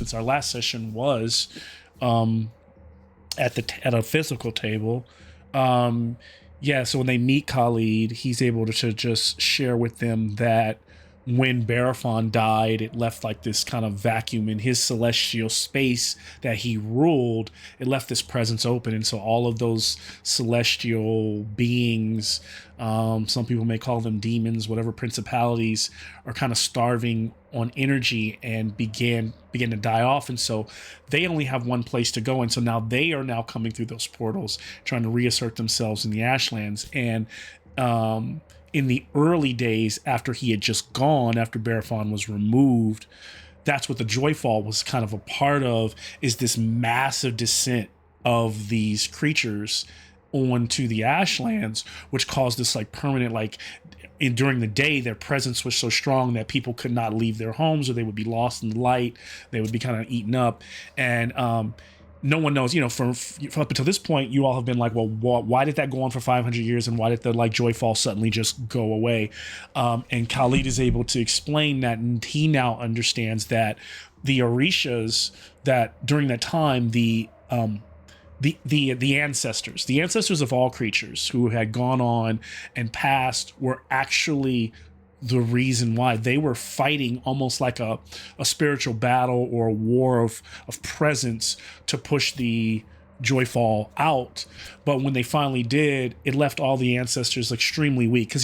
since our last session was at a physical table. Yeah, so when they meet Khalid, he's able to just share with them that when Barathon died, it left like this kind of vacuum in his celestial space that he ruled. It left this presence open, and so all of those celestial beings, some people may call them demons, whatever principalities, are kind of starving on energy and begin to die off. And so they only have one place to go, and so now they are now coming through those portals, trying to reassert themselves in the Ashlands. And in the early days after he had just gone, after Barathon was removed, that's what the Joyfall was kind of a part of, is this massive descent of these creatures onto the Ashlands, which caused this like permanent, like during the day, their presence was so strong that people could not leave their homes, or they would be lost in the light. They would be kind of eaten up. And no one knows, from up until this point, you all have been like, well, why did that go on for 500 years, and why did the like Joyfall suddenly just go away? And Khalid is able to explain that, and he now understands that the Orishas, that during that time, the ancestors of all creatures who had gone on and passed, were actually the reason why they were fighting, almost like a spiritual battle or a war of presence to push the Joyfall out. But when they finally did, it left all the ancestors extremely weak, because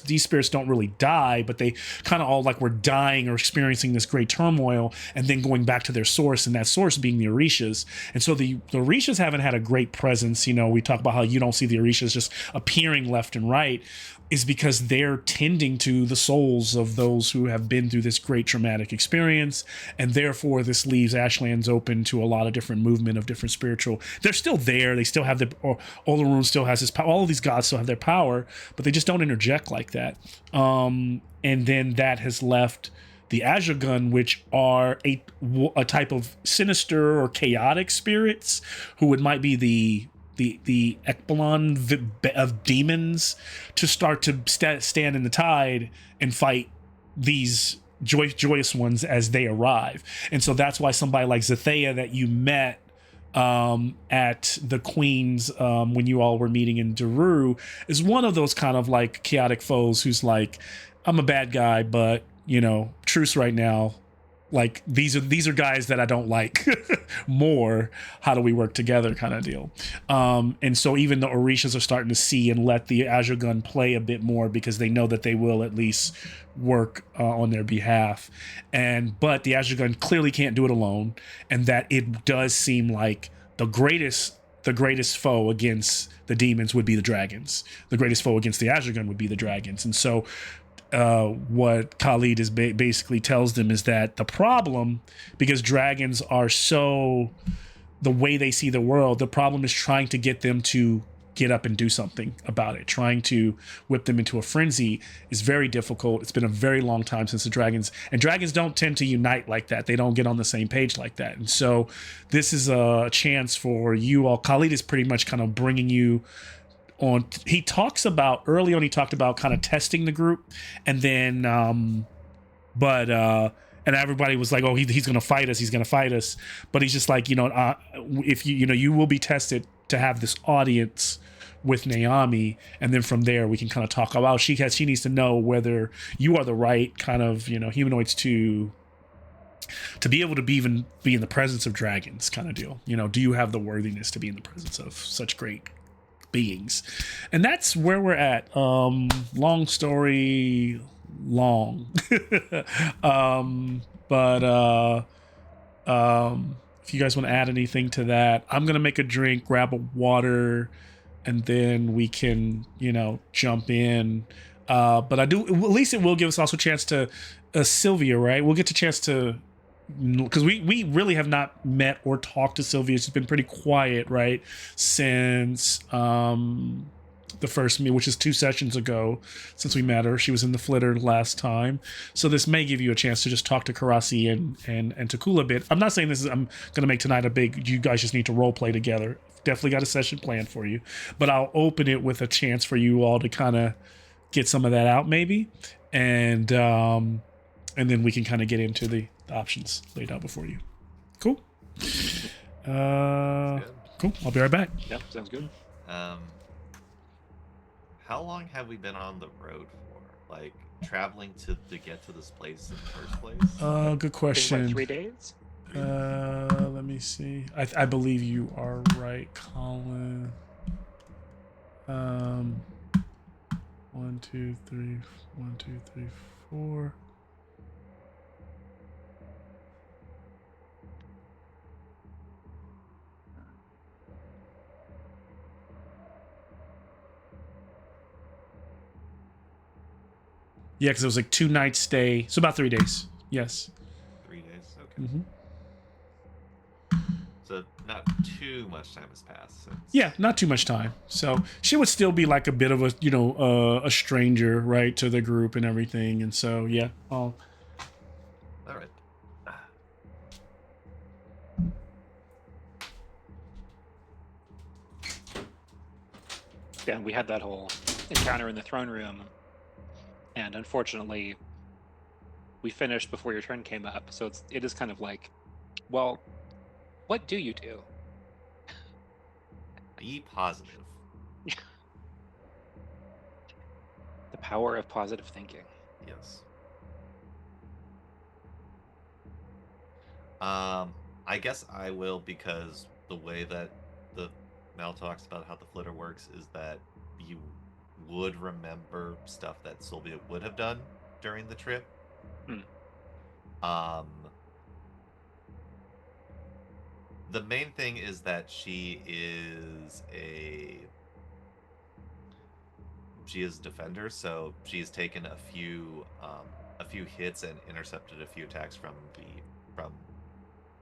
these spirits don't really die, but they kind of all like were dying or experiencing this great turmoil and then going back to their source, and that source being the Orishas. And so the Orishas haven't had a great presence. We talk about how you don't see the Orishas just appearing left and right, is because they're tending to the souls of those who have been through this great traumatic experience. And therefore this leaves Ashlands open to a lot of different movement of different spiritual. They're still there. They still have Olorun still has his power. All of these gods still have their power, but they just don't interject like that. And then that has left the Azure which are a type of sinister or chaotic spirits, who might be the Ekbalon of demons, to start to stand in the tide and fight these joyous ones as they arrive. And so that's why somebody like Zathea that you met at the Queen's when you all were meeting in Daru is one of those kind of like chaotic foes who's like, I'm a bad guy, but truce right now. Like these are guys that I don't like more. How do we work together, kind of deal? And so even the Orishas are starting to see and let the Azure play a bit more, because they know that they will at least work on their behalf. But the Azure clearly can't do it alone, and that it does seem like the greatest foe against the demons would be the dragons. The greatest foe against the Azure would be the dragons. And so what Khalid is basically tells them is that the problem, because dragons are so the way they see the world, the problem is trying to get them to get up and do something about it. Trying to whip them into a frenzy is very difficult. It's been a very long time since the dragons don't tend to unite like that. They don't get on the same page like that. And so this is a chance for you all. Khalid is pretty much kind of bringing you on. He talks about early on, he talked about kind of testing the group, and then and everybody was like, oh, he's gonna fight us, but he's just like, if you will be tested to have this audience with Naomi, and then from there we can kind of talk about she needs to know whether you are the right kind of humanoids to be able to even be in the presence of dragons, kind of deal. Do you have the worthiness to be in the presence of such great beings? And that's where we're at. Long story long. But if you guys want to add anything to that, I'm gonna make a drink, grab a water, and then we can jump in. But at least it will give us also a chance to Sylvia, right? We'll get a chance to, because we really have not met or talked to Sylvia. She's been pretty quiet, right, since the first meet, which is 2 sessions ago since we met her. She was in the flitter last time, so this may give you a chance to just talk to Karasi and Takula a bit. I'm not saying I'm gonna make tonight a big, you guys just need to role play together. Definitely got a session planned for you, but I'll open it with a chance for you all to kind of get some of that out maybe, and then we can kind of get into the options laid out before you. Cool. Good. Cool. I'll be right back. Yeah, sounds good. How long have we been on the road for? Like traveling to get to this place in the first place? Good I think question. like 3 days. Let me see. I believe you are right, Colin. 1, 2, 3, 1, 2, 3, 4. Yeah, because it was like 2 nights stay, so about 3 days. Yes. 3 days. Okay. Mm-hmm. So not too much time has passed since. Yeah, not too much time. So she would still be like a bit of a, a stranger, right, to the group and everything. And so, yeah. All right. Yeah, we had that whole encounter in the throne room, and unfortunately, we finished before your turn came up. So it is kind of like, well, what do you do? Be positive. The power of positive thinking. Yes. I guess I will, because the way that the Mal talks about how the flitter works is that you would remember stuff that Sylvia would have done during the trip. Hmm. The main thing is that she is a defender, so she's taken a few hits and intercepted a few attacks from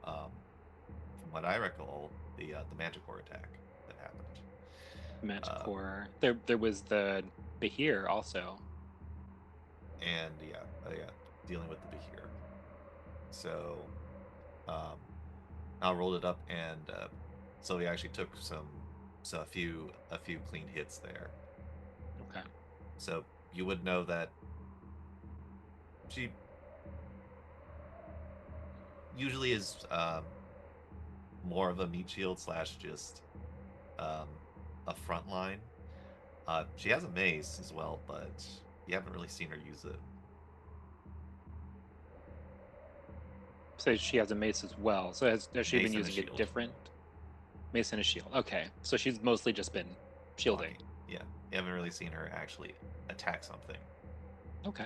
um, what I recall, the Manticore attack that happened. Manticore. There was the Behir also. And yeah, dealing with the Behir. So, I rolled it up, and so we actually took a few clean hits there. Okay. So you would know that she usually is more of a meat shield slash just a front line. She has a mace as well, but you haven't really seen her use it. So she has a mace as well. So has she Mace been and a using a shield. different mace and a shield? Okay. So she's mostly just been shielding. Blocking. Yeah. You haven't really seen her actually attack something. Okay.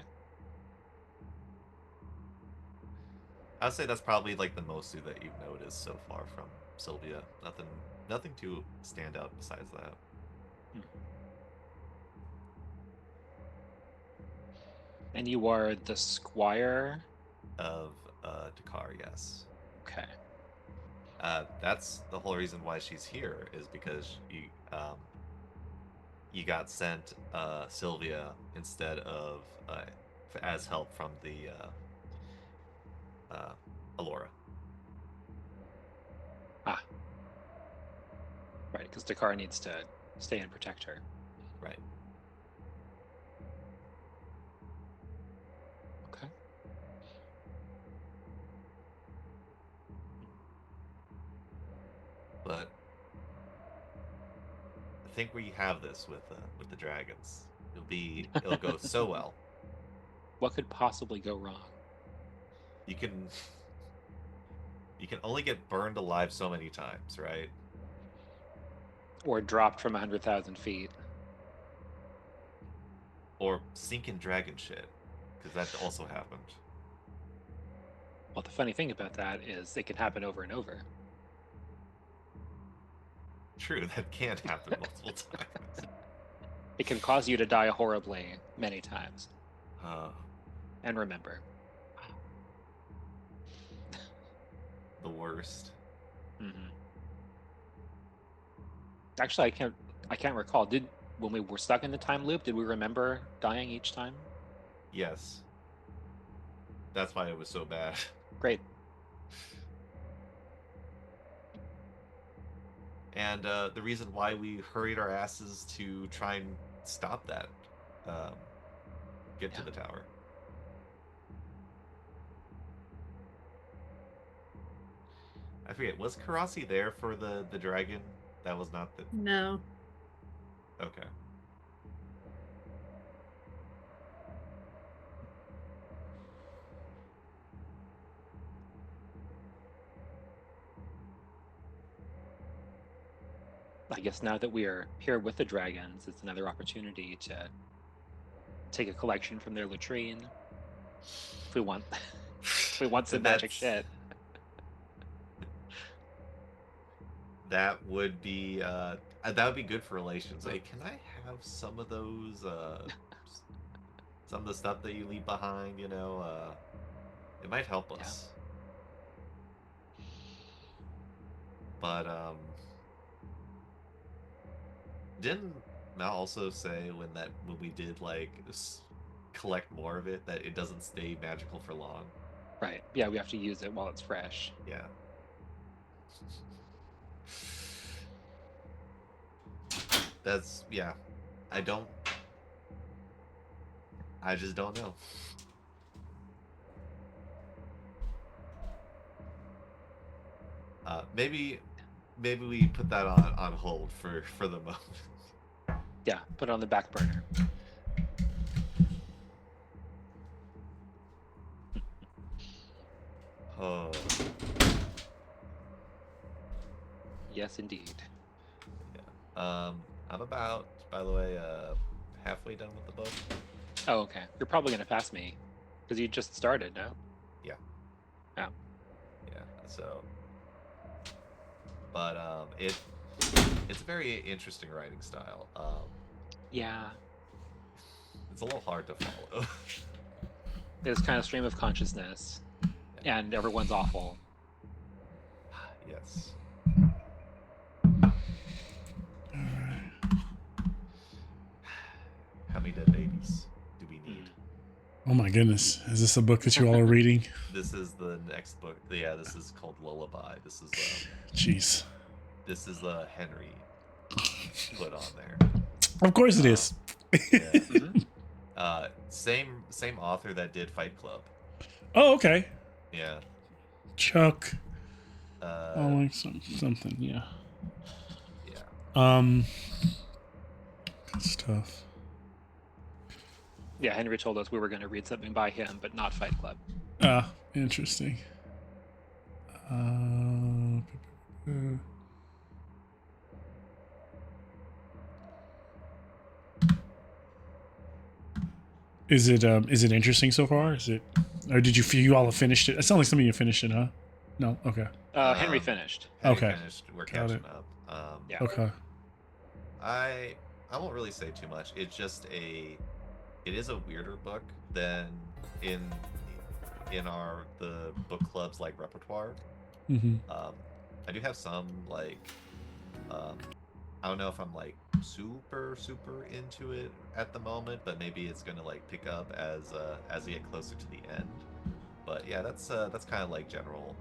I'd say that's probably like the most that you've noticed so far from Sylvia. Nothing to stand out besides that. And you are the squire Of Dakar, yes. Okay. That's the whole reason why she's here, is because you got sent Sylvia instead of as help from the Alora. Ah. Right, because Dakar needs to stay and protect her. Right. Okay. But I think we have this with the dragons. It'll go so well. What could possibly go wrong? You can only get burned alive so many times, right? Or dropped from 100,000 feet. Or sink in dragon shit, because that also happened. Well, the funny thing about that is it can happen over and over. True, that can't happen multiple times. It can cause you to die horribly many times. And remember, the worst. Mm-hmm. Actually, I can't recall. When we were stuck in the time loop, did we remember dying each time? Yes. That's why it was so bad. Great. And the reason why we hurried our asses to try and stop that, get to the tower. I forget. Was Karasi there for the dragon? That was not the. No. Okay. I guess now that we are here with the dragons, it's another opportunity to take a collection from their latrine. If we want, if we want some magic shit. That would be good for relations. Hey, can I have some of those some of the stuff that you leave behind, you know? It might help us. But didn't Mal also say when we did like collect more of it that it doesn't stay magical for long? Right. Yeah, we have to use it while it's fresh. Yeah. That's I just don't know. Maybe we put that on hold for the moment. Yeah, put it on the back burner. Oh. Yes, indeed. Yeah. I'm about, by the way, halfway done with the book. Oh, okay. You're probably gonna pass me because you just started, no? Yeah. Yeah. Yeah. So, but it's a very interesting writing style. Yeah. It's a little hard to follow. It's kind of stream of consciousness, and everyone's awful. Yes. How many dead babies do we need? Oh my goodness. Is this a book that you all are reading? This is the next book. Yeah, this is called Lullaby. This is Jeez. This is Henry put on there. Of course it is. Yeah. Same author that did Fight Club. Oh, okay. Yeah. Chuck. Like something, yeah. Yeah. Good stuff. Yeah, Henry told us we were going to read something by him, but not Fight Club. Interesting. Is it interesting so far? Is it, or did you all have finished it? It sounds like some of you finished it, huh? No. Okay. Henry finished. Henry Okay. Finished. We're Got catching it. up. Yeah. Okay. I won't really say too much. It's just it is a weirder book than in the book club's like repertoire. Mm-hmm. I do have some like I don't know if I'm like super into it at the moment, but maybe it's gonna like pick up as we get closer to the end. But yeah, that's kind of like general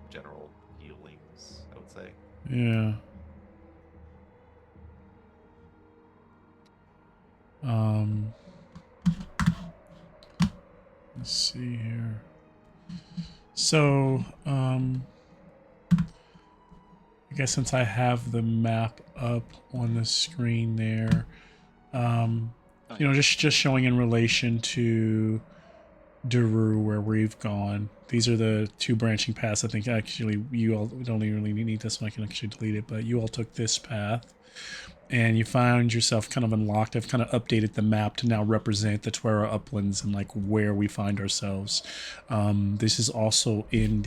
healings, I would say. Yeah. Let's see here. So, I guess since I have the map up on the screen there, you know, just showing in relation to Daru where we've gone. These are the two branching paths. I think actually you all don't even really need this one. I can actually delete it, but you all took this path. And you found yourself kind of unlocked. I've kind of updated the map to now represent the Twera uplands and like where we find ourselves. This is also in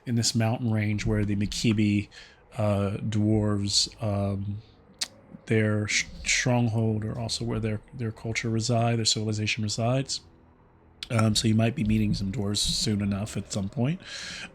this mountain range where the Mikibi dwarves, their stronghold, or also where their culture reside, their civilization resides. So you might be meeting some dwarves soon enough at some point.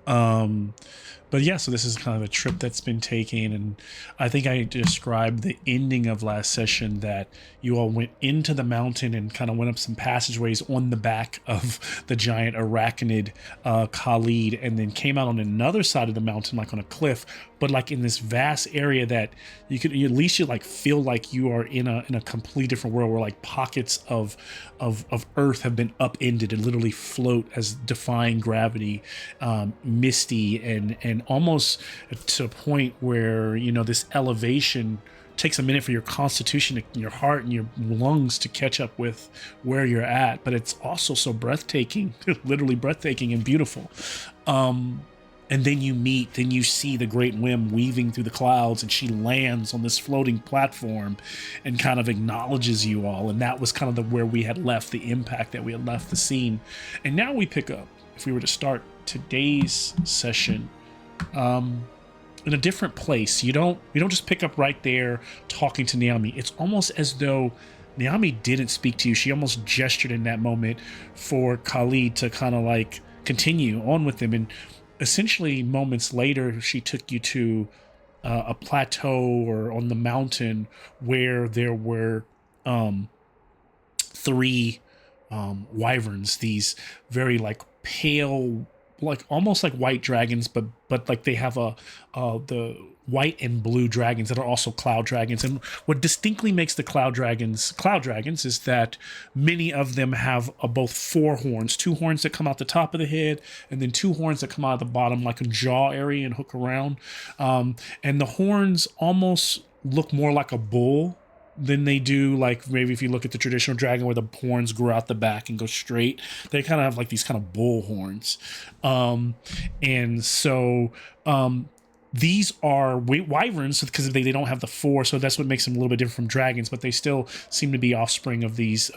But yeah, so this is kind of a trip that's been taken, and I think I described the ending of last session that you all went into the mountain and kind of went up some passageways on the back of the giant arachnid Khalid, and then came out on another side of the mountain, like on a cliff, but like in this vast area that you could at least you like feel like you are in a completely different world, where like pockets of earth have been upended and literally float as defying gravity, misty and almost to a point where, you know, this elevation takes a minute for your constitution, your heart and your lungs to catch up with where you're at, but it's also so breathtaking, literally breathtaking and beautiful. And then you see the great whim weaving through the clouds, and she lands on this floating platform and kind of acknowledges you all. And that was kind of where we had left, the impact that we had left the scene. And now we pick up, if we were to start today's session, in a different place. You don't just pick up right there talking to Naomi. It's almost as though Naomi didn't speak to you. She almost gestured in that moment for Khalid to kind of like continue on with him. And essentially moments later, she took you to a plateau or on the mountain where there were three wyverns, these very like pale, like almost like white dragons, but like they have the white and blue dragons that are also cloud dragons. And what distinctly makes the cloud dragons is that many of them have both four horns, two horns that come out the top of the head, and then two horns that come out of the bottom, like a jaw area and hook around. And the horns almost look more like a bull than they do, like maybe if you look at the traditional dragon where the horns grow out the back and go straight. They kind of have like these kind of bull horns. And so these are wyverns because they don't have the four, so that's what makes them a little bit different from dragons, but they still seem to be offspring of these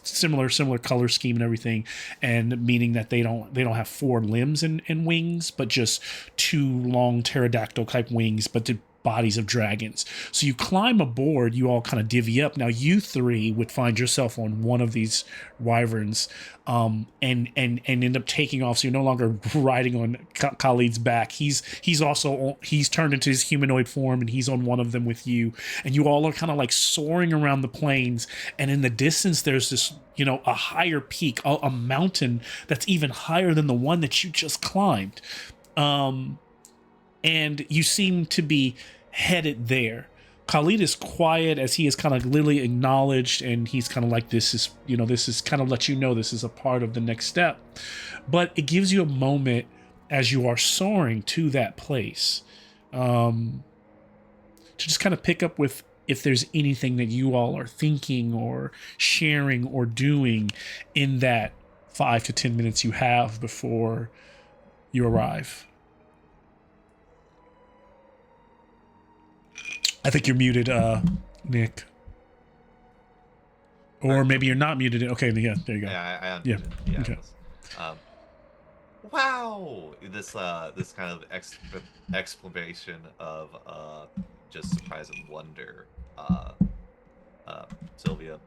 similar color scheme and everything, and meaning that they don't have four limbs and wings, but just two long pterodactyl type wings, but the bodies of dragons. So you climb aboard, you all kind of divvy up. Now you three would find yourself on one of these wyverns, and end up taking off. So you're no longer riding on Khalid's back. He's turned into his humanoid form, and he's on one of them with you. And you all are kind of like soaring around the plains. And in the distance, there's this, you know, a higher peak, a mountain that's even higher than the one that you just climbed. And you seem to be headed there. Khalid is quiet as he is kind of literally acknowledged, and he's kind of like, this is kind of let you know this is a part of the next step. But it gives you a moment as you are soaring to that place, to just kind of pick up with if there's anything that you all are thinking or sharing or doing in that 5 to 10 minutes you have before you arrive. I think you're muted, Nick. Or maybe you're not muted. Okay, yeah, there you go. Yeah, I yeah. Yeah. Okay. Wow! This kind of exclamation of just surprise and wonder. Sylvia.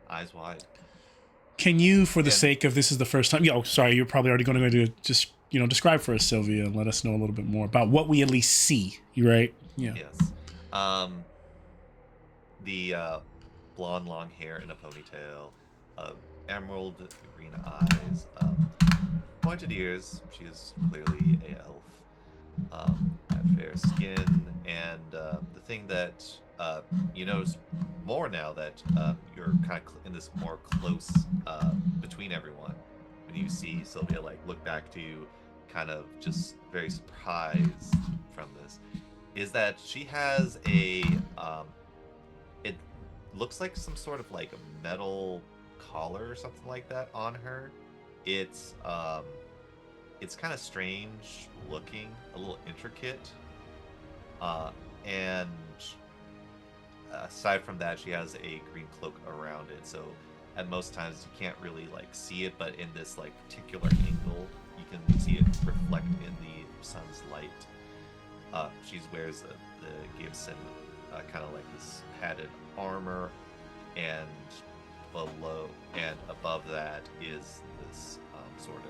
Eyes wide. Can you, for the sake of this is the first time? Yeah. Oh, sorry. You're probably already going to go to just, you know, describe for us, Sylvia, and let us know a little bit more about what we at least see. You right? Yeah. Yes. The blonde, long hair in a ponytail, emerald green eyes, pointed ears. She is clearly a elf. Had fair skin, and the thing that you notice more now that you're kind of in this more close between everyone. When you see Sylvia like look back to you, kind of just very surprised from this, is that she has a it looks like some sort of like a metal collar or something like that on her. It's kind of strange looking, a little intricate, and aside from that, she has a green cloak around it, so at most times you can't really like see it, but in this like particular angle you can see it reflect in the sun's light. She wears the Gibson kind of like this padded armor, and below and above that is this sort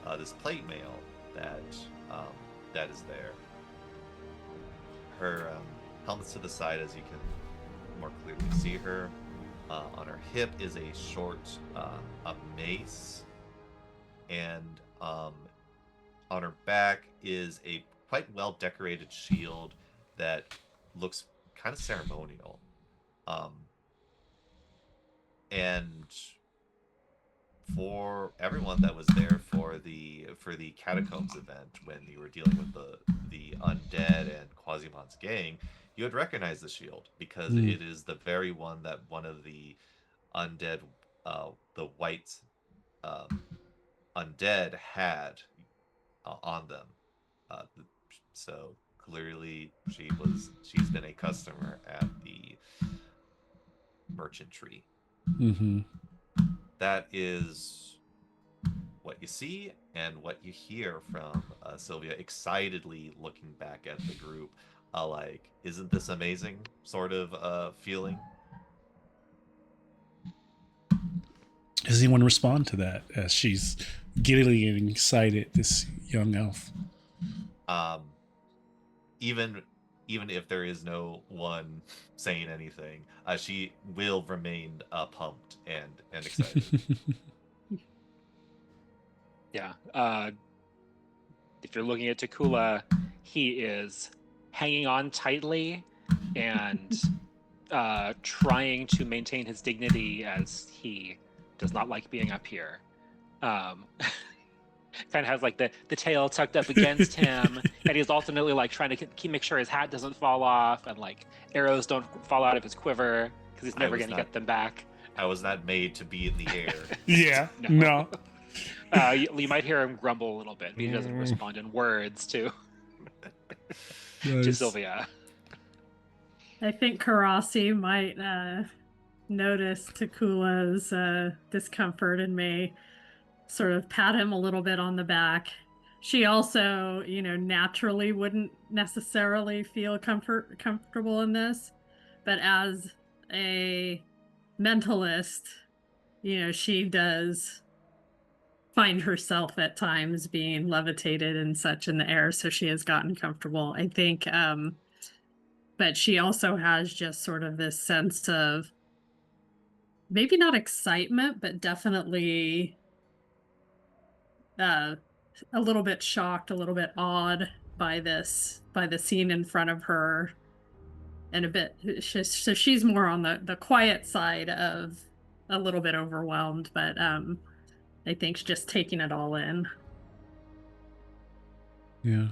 of this plate mail that is there. Her helmet's to the side as you can more clearly see her. On her hip is a short a mace, and on her back is a quite well decorated shield that looks kind of ceremonial. And for everyone that was there for the catacombs event when you were dealing with the undead and Quasimon's gang, you would recognize the shield because Mm. it is the very one that one of the undead, the white um, undead had on them. Uh, so clearly, she's been a customer at the merchantry. Mm-hmm. That is what you see and what you hear from Sylvia, excitedly looking back at the group, like, isn't this amazing? Sort of feeling. Does anyone respond to that as she's giddily and excited, this young elf? Um, even even if there is no one saying anything, she will remain pumped and excited. Yeah. If you're looking at Takula, he is hanging on tightly and trying to maintain his dignity as he does not like being up here. Kind of has like the tail tucked up against him, and he's alternately like trying to make sure his hat doesn't fall off and like arrows don't fall out of his quiver because he's never going to get them back. I was not made to be in the air. Yeah, no. You might hear him grumble a little bit, but he doesn't respond in words to Sylvia. I think Karasi might notice Takula's discomfort and may sort of pat him a little bit on the back. She also, naturally wouldn't necessarily feel comfortable in this, but as a mentalist, she does find herself at times being levitated and such in the air, so she has gotten comfortable, I think. But she also has just sort of this sense of maybe not excitement, but definitely a little bit shocked, a little bit awed by the scene in front of her, and a bit, so she's more on the quiet side of a little bit overwhelmed, but I think she's just taking it all in. Yeah.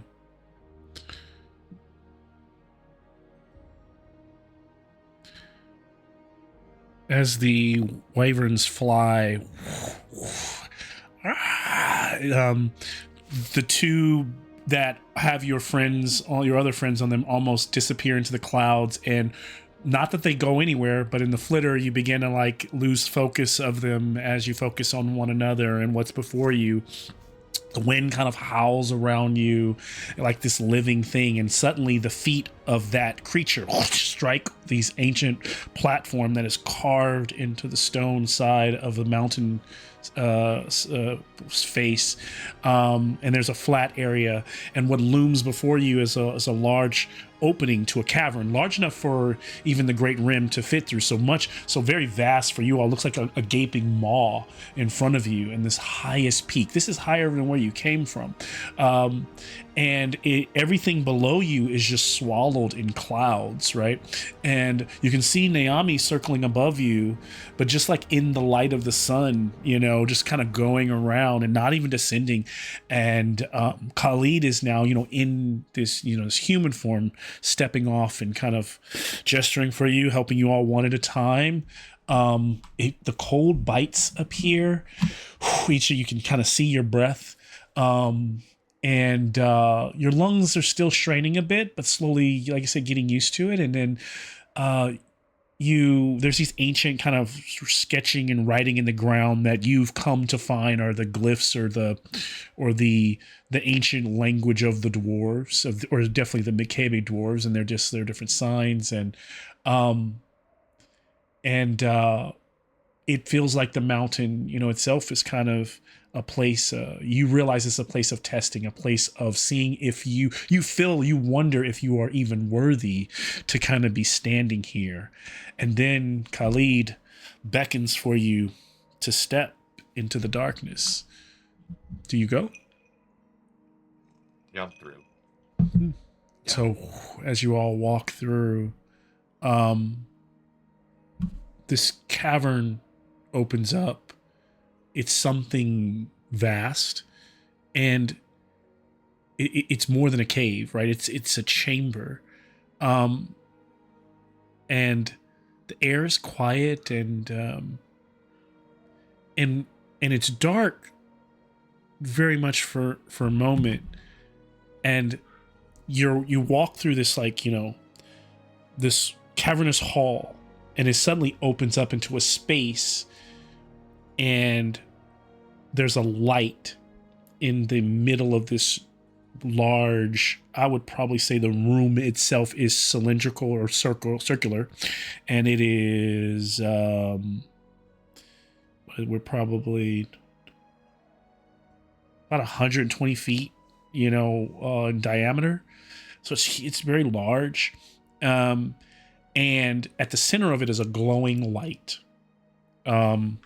As the wyverns fly, the two that have your friends, all your other friends on them, almost disappear into the clouds. And not that they go anywhere, but in the flitter, you begin to like lose focus of them as you focus on one another and what's before you. The wind kind of howls around you like this living thing, and suddenly the feet of that creature strike these ancient platform that is carved into the stone side of the mountain face, and there's a flat area, and what looms before you is a large opening to a cavern, large enough for even the great rim to fit through. So very vast for you all. Looks like a gaping maw in front of you, and this highest peak. This is higher than where you came from, and everything below you is just swallowed in clouds, right? And you can see Naomi circling above you, but just like in the light of the sun, just kind of going around and not even descending. And Khalid is now, in this, this human form, stepping off and kind of gesturing for you, helping you all one at a time. The cold bites appear. Each of you can kind of see your breath. And your lungs are still straining a bit, but slowly, like I said, getting used to it. And then there's these ancient kind of sketching and writing in the ground that you've come to find are the glyphs or the ancient language of the dwarves, or definitely the Mikabe dwarves, and they're different signs, and it feels like the mountain, itself is kind of a place, you realize it's a place of testing, a place of seeing if you wonder if you are even worthy to kind of be standing here. And then Khalid beckons for you to step into the darkness. Do you go? Jump through. Mm-hmm. Yeah. So as you all walk through, this cavern opens up it's something vast, and it's more than a cave, right? It's a chamber, and the air is quiet, and it's dark very much for a moment, and you walk through this, like, this cavernous hall, and it suddenly opens up into a space, and there's a light in the middle of this large, I would probably say the room itself is cylindrical or circular, and it is we're probably about 120 feet, in diameter. So it's very large. And at the center of it is a glowing light. And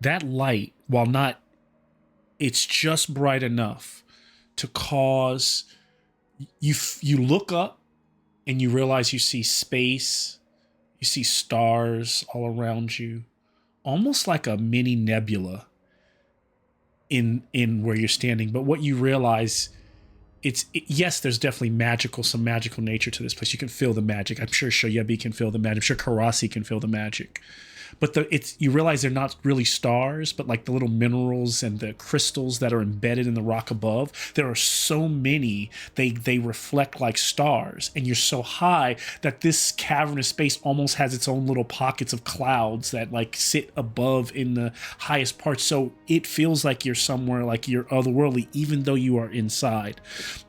that light, while not, it's just bright enough to cause you look up and you realize you see space, you see stars all around you, almost like a mini nebula in where you're standing. But what you realize, yes, there's definitely some magical nature to this place. You can feel the magic. I'm sure Shoyebi can feel the magic. I'm sure Karasi can feel the magic. But you realize they're not really stars, but like the little minerals and the crystals that are embedded in the rock above. There are so many, they reflect like stars, and you're so high that this cavernous space almost has its own little pockets of clouds that like sit above in the highest parts. So it feels like you're somewhere like you're otherworldly, even though you are inside.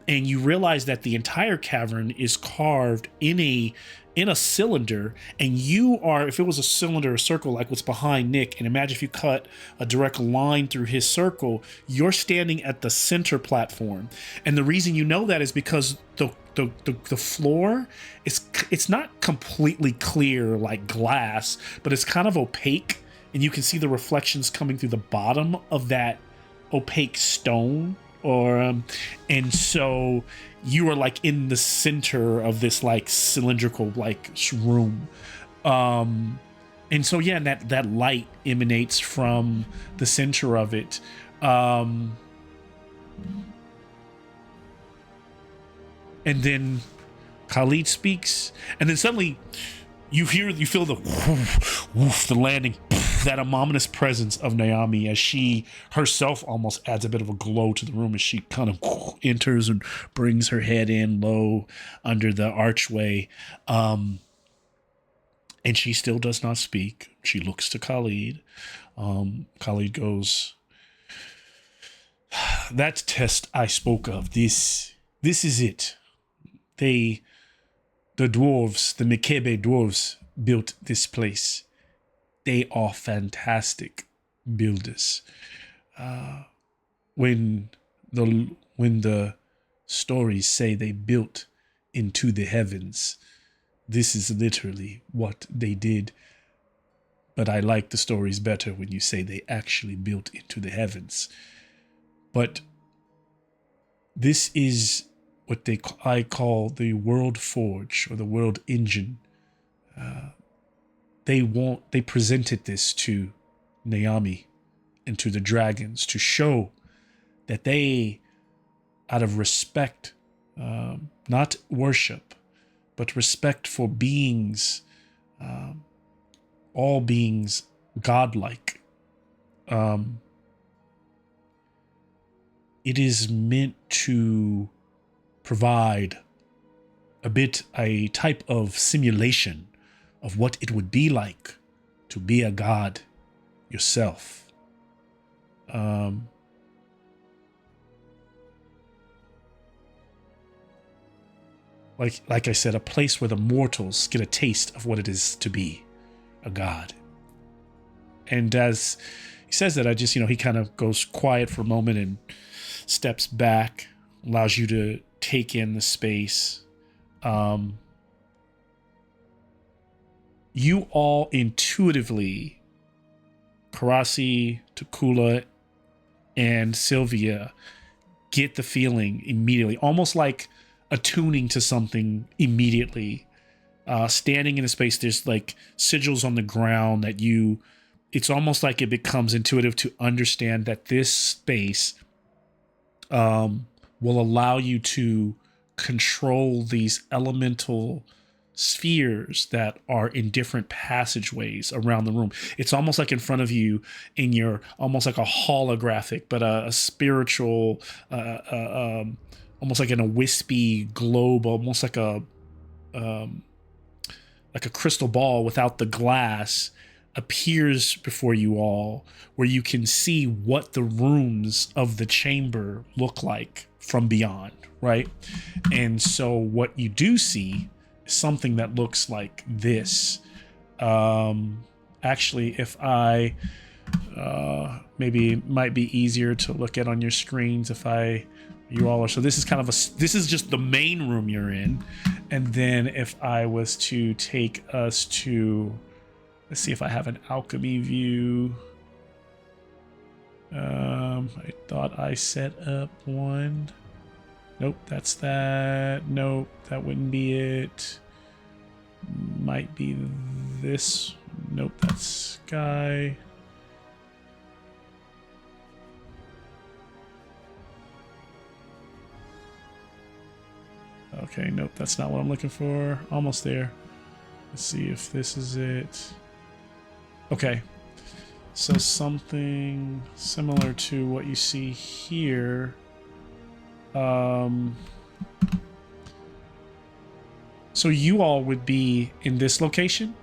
And you realize that the entire cavern is carved in a cylinder, and you are, if it was a cylinder or circle like what's behind Nick, and imagine if you cut a direct line through his circle, you're standing at the center platform. And the reason you know that is because the floor it's not completely clear like glass, but it's kind of opaque, and you can see the reflections coming through the bottom of that opaque stone. And so you are like in the center of this like cylindrical like room, and so yeah, that light emanates from the center of it, and then Khalid speaks, and then suddenly you feel the woof, woof, the landing, that ominous presence of Naomi, as she herself almost adds a bit of a glow to the room as she kind of enters and brings her head in low under the archway. And she still does not speak. She looks to Khalid. Khalid goes, "That test I spoke of, this is it. The dwarves, the Mekebe dwarves, built this place. They are fantastic builders. When the stories say they built into the heavens, this is literally what they did. But I like the stories better when you say they actually built into the heavens. But this is what I call the World Forge, or the World Engine. They presented this to Naomi and to the dragons to show that they, out of respect, not worship, but respect for beings, all beings godlike, it is meant to provide a type of simulation of what it would be like to be a god yourself. Like I said, a place where the mortals get a taste of what it is to be a god. And as he says that, he kind of goes quiet for a moment and steps back, allows you to take in the space. You all intuitively, Karasi, Takula, and Sylvia, get the feeling immediately, almost like attuning to something immediately. Standing in a space, there's like sigils on the ground that you it's almost like it becomes intuitive to understand that this space will allow you to control these elemental spheres that are in different passageways around the room. It's almost like in front of you in your almost like a holographic, but a spiritual, almost like in a wispy globe, almost like a crystal ball without the glass appears before you all, where you can see what the rooms of the chamber look like from beyond, right? And so what you do see is something that looks like this. Actually, if I maybe it might be easier to look at on your screens if you all are. So this is kind of this is just the main room you're in. And then if I was to take us to, let's see if I have an alchemy view. I thought I set up one. Nope, that's that. Nope, that wouldn't be it. Might be this. Nope, that's Sky. Okay, nope, that's not what I'm looking for. Almost there. Let's see if this is it. Okay. So something similar to what you see here. So you all would be in this location,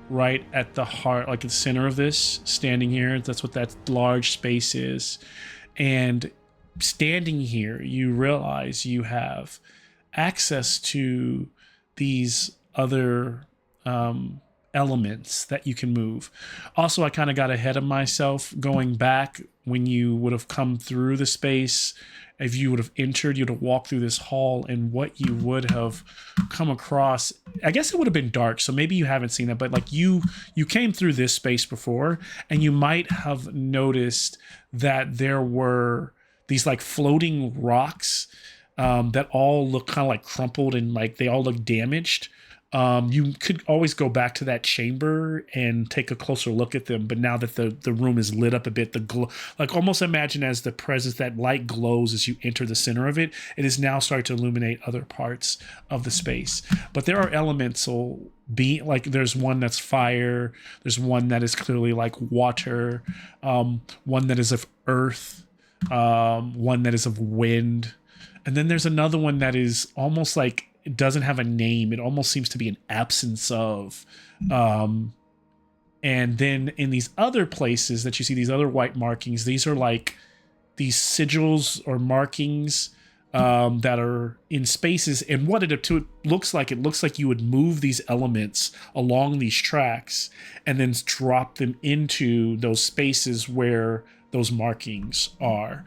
right at the heart, like the center of this, standing here. That's what that large space is. And standing here, you realize you have access to these other elements that you can move. Also, I kind of got ahead of myself going back when you would have come through the space. If you would have entered, you'd have walked through this hall, and what you would have come across, I guess it would have been dark, so maybe you haven't seen it, but like you came through this space before, and you might have noticed that there were these like floating rocks that all look kind of like crumpled and like they all look damaged. You could always go back to that chamber and take a closer look at them. But now that the room is lit up a bit, like almost imagine as the presence, that light glows as you enter the center of it. It is now starting to illuminate other parts of the space. But there are elemental being, like there's one that's fire. There's one that is clearly like water. One that is of earth. One that is of wind. And then there's another one that is almost like, it doesn't have a name. It almost seems to be an absence of. And then in these other places that you see, these other white markings, these are like these sigils or markings that are in spaces. And what it looks like you would move these elements along these tracks and then drop them into those spaces where those markings are.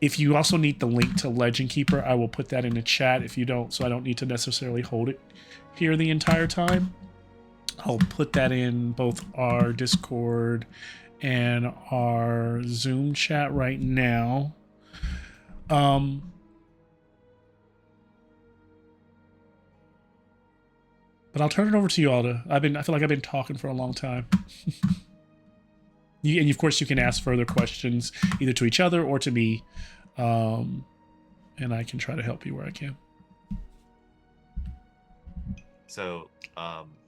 If you also need the link to Legend Keeper, I will put that in the chat if you don't, so I don't need to necessarily hold it here the entire time. I'll put that in both our Discord and our Zoom chat right now. But I'll turn it over to you all I feel like I've been talking for a long time. And of course you can ask further questions either to each other or to me. And I can try to help you where I can. So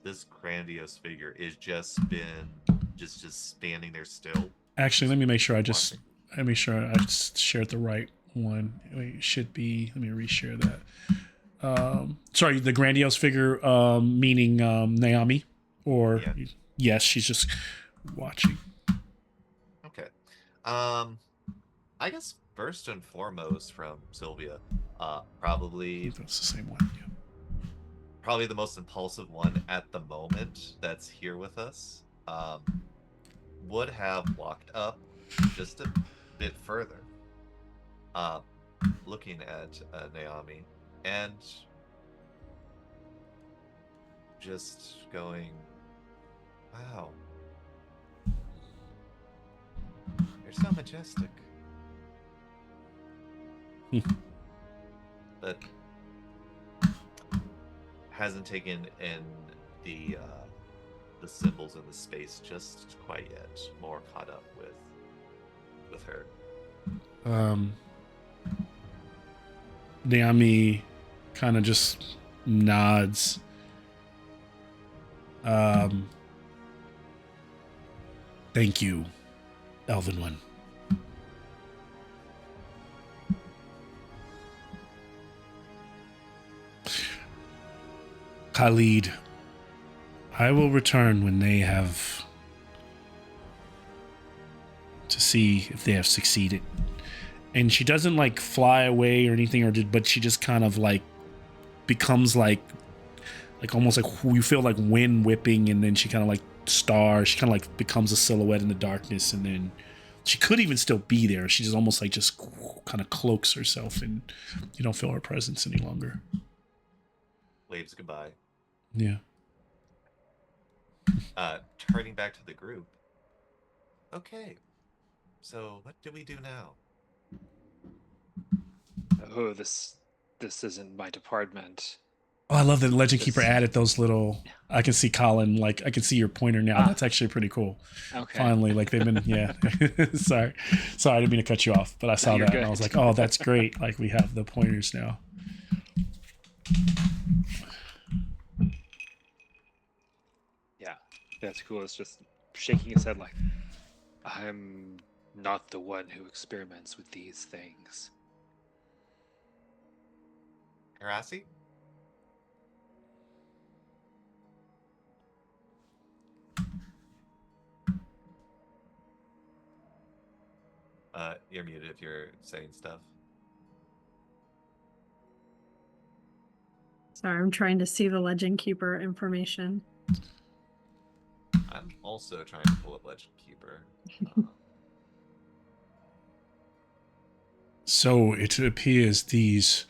this grandiose figure is just standing there still. Actually, let me make sure I just shared the right one. It should be, let me reshare that. Sorry, the grandiose figure, meaning Naomi, or yeah. Yes, she's just watching. Okay. I guess first and foremost from Sylvia, probably that's the same one. Yeah. Probably the most impulsive one at the moment that's here with us. Would have walked up just a bit further, looking at Naomi and just going, "Wow, you're so majestic." But hasn't taken in the the symbols in the space just quite yet. More caught up with her. Naomi kind of just nods. Thank you, Elven One. Khalid, I will return when they have to see if they have succeeded. And she doesn't like fly away or anything, but she just kind of like becomes like almost like you feel like wind whipping, and then she kind of like stars. She kind of like becomes a silhouette in the darkness, and then she could even still be there. She just almost like just kind of cloaks herself, and you don't feel her presence any longer. Waves goodbye. Yeah. Turning back to the group. Okay. So what do we do now? Oh, this isn't my department. Oh, I love that Legend Keeper This- added those little. I can see Colin, like I can see your pointer now. That's actually pretty cool. Okay. Finally, like they've been, yeah. sorry, I didn't mean to cut you off, but I saw No, you're that and I was good. like, oh, that's great. Like we have the pointers now. Yeah, that's cool. It's just shaking his head like, I'm not the one who experiments with these things. Harassi? You're muted if you're saying stuff. Sorry, I'm trying to see the Legend Keeper information. I'm also trying to pull up Legend Keeper. So it appears these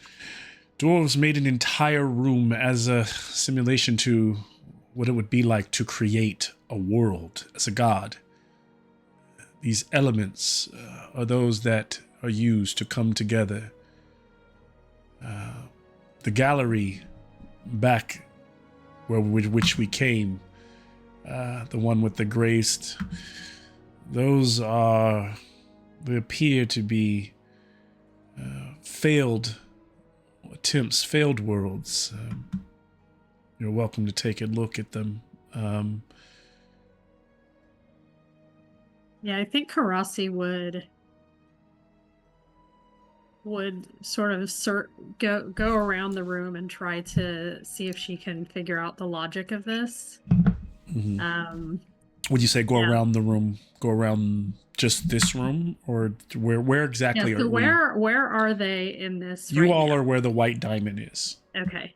dwarves made an entire room as a simulation to what it would be like to create a world as a god. These elements are those that are used to come together. The gallery back which we came, the one with the graced, they appear to be failed attempts, failed worlds. You're welcome to take a look at them. Yeah, I think Karasi would sort of go around the room and try to see if she can figure out the logic of this. Mm-hmm. Would you say go around the room, go around just this room, or where exactly so are we? Where are they in this? You all are where the white diamond is. Okay.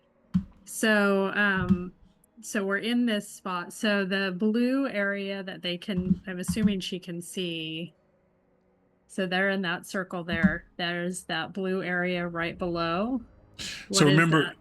So so we're in this spot. So the blue area that I'm assuming she can see. So they're in that circle there. There's that blue area right below. So remember,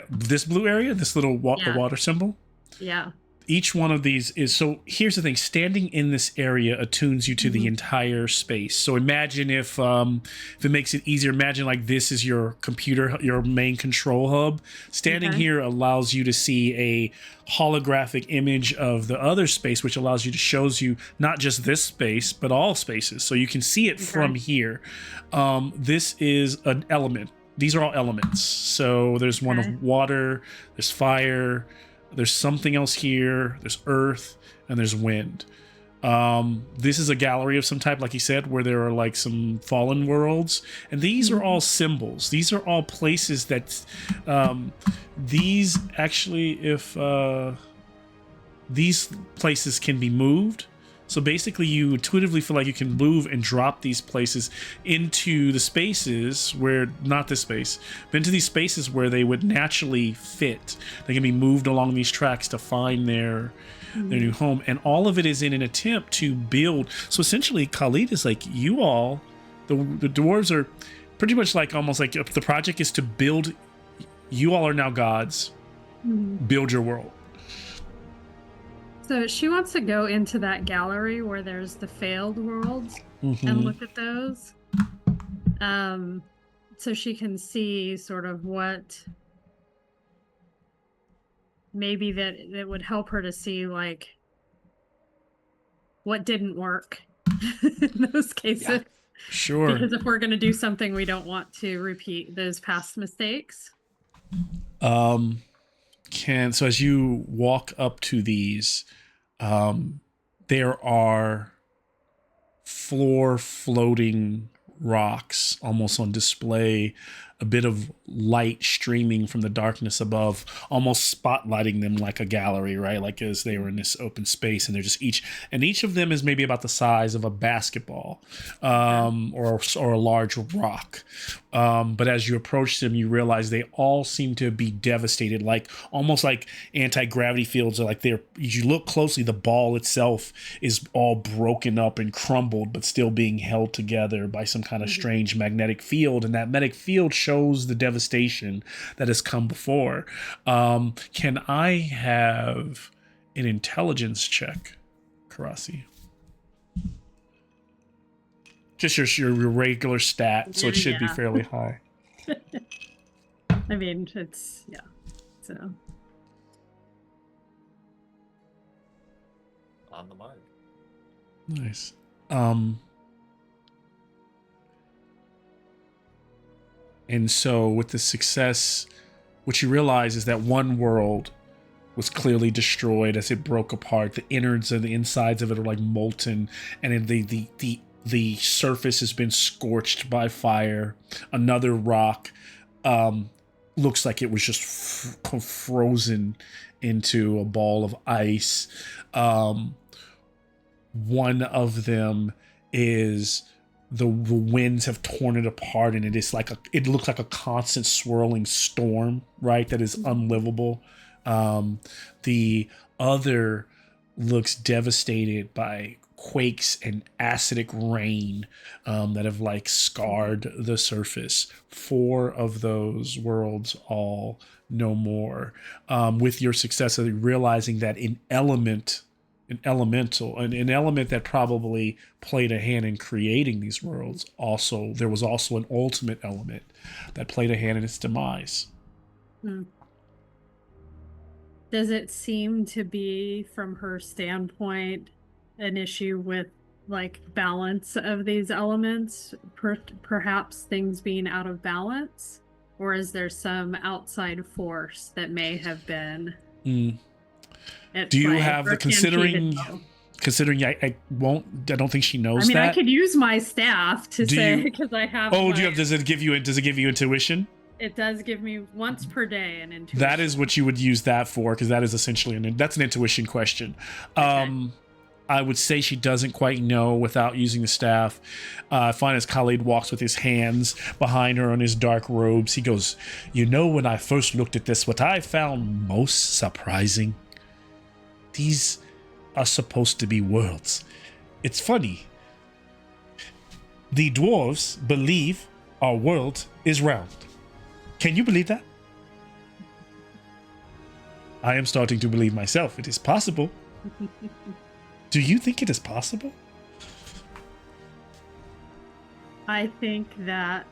this blue area, this little the water symbol. Yeah. Each one of these is, so here's the thing, standing in this area attunes you to the entire space. So imagine if it makes it easier, imagine like this is your computer, your main control hub. Standing here allows you to see a holographic image of the other space, which allows you to shows you not just this space, but all spaces. So you can see it from here. This is an element. These are all elements. So there's one of water, there's fire, there's something else here, there's earth, and there's wind. This is a gallery of some type, like you said, where there are like some fallen worlds. And these are all symbols. These are all places that these actually, if these places can be moved. So basically you intuitively feel like you can move and drop these places into the spaces where, not this space, but into these spaces where they would naturally fit. They can be moved along these tracks to find their new home. And all of it is in an attempt to build. So essentially Khalid is like, you all, the dwarves are pretty much like, almost like the project is to build, you all are now gods, build your world. So she wants to go into that gallery where there's the failed worlds and look at those. So she can see sort of what maybe that would help her to see like what didn't work in those cases. Sure. Because if we're going to do something, we don't want to repeat those past mistakes. So as you walk up to these, there are floor floating rocks almost on display, a bit of light streaming from the darkness above, almost spotlighting them like a gallery, right? Like as they were in this open space, and they're just each of them is maybe about the size of a basketball, or a large rock. But as you approach them, you realize they all seem to be devastated, like almost like anti-gravity fields are like they're. You look closely, the ball itself is all broken up and crumbled, but still being held together by some kind of strange magnetic field, and that magnetic field shows the devastation that has come before. Can I have an intelligence check, Karasi? Just your regular stat, so it should be fairly high. I mean, it's, yeah. So. On the mark. Nice. And so with the success, what you realize is that one world was clearly destroyed as it broke apart. The innards and the insides of it are like molten, and the surface has been scorched by fire. Another rock looks like it was just frozen into a ball of ice. One of them is the winds have torn it apart, and it looks like a constant swirling storm, right? That is unlivable. The other looks devastated by quakes and acidic rain that have like scarred the surface. 4 of those worlds all no more. With your success of realizing that an element that probably played a hand in creating these worlds, there was also an ultimate element that played a hand in its demise. Does it seem to be, from her standpoint, an issue with like balance of these elements, perhaps things being out of balance, or is there some outside force that may have been do you have the considering I don't think she knows that. I mean, I could use my staff to say, because I have does it give you intuition? It does give me once per day an intuition. That is what you would use that for, because that is essentially that's an intuition question. Okay. I would say she doesn't quite know without using the staff. I find as Khalid walks with his hands behind her on his dark robes, he goes, when I first looked at this, what I found most surprising, these are supposed to be worlds. It's funny. The dwarves believe our world is round. Can you believe that? I am starting to believe myself. It is possible. Do you think it is possible? I think that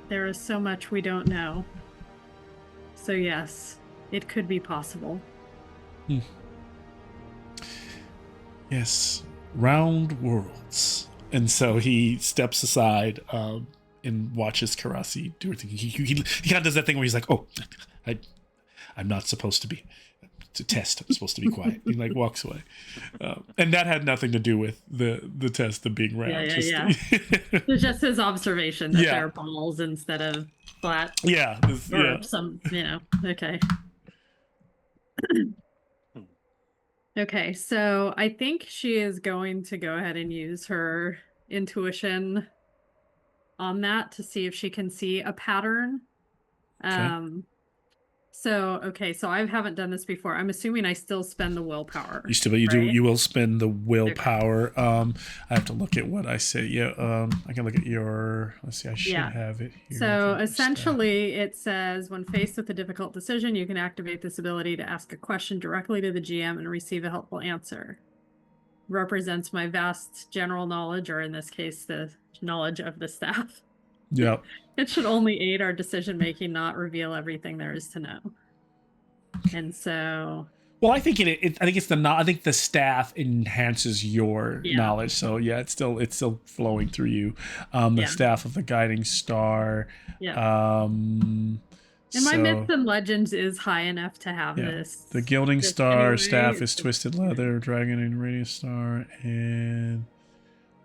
there is so much we don't know. So yes, it could be possible. Yes, round worlds. And so he steps aside and watches Karasi do her thing. He kind of does that thing where he's like, "Oh, I'm not supposed to be. It's a test. I'm supposed to be quiet." He like walks away, and that had nothing to do with the test of being round. It's just his observation that they're balls instead of flat. Some, okay. Okay, so I think she is going to go ahead and use her intuition on that to see if she can see a pattern. So I haven't done this before. I'm assuming I still spend the willpower. You will spend the willpower. Okay. I have to look at what I say. I can look at your, let's see, I should have it here. So essentially it says, when faced with a difficult decision, you can activate this ability to ask a question directly to the GM and receive a helpful answer. Represents my vast general knowledge, or in this case, the knowledge of the staff. Yeah. It should only aid our decision making, not reveal everything there is to know. And so Well, I think I think it's I think the staff enhances your Yeah. knowledge. So yeah, it's still flowing through you. The Yeah. staff of the guiding star. Yeah. And And my myths and legends is high enough to have this. The gilding this star anyway. staff is twisted leather, dragon and radiant star, and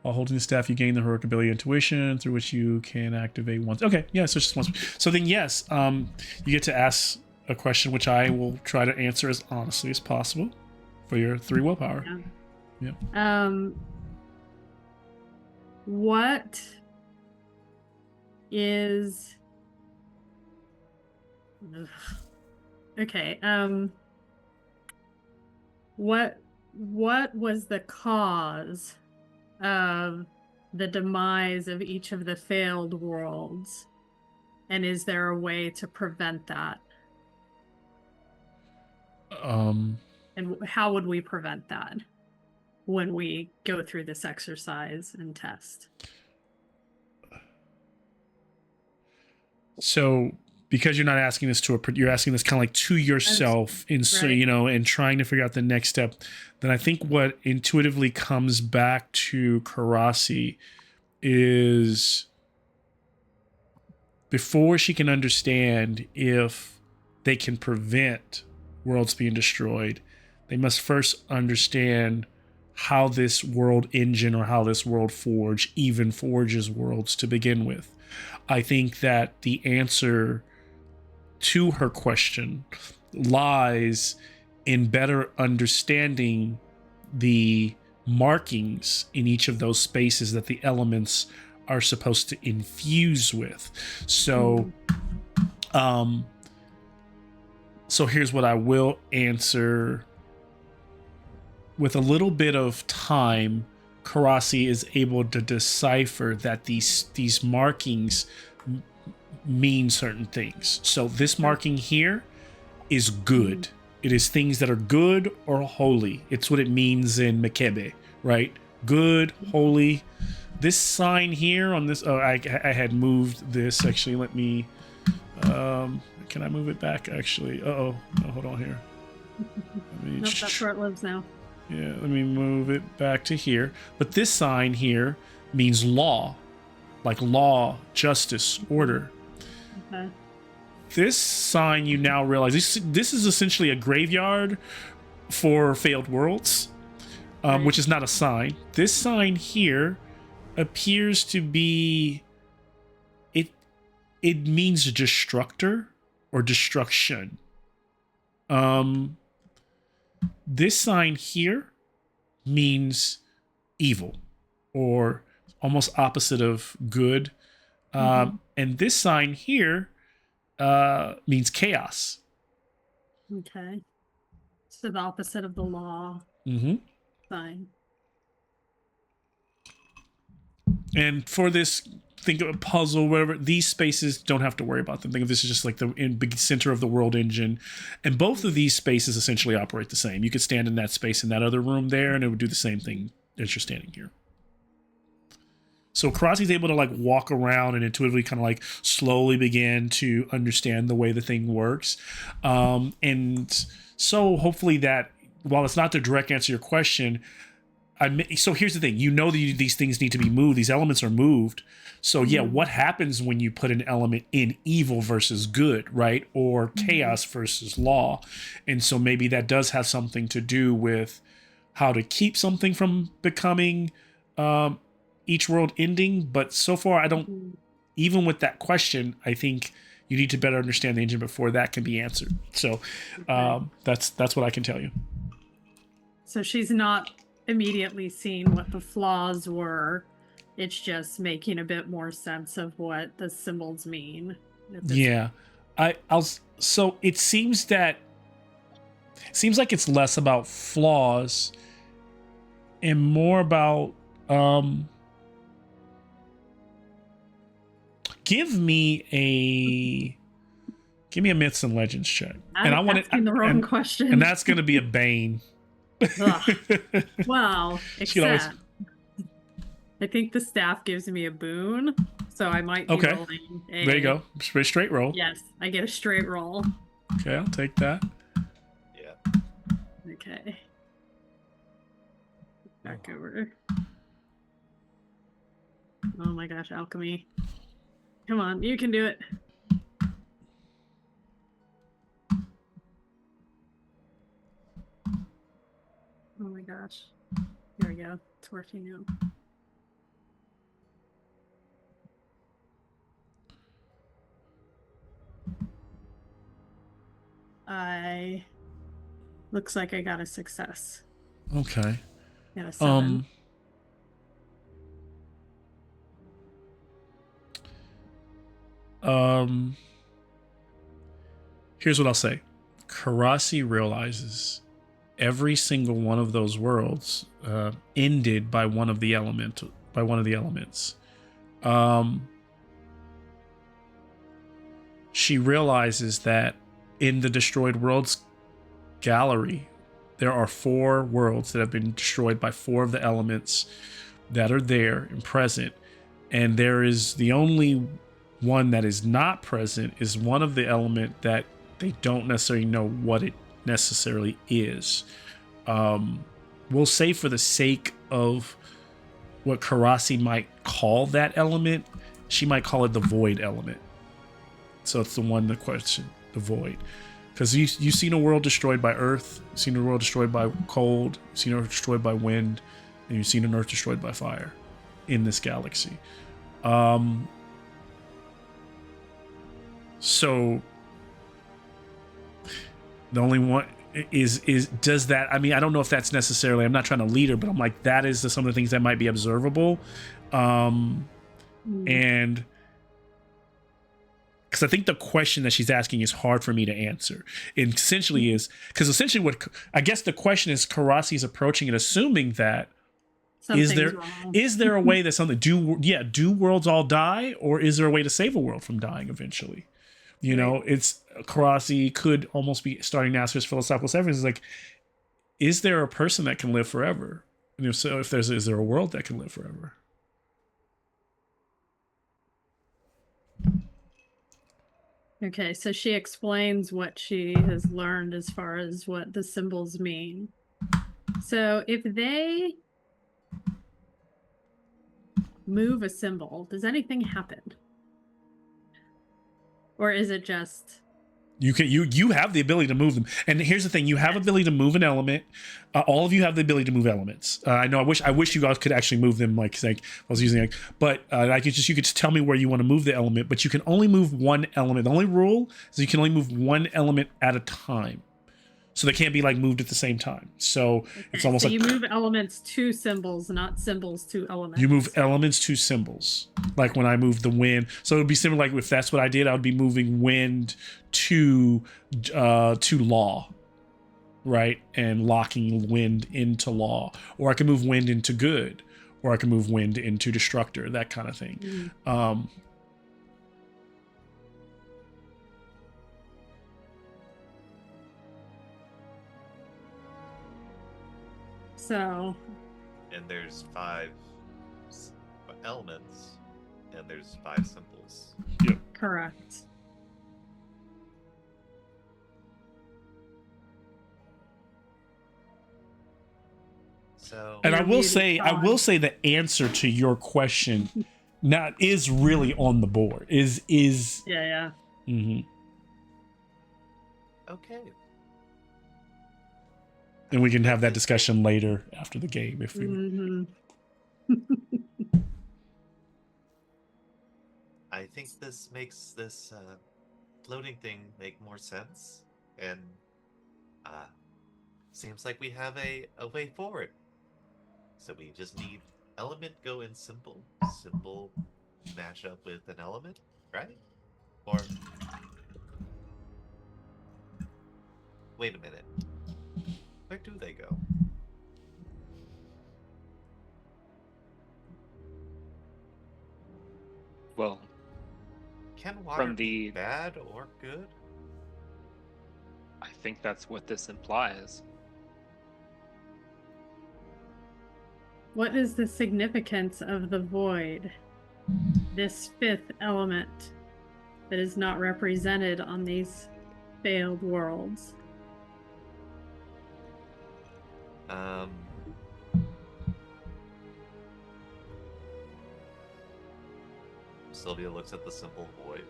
while holding the staff, you gain the heroic ability intuition, through which you can activate once. Okay, yeah, so just once. So then, yes, you get to ask a question, which I will try to answer as honestly as possible for your 3 willpower. Yeah. What is? Ugh. Okay. What was the cause of the demise of each of the failed worlds, and is there a way to prevent that? And how would we prevent that when we go through this exercise and test? So, because you're not asking this you're asking this kind of like to yourself, so right. and trying to figure out the next step. Then I think what intuitively comes back to Karasi is, before she can understand if they can prevent worlds being destroyed, they must first understand how this world engine or how this world forge even forges worlds to begin with. I think that the answer to her question lies in better understanding the markings in each of those spaces that the elements are supposed to infuse with. So so here's what I will answer. With a little bit of time, Karasi is able to decipher that these markings mean certain things. So this marking here is good. It is things that are good or holy. It's what it means in Mekebe, right? Good, holy. This sign here on this, I had moved this, actually. Let me, can I move it back, actually? Oh, hold on here. Nope, that's where it lives now. Yeah, let me move it back to here. But this sign here means law, like law, justice, order. Okay. This sign, you now realize, this is essentially a graveyard for failed worlds, which is not a sign. This sign here appears to be, it means destructor or destruction. This sign here means evil, or almost opposite of good. And this sign here means chaos. Okay. So the opposite of the law sign. And for this, think of a puzzle, whatever, these spaces, don't have to worry about them. Think of this as just like the big center of the world engine. And both of these spaces essentially operate the same. You could stand in that space in that other room there, and it would do the same thing as you're standing here. So Karasi's able to like walk around and intuitively kind of like slowly begin to understand the way the thing works. And so hopefully that, while it's not the direct answer to your question, so here's the thing, you know that these things need to be moved. These elements are moved. So yeah, what happens when you put an element in evil versus good, right? Or chaos versus law? And so maybe that does have something to do with how to keep something from becoming each world ending. But so far, I don't, even with that question, I think you need to better understand the engine before that can be answered. So that's what I can tell you. So she's not immediately seeing what the flaws were. It's just making a bit more sense of what the symbols mean. Yeah. So it seems like it's less about flaws and more about give me a myths and legends check. And I want asking the wrong question. And that's going to be a bane. Well, except I think the staff gives me a boon, so I might be rolling a... There you go. Straight roll. Yes, I get a straight roll. Okay, I'll take that. Yeah. Okay. Back over. Oh my gosh, alchemy. Come on, you can do it. Oh my gosh. There we go. It's working now. Looks like I got a success. Okay. Got a 7. Here's what I'll say. Karasi realizes every single one of those worlds ended by one of the elements. She realizes that in the Destroyed Worlds gallery, there are 4 worlds that have been destroyed by 4 of the elements that are there and present, and there is the only one that is not present is one of the element that they don't necessarily know what it necessarily is. We'll say for the sake of what Karasi might call that element, she might call it the void element. So it's the one, the question, the void. Because you've seen a world destroyed by earth, you've seen a world destroyed by cold, you've seen a world destroyed by wind, and you've seen an earth destroyed by fire in this galaxy. So the only one is does that, I mean, I don't know if that's necessarily, I'm not trying to lead her, but I'm like, that is some of the things that might be observable. And because I think the question that she's asking is hard for me to answer. It essentially is, because essentially what, I guess the question is, Karasi's approaching it, assuming that is there a way that something, do worlds all die, or is there a way to save a world from dying eventually? You know, it's, Karasi could almost be starting to ask his philosophical questions. It's like, is there a person that can live forever? And if so, is there a world that can live forever? Okay, so she explains what she has learned as far as what the symbols mean. So if they move a symbol, does anything happen? Or is it just... You have the ability to move them, and here's the thing: you have ability to move an element. All of you have the ability to move elements. I know. I wish you guys could actually move them, like I was using, but you could just tell me where you want to move the element. But you can only move one element. The only rule is you can only move one element at a time, so they can't be like moved at the same time. So it's almost like you move elements to symbols, not symbols to elements. You move elements to symbols. Like when I move the wind, so it would be similar. Like if that's what I did, I would be moving wind to law, right, and locking wind into law. Or I can move wind into good, or I can move wind into destructor. That kind of thing. So, and there's 5 elements, and there's 5 symbols. Yep. Correct. So, and I will say the answer to your question is really on the board. Is yeah. Mm-hmm. Okay. And we can have that discussion later after the game if we. I think this makes this floating thing make more sense, and seems like we have a way forward. So we just need element go in symbol match up with an element, right? Or wait a minute. Where do they go? Well, Can water from be bad or good? I think that's what this implies. What is the significance of the void? This 5th element that is not represented on these failed worlds. Um, Sylvia looks at the simple void.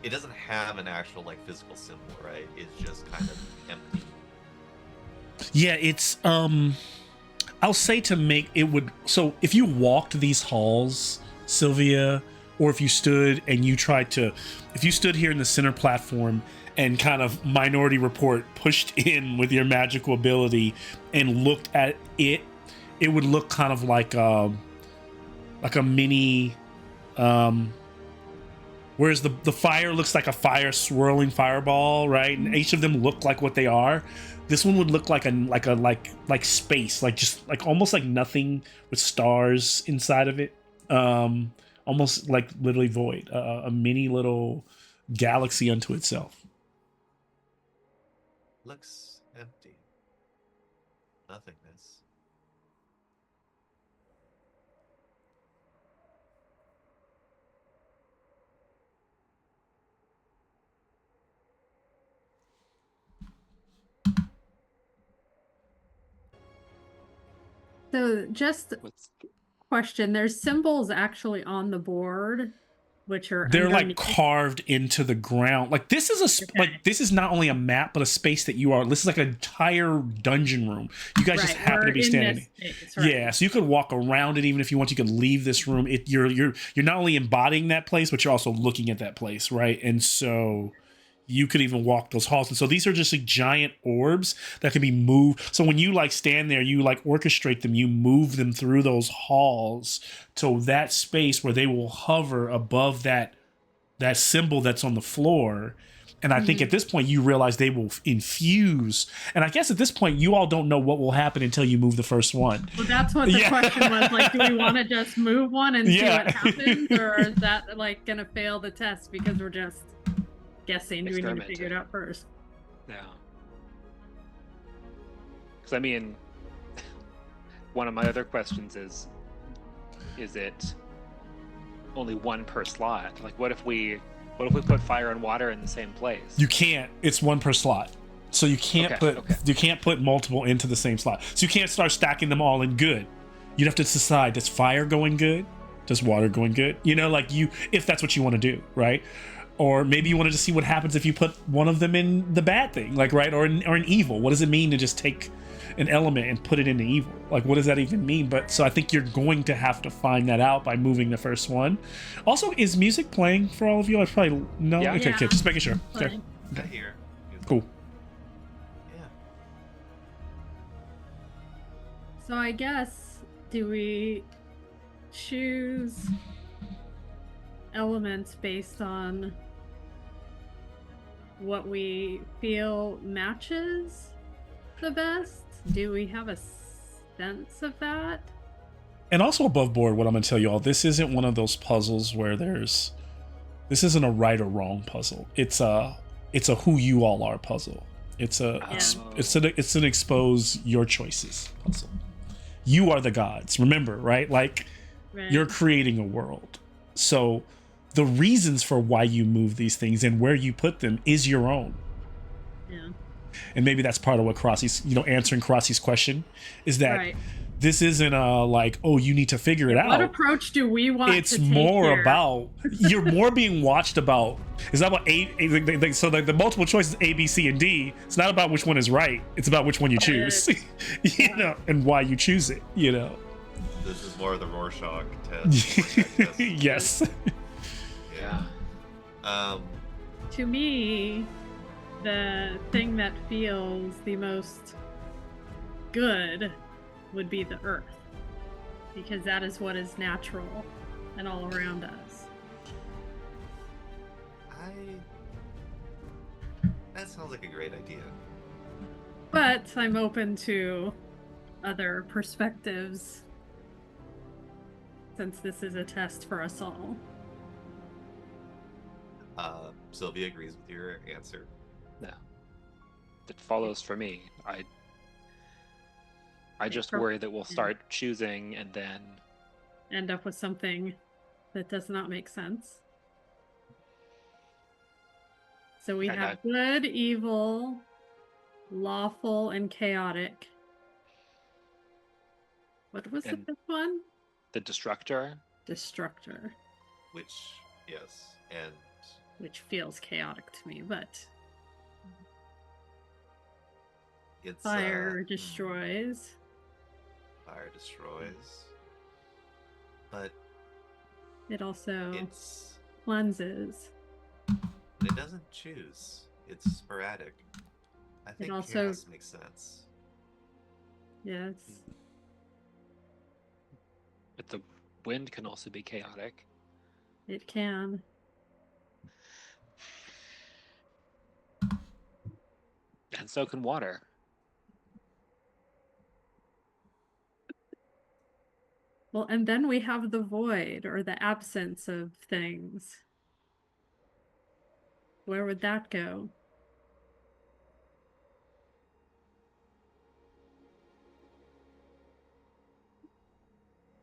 It doesn't have an actual like physical symbol, right? It's just kind of empty. Yeah, it's I'll say to make it would, so if you walked these halls, Sylvia, or if you stood and you tried to, if you stood here in the center platform and kind of Minority Report pushed in with your magical ability and looked at it, it would look kind of like a mini, whereas the fire looks like a fire swirling fireball, right? And each of them look like what they are. This one would look like like space, like just like almost like nothing with stars inside of it. Almost like literally void, a mini little galaxy unto itself. Looks empty. Nothingness. So just What's question, there's symbols actually on the board, which are They're like underneath. carved into the ground. Like this is like this is not only a map, but a space that you are. This is like an entire dungeon room. You guys just happen to be standing. Yeah, so you could walk around it even if you want. You could leave this room. You're not only embodying that place, but you're also looking at that place, right? And so you could even walk those halls. And so these are just like giant orbs that can be moved. So when you like stand there, you like orchestrate them, you move them through those halls to that space where they will hover above that symbol that's on the floor. And I think at this point you realize they will infuse. And I guess at this point you all don't know what will happen until you move the first one. Well, that's what the question was. Like, do we want to just move one and see what happens, or is that like gonna fail the test because we're just guessing? Do we need to figure it out first? Yeah. Because I mean, one of my other questions is it only one per slot? Like, what if we put fire and water in the same place? You can't. It's one per slot. So you can't you can't put multiple into the same slot. So you can't start stacking them all in good. You'd have to decide, does fire go in good? Does water go in good? You know, like if that's what you want to do, right? Or maybe you wanted to see what happens if you put one of them in the bad thing, like, right? Or in evil. What does it mean to just take an element and put it into evil? Like, what does that even mean? But so I think you're going to have to find that out by moving the first one. Also, is music playing for all of you? I probably no. Yeah. Okay, Yeah. just making sure. Okay. I hear. Cool. Yeah. So I guess, do we choose elements based on what we feel matches the best? Do we have a sense of that? And also above board, what I'm going to tell you all, this isn't one of those puzzles where this isn't a right or wrong puzzle. It's a who you all are puzzle. It's an expose your choices puzzle. You are the gods, remember, right? Like, you're creating a world. So the reasons for why you move these things and where you put them is your own. Yeah. And maybe that's part of what Crossie's, answering Crossie's question is that this isn't a like, oh, you need to figure it out. What approach do we want it's to take more here? about, you're more being watched about, it's not about so the multiple choices A, B, C, and D, it's not about which one is right. It's about which one you choose, you know, and why you choose it, you know. This is more of the Rorschach test. Yes. Yeah. To me, the thing that feels the most good would be the earth, because that is what is natural and all around us. That sounds like a great idea. But I'm open to other perspectives, since this is a test for us all. Sylvia agrees with your answer. No. It follows for me. I just worry that we'll start choosing and then end up with something that does not make sense. So we Okay, have good, evil, lawful, and chaotic. What was the And- fifth one? The Destructor. Destructor, Which, yes, and which feels chaotic to me, but it's fire destroys. Fire destroys, but It also it's cleanses. it doesn't choose. It's sporadic. I think also- chaos makes sense. Yes. But the wind can also be chaotic. It can. And so can water. Well, and then we have the void or the absence of things. Where would that go?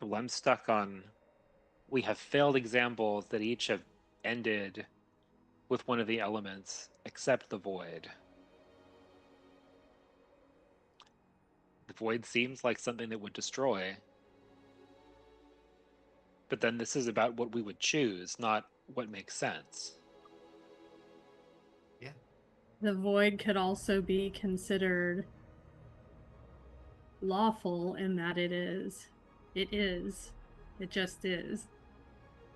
Well, I'm stuck on. We have failed examples that each have ended with one of the elements, except the void. The void seems like something that would destroy. But then this is about what we would choose, not what makes sense. Yeah. The void could also be considered lawful in that it is. It is. It just is.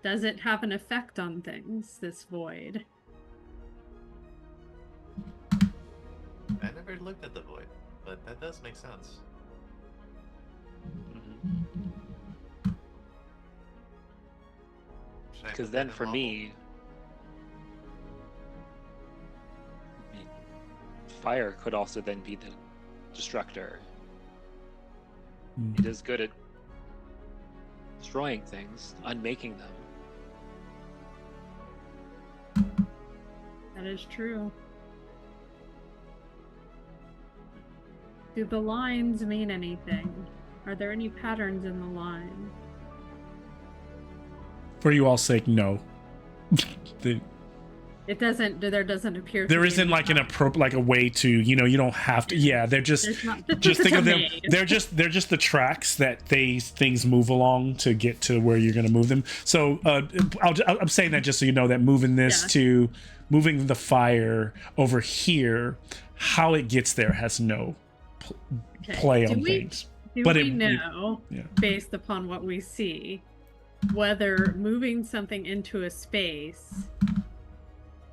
Does it have an effect on things, this void? I never looked at the void, but that does make sense. Should I Because put then that in for lawful? me, fire could also then be the destructor. Hmm. It is good at destroying things, unmaking them. That is true. Do the lines mean anything? Are there any patterns in the line? For you all's sake, no. The- It doesn't. There doesn't appear. there to be isn't any like an pattern. like a way to, you don't have to. Yeah, they're just There's not. This just is think a of them. maze. They're just the tracks that things move along to get to where you're going to move them. So I'm saying that just so you know that moving this Yeah. to moving the fire over here, how it gets there has no Okay. play Do on we- things. Do But we it- know, yeah. based upon what we see, whether moving something into a space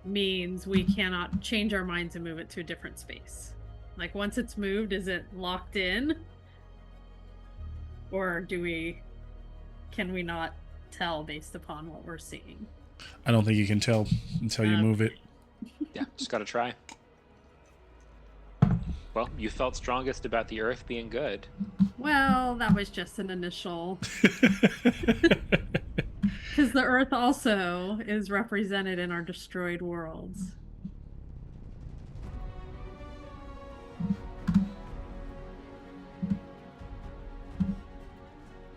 means we cannot change our minds and move it to a different space? Like, once it's moved, is it locked in? Or can we not tell based upon what we're seeing? I don't think you can tell until you move it. Yeah, just gotta try. Well, you felt strongest about the earth being good. Well, that was just an initial. Because the Earth also is represented in our destroyed worlds.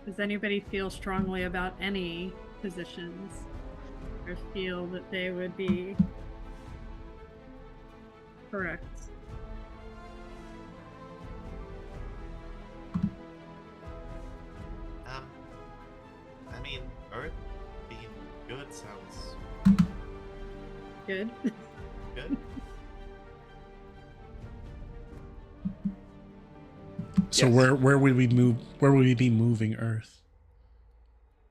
Does anybody feel strongly about any positions? Or feel that they would be correct? I mean, Earth being good sounds Good. good. So Yes. where would we move? Where would we be moving Earth?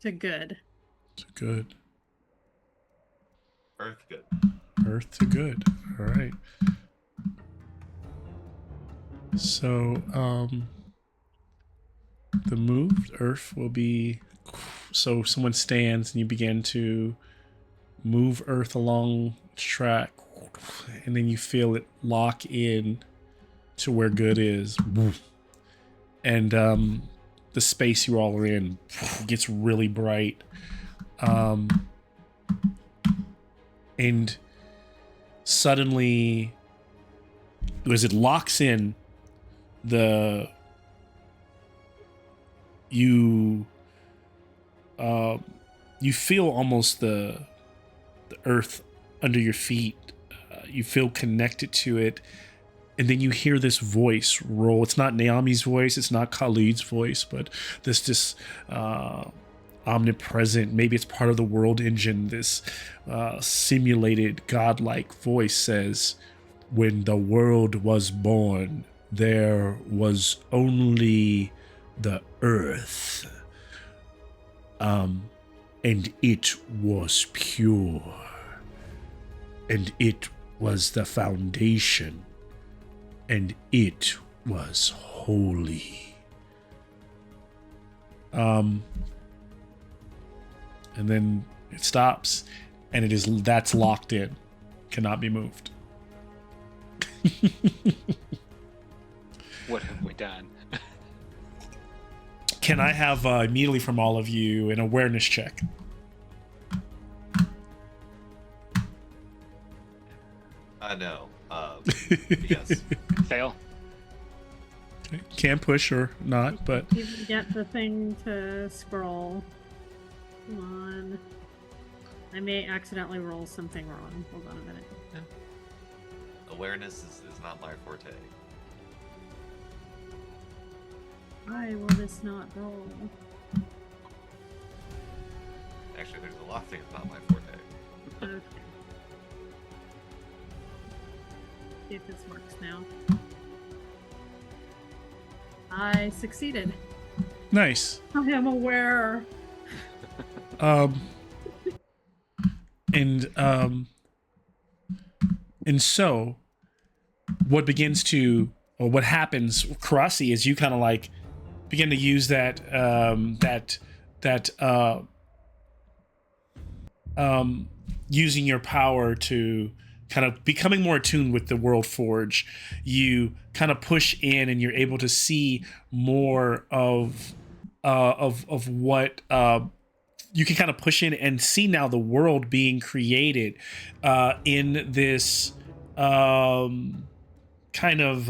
To good. To good. Earth good. Earth to good. All right. So the moved Earth will be, so someone stands and you begin to move Earth along track, and then you feel it lock in to where good is, and the space you all are in gets really bright, and suddenly, as it locks in, you feel almost the earth under your feet. You feel connected to it. And then you hear this voice roll. It's not Naomi's voice. It's not Khalid's voice, but this omnipresent, maybe it's part of the world engine, this simulated godlike voice says, when the world was born, there was only the earth. And it was pure. And it was the foundation. And it was holy. And then it stops, and that's locked in, cannot be moved. What have we done? Can I have immediately from all of you an awareness check? No. Yes. Fail. Okay. Can push or not, but You can get the thing to scroll. Come on. I may accidentally roll something wrong. Hold on a minute. Awareness is not my forte. Why will this not roll? Actually, there's a lot of things not my forte. Okay. See if this works now. I succeeded. nice. I am aware. And so what happens, Karasi, is you kind of like begin to use using your power to kind of becoming more attuned with the World Forge. You kind of push in, and you're able to see more of what you can kind of push in and see now the world being created in this kind of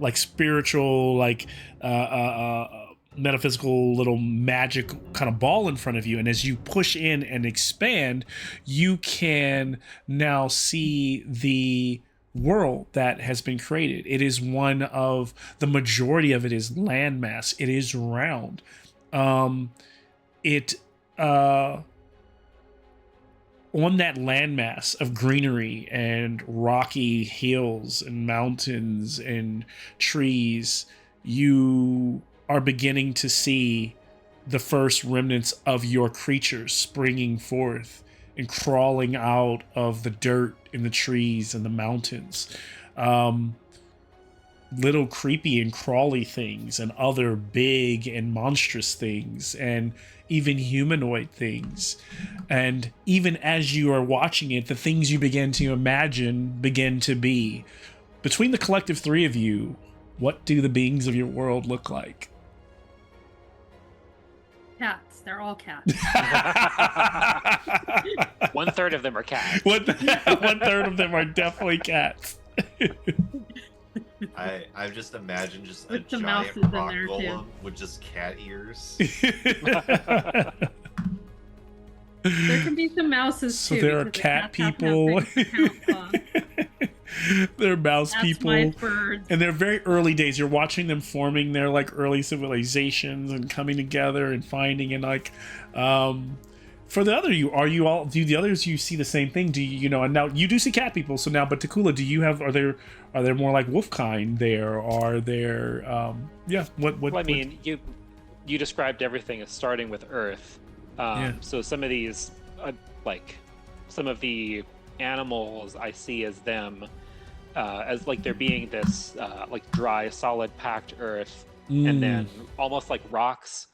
like spiritual, like metaphysical little magic kind of ball in front of you. And as you push in and expand, you can now see the world that has been created. It is one of the majority of it is landmass. It is round. On that landmass of greenery and rocky hills and mountains and trees, you are beginning to see the first remnants of your creatures springing forth and crawling out of the dirt in the trees and the mountains. Little creepy and crawly things and other big and monstrous things and even humanoid things. And even as you are watching it, the things you begin to imagine begin to be. Between the collective three of you, what do the beings of your world look like? Cats. They're all cats. 1/3 of them are cats. 1/3 of them are definitely cats. I just imagine just a With the giant mouses in rock there, too. golem with just cat ears. There can be some mouses So too. there are because the cat cats have people. things to pounce on. They're mouse That's people. my birds. And they're very early days. You're watching them forming their like early civilizations and coming together and finding, and like for the other do the others you see the same thing? Do you know, and now you do see cat people, so now, but Takula, do you have, are there more like wolf kind there? Are there Well, I mean, you described everything as starting with Earth. So some of these like some of the animals I see as them as like there being this like dry, solid, packed earth, and then almost like rocks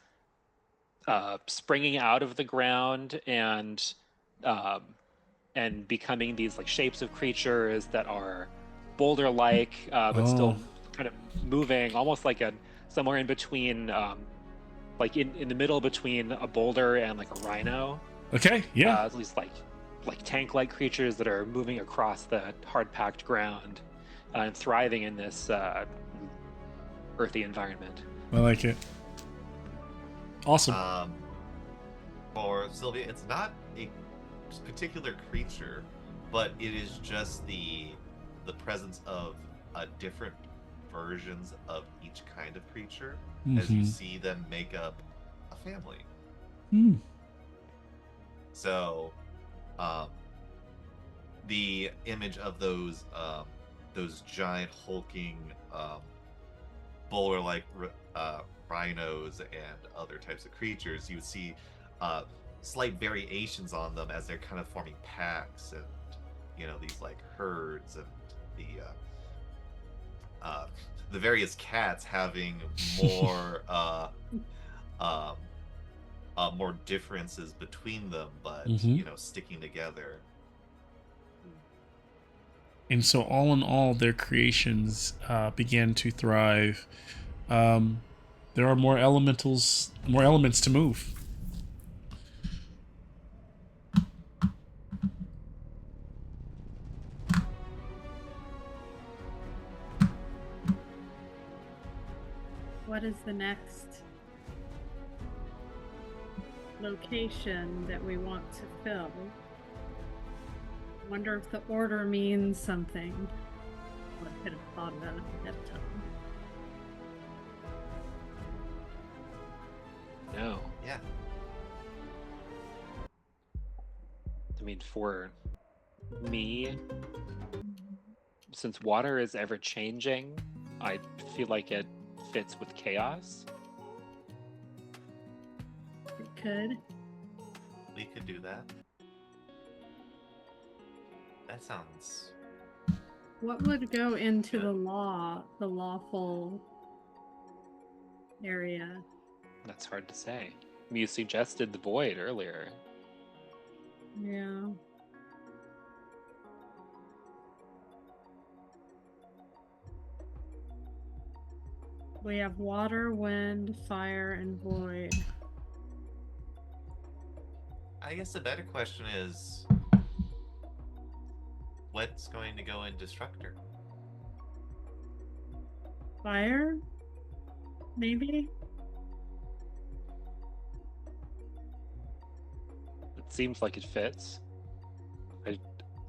springing out of the ground and becoming these like shapes of creatures that are boulder-like, but still kind of moving, almost like somewhere in between, like in the middle between a boulder and like a rhino. Okay, yeah. At least like tank-like creatures that are moving across the hard-packed ground and thriving in this earthy environment. I like it. Awesome. For Sylvia, it's not a particular creature. but it is just the presence of different versions of each kind of creature as you Mhm. see them make up a family. Hmm. So, um, the image of those giant hulking bowler-like rhinos and other types of creatures, you would see uh, slight variations on them as they're kind of forming packs and these like herds, and the the various cats having more um, more differences between them, but Mhm. sticking together. And so, all in all, their creations began to thrive. Um, there are more elements to move. What is the next location that we want to fill? Wonder if the order means something. I could have thought of that ahead of time. No. Yeah. I mean, for me, since water is ever changing, I feel like it fits with chaos. It could. We could do that. That sounds What would go into good. the lawful area? That's hard to say. You suggested the void earlier. Yeah. We have water, wind, fire, and void. I guess the better question is, what's going to go in Destructor? Fire? Maybe? It seems like it fits.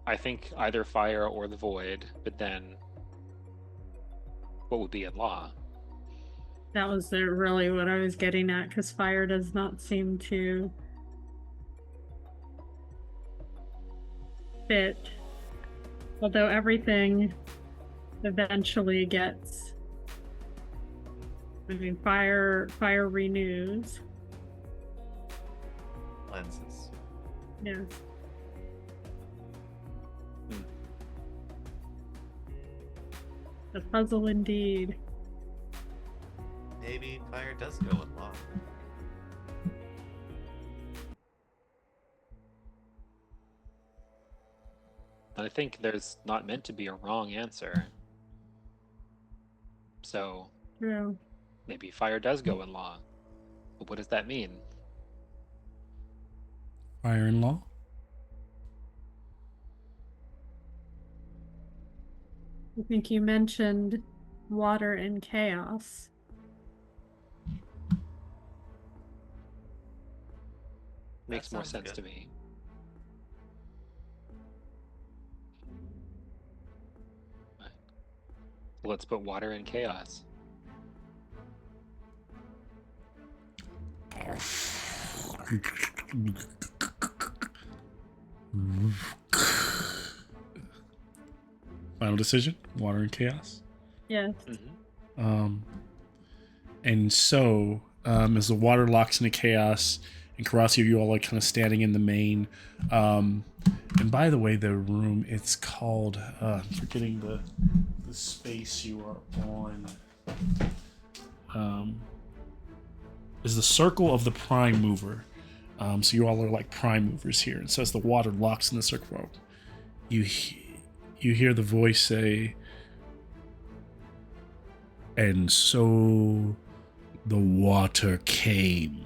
I think either fire or the void, but then what would be in law? That was really what I was getting at, because fire does not seem to fit. Although everything eventually gets. I mean, fire renews. Lenses. Yes. A puzzle indeed. Maybe fire does go in law. I think there's not meant to be a wrong answer. So True. maybe fire does go in law. But what does that mean? Fire-in-law. I think you mentioned water and chaos. Makes more sounds sense good. to me. Right. Let's put water in chaos. Final decision: water and chaos. Yes. Mm-hmm. And so, as the water locks into chaos, and Karasi, you all are kind of standing in the main. And by the way, the room, it's called, I'm forgetting the space you are on. Is the Circle of the Prime Mover. So you all are like prime movers here. And so as the water locks in the circle, you hear the voice say, "And so the water came.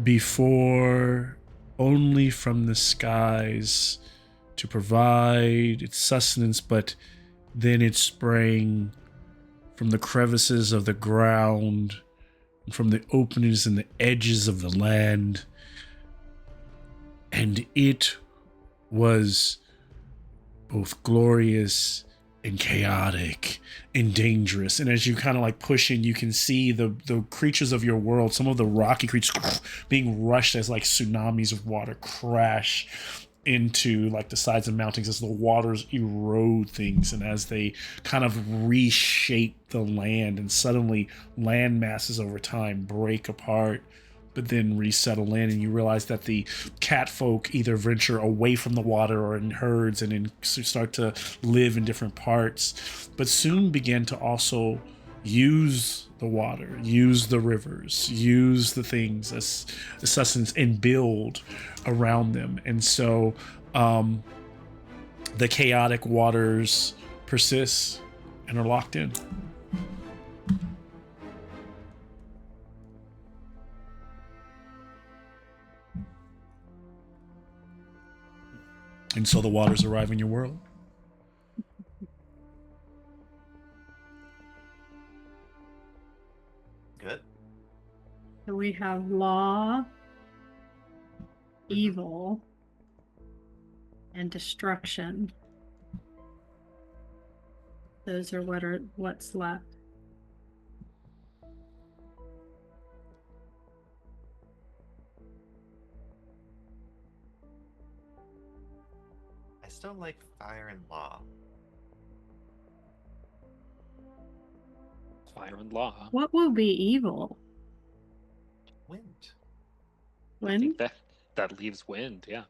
Before only from the skies to provide its sustenance, but then it sprang from the crevices of the ground, and from the openings and the edges of the land. And it was both glorious and chaotic and dangerous. And as you kind of like push in, you can see the creatures of your world, some of the rocky creatures being rushed as like tsunamis of water crash into like the sides of mountains as the waters erode things and as they kind of reshape the land, and suddenly land masses over time break apart but then resettle in, and you realize that the cat folk either venture away from the water or in herds and then start to live in different parts, but soon begin to also use the water, use the rivers, use the things as sustenance and build around them. And so the chaotic waters persist and are locked in. And so the waters arrive in your world. Good. So we have law, evil, and destruction. Those are what's left. I still like fire and law. Fire and law. What will be evil? Wind. I think Wind that leaves wind. Yeah,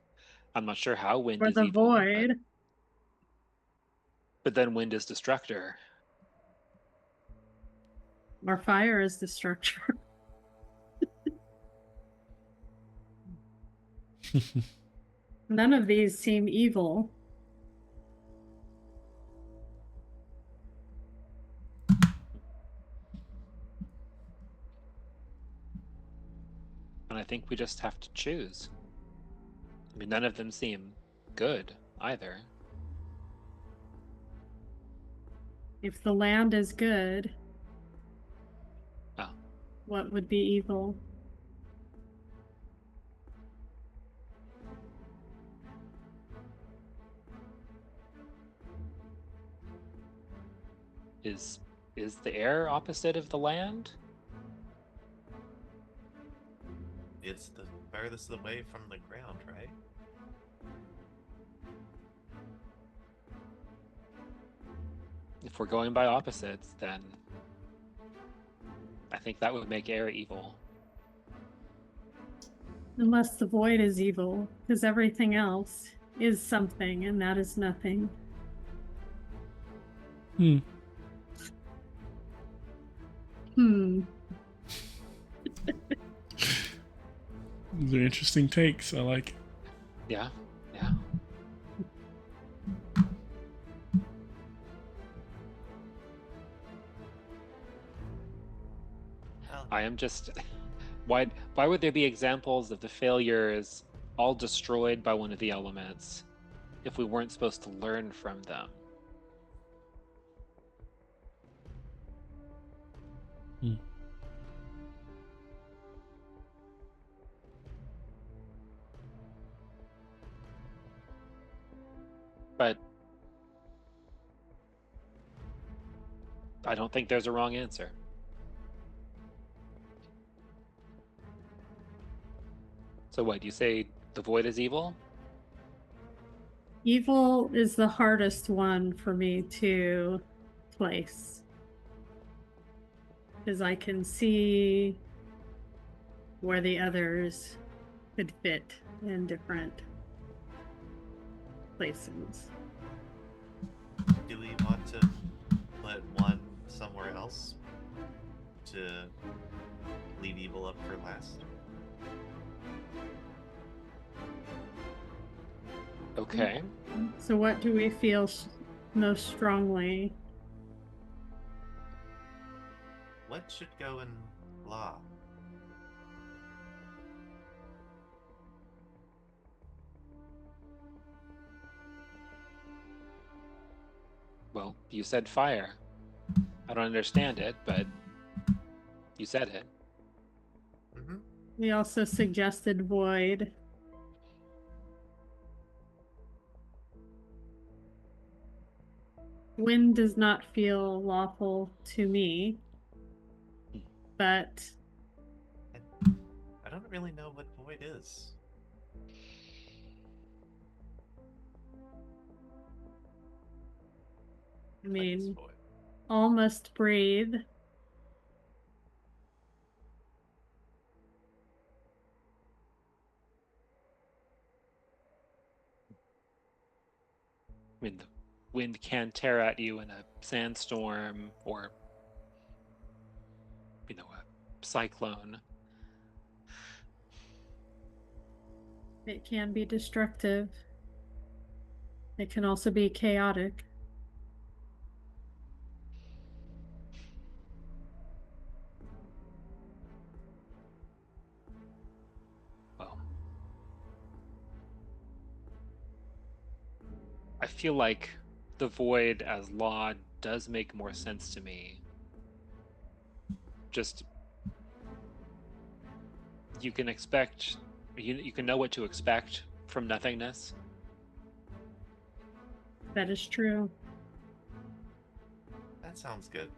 I'm not sure how wind or is the evil, void? but then wind is destructor. Or fire is the structure. None of these seem evil. And I think we just have to choose. I mean, none of them seem good either. If the land is good, Oh. what would be evil? Is the air opposite of the land? It's the farthest away from the ground, right? If we're going by opposites, then I think that would make air evil. Unless the void is evil, because everything else is something, and that is nothing. These are interesting takes. I like it. Yeah, yeah. Well, I am just why would there be examples of the failures all destroyed by one of the elements if we weren't supposed to learn from them? But I don't think there's a wrong answer. So what, you say the void is evil? Evil is the hardest one for me to place. Because I can see where the others could fit in different places. do we want to put one somewhere else to leave evil up for last? Okay. So what do we feel most strongly? What should go in law? Well, you said fire. I don't understand it, but you said it. Mm-hmm. We also suggested void. Wind does not feel lawful to me, but I don't really know what void is. I Like this mean, void. all must breathe. I mean, the wind can tear at you in a sandstorm or, a cyclone. It can be destructive. It can also be chaotic. Well, I feel like the void as law does make more sense to me. Just you can expect, you can know what to expect from nothingness. That is true. That sounds good.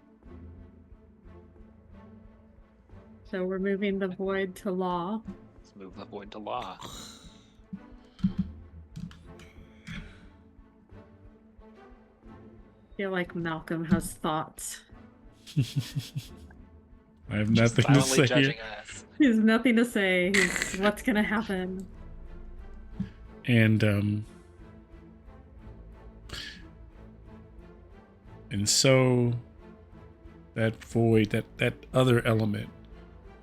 So we're moving the void to law. Let's move the void to law. I feel like Malcolm has thoughts. I have Just nothing to silently say judging here. us. He has nothing to say. He's what's gonna happen. And so that void, that other element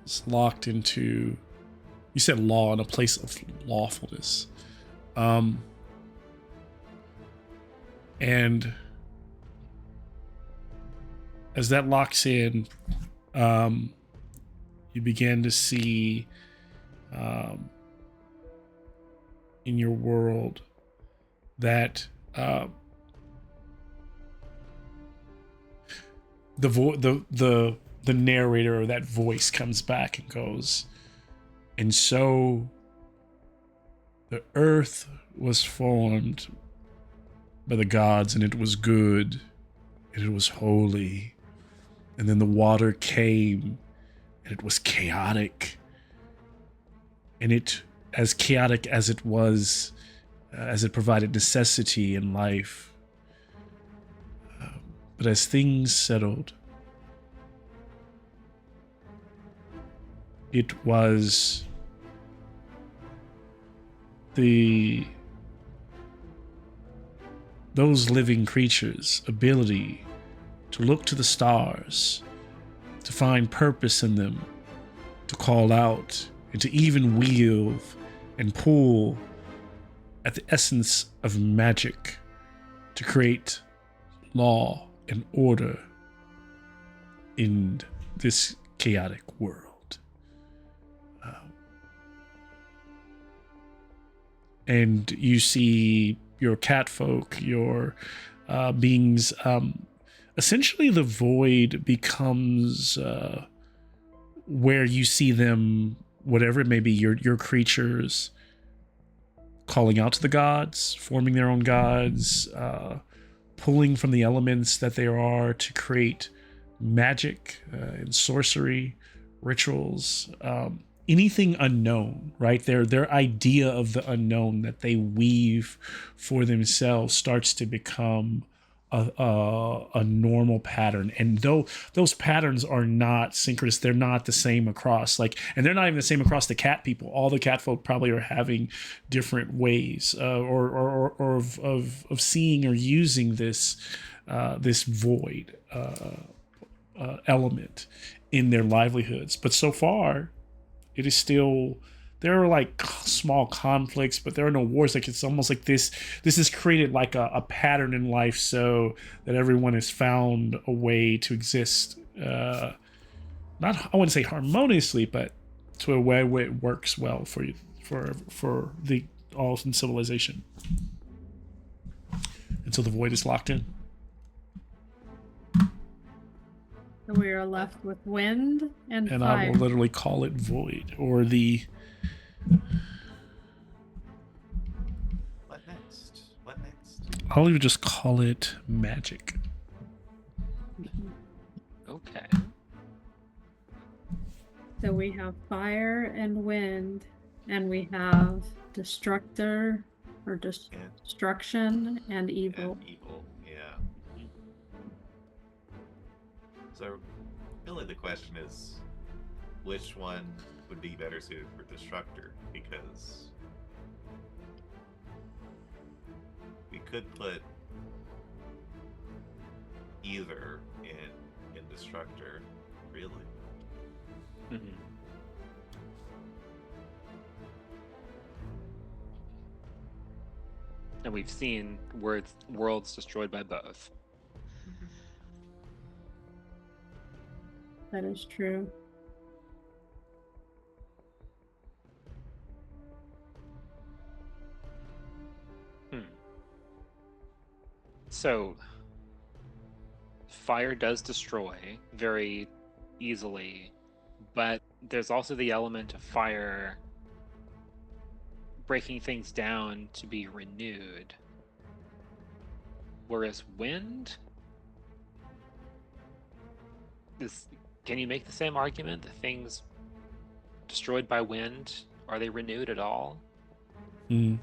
is locked into, you said law, in a place of lawfulness. And as that locks in, you begin to see in your world that the narrator, or that voice, comes back and goes, and so the earth was formed by the gods, and it was good, and it was holy, and then the water came, and it was chaotic, and it, as chaotic as it was, as it provided necessity in life, but as things settled, it was those living creatures' ability to look to the stars, to find purpose in them, to call out, and to even wield and pull at the essence of magic to create law and order in this chaotic world. And you see your catfolk, your beings, essentially the void becomes where you see them, whatever it may be, your creatures calling out to the gods, forming their own gods, pulling from the elements that they are to create magic and sorcery, rituals, anything unknown, right? Their idea of the unknown that they weave for themselves starts to become a normal pattern. And though those patterns are not synchronous, they're not the same across, and they're not even the same across the cat people. All the cat folk probably are having different ways of seeing or using this void element in their livelihoods. But so far, it is still, there are small conflicts, but there are no wars. It's almost like this has created a pattern in life, so that everyone has found a way to exist, not, I wouldn't say harmoniously, but to a way where it works well for you, for the all in civilization, until the void is locked in. We are left with wind and fire. I will literally call it void, or the... What next? I'll even just call it magic. Okay. So we have fire and wind, and we have destructor or destruction and evil. And evil, yeah. So really the question is, which one would be better suited for destructor? Because we could put either in destructor, really. Mm-hmm. And we've seen worlds destroyed by both. That is true. So, fire does destroy very easily, but there's also the element of fire breaking things down to be renewed. Whereas wind can you make the same argument that things destroyed by wind, are they renewed at all? Mm.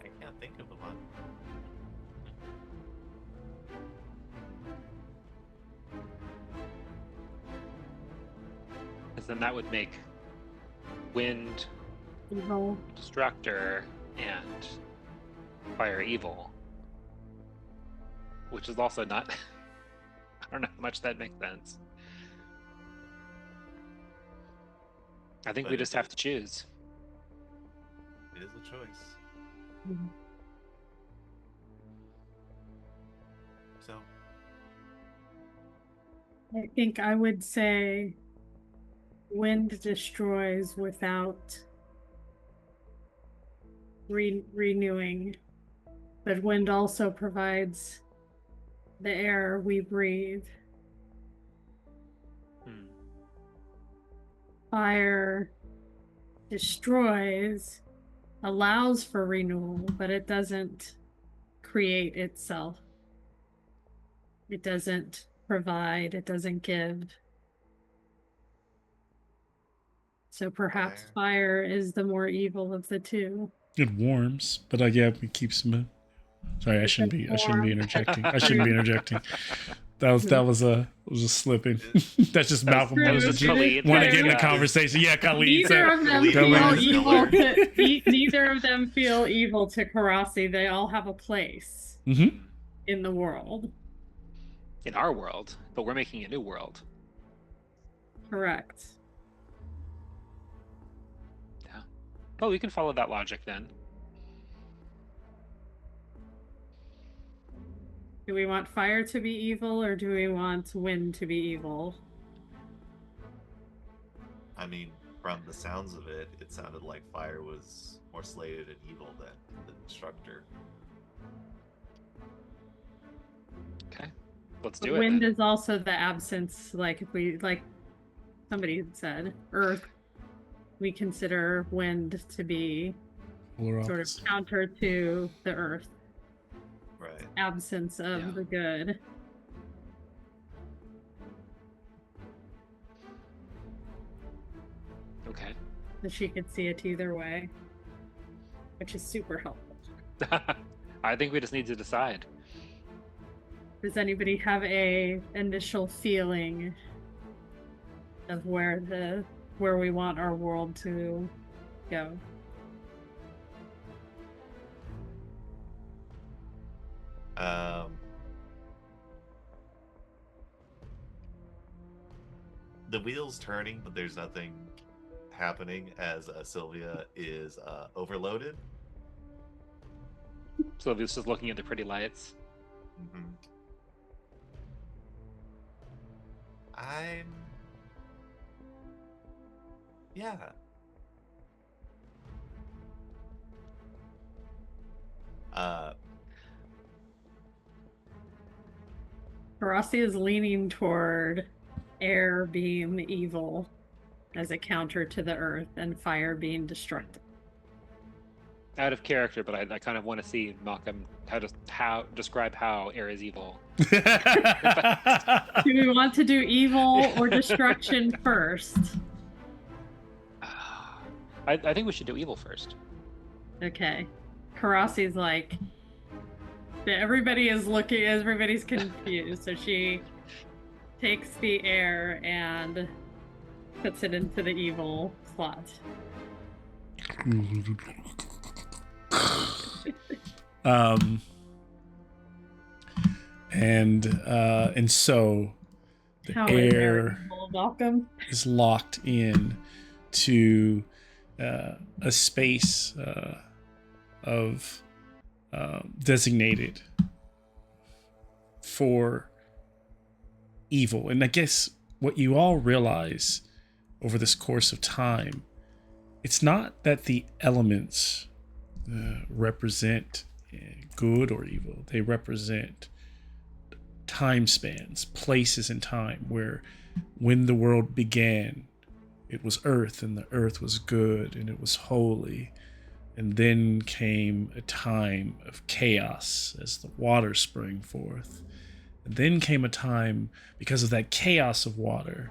I can't think of one. Because then that would make wind Evil. destructor and fire evil, which is also not I don't know how much that makes sense. I think But we it just have is- to choose. It is a choice. Mhm. So I think I would say wind destroys without renewing, but wind also provides the air we breathe. Fire destroys, allows for renewal, but it doesn't create itself. It doesn't provide, it doesn't give. So perhaps fire is the more evil of the two. It warms, but yeah, it keeps me. Sorry, I shouldn't be interjecting. I shouldn't be interjecting. That was a slipping. That's just Malcolm That was just Khalid. want to get in the Yeah. conversation. Yeah, Khalid. Neither of them Khalid feel Khalid evil. Khalid. Neither of them feel evil to Karasi. They all have a place Mm-hmm. in the world. In our world, but we're making a new world. Correct. Yeah. Well, we can follow that logic then. Do we want fire to be evil or do we want wind to be evil? I mean, from the sounds of it, it sounded like fire was more slated and evil than the destructor. Okay. Let's But do it wind then. is also the absence, like if we like somebody said, earth, we consider wind to be sort of counter to the earth. Right. Absence of Yeah. the good. Okay. So she could see it either way, which is super helpful. I think we just need to decide. Does anybody have a initial feeling of where we want our world to go? The wheel's turning, but there's nothing happening as Sylvia is overloaded. Sylvia's just looking at the pretty lights. Mm-hmm. Yeah. Karasi is leaning toward air being evil as a counter to the earth and fire being destructive. out of character, but I kind of want to see Malcolm describe how air is evil. Do we want to do evil or destruction first? I think we should do evil first. Okay. Karasi's like, everybody's confused, so she takes the air and puts it into the evil slot. And so the How air welcome is locked in to a space of designated for evil. And I guess what you all realize over this course of time, it's not that the elements represent good or evil. They represent time spans, places in time where when the world began, it was earth, and the earth was good and it was holy. And then came a time of chaos as the water sprang forth. And then came a time, because of that chaos of water,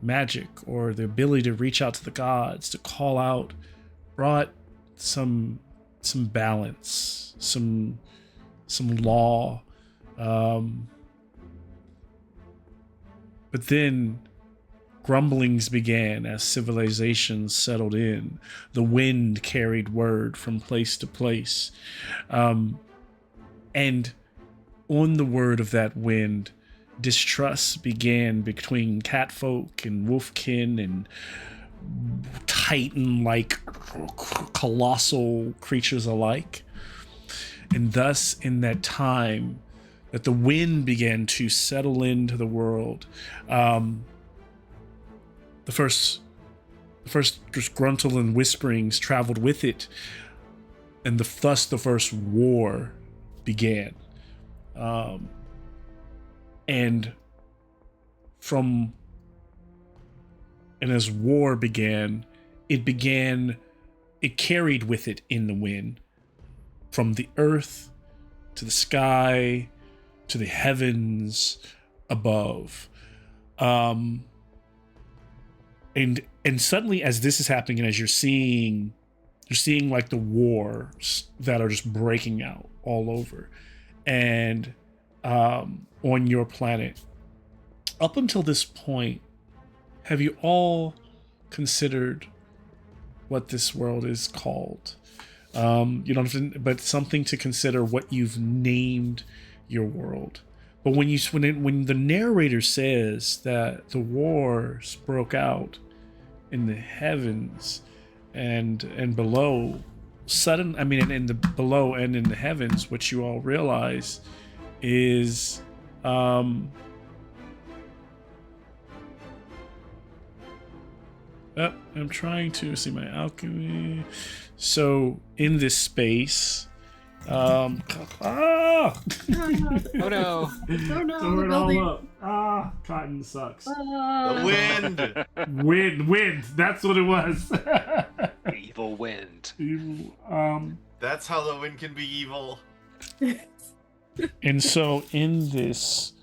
magic, or the ability to reach out to the gods, to call out, brought some balance, some law. But then grumblings began as civilizations settled in. The wind carried word from place to place. And on the word of that wind, distrust began between catfolk and wolfkin and titan-like colossal creatures alike. And thus, in that time, that the wind began to settle into the world, the first disgruntled and whisperings traveled with it, and thus the first war began. And as war began, it carried with it in the wind, from the earth to the sky to the heavens above. And suddenly, as this is happening, and as you're seeing like the wars that are just breaking out all over, and on your planet. Up until this point, have you all considered what this world is called? You don't have to, but something to consider what you've named your world. But when the narrator says that the wars broke out in the heavens and below, in the below and in the heavens, what you all realize is I'm trying to see my alchemy. So in this space, Oh no! Oh no! Throw it all up. Cotton sucks. The wind. Wind. That's what it was. Evil wind. That's how the wind can be evil. And so in this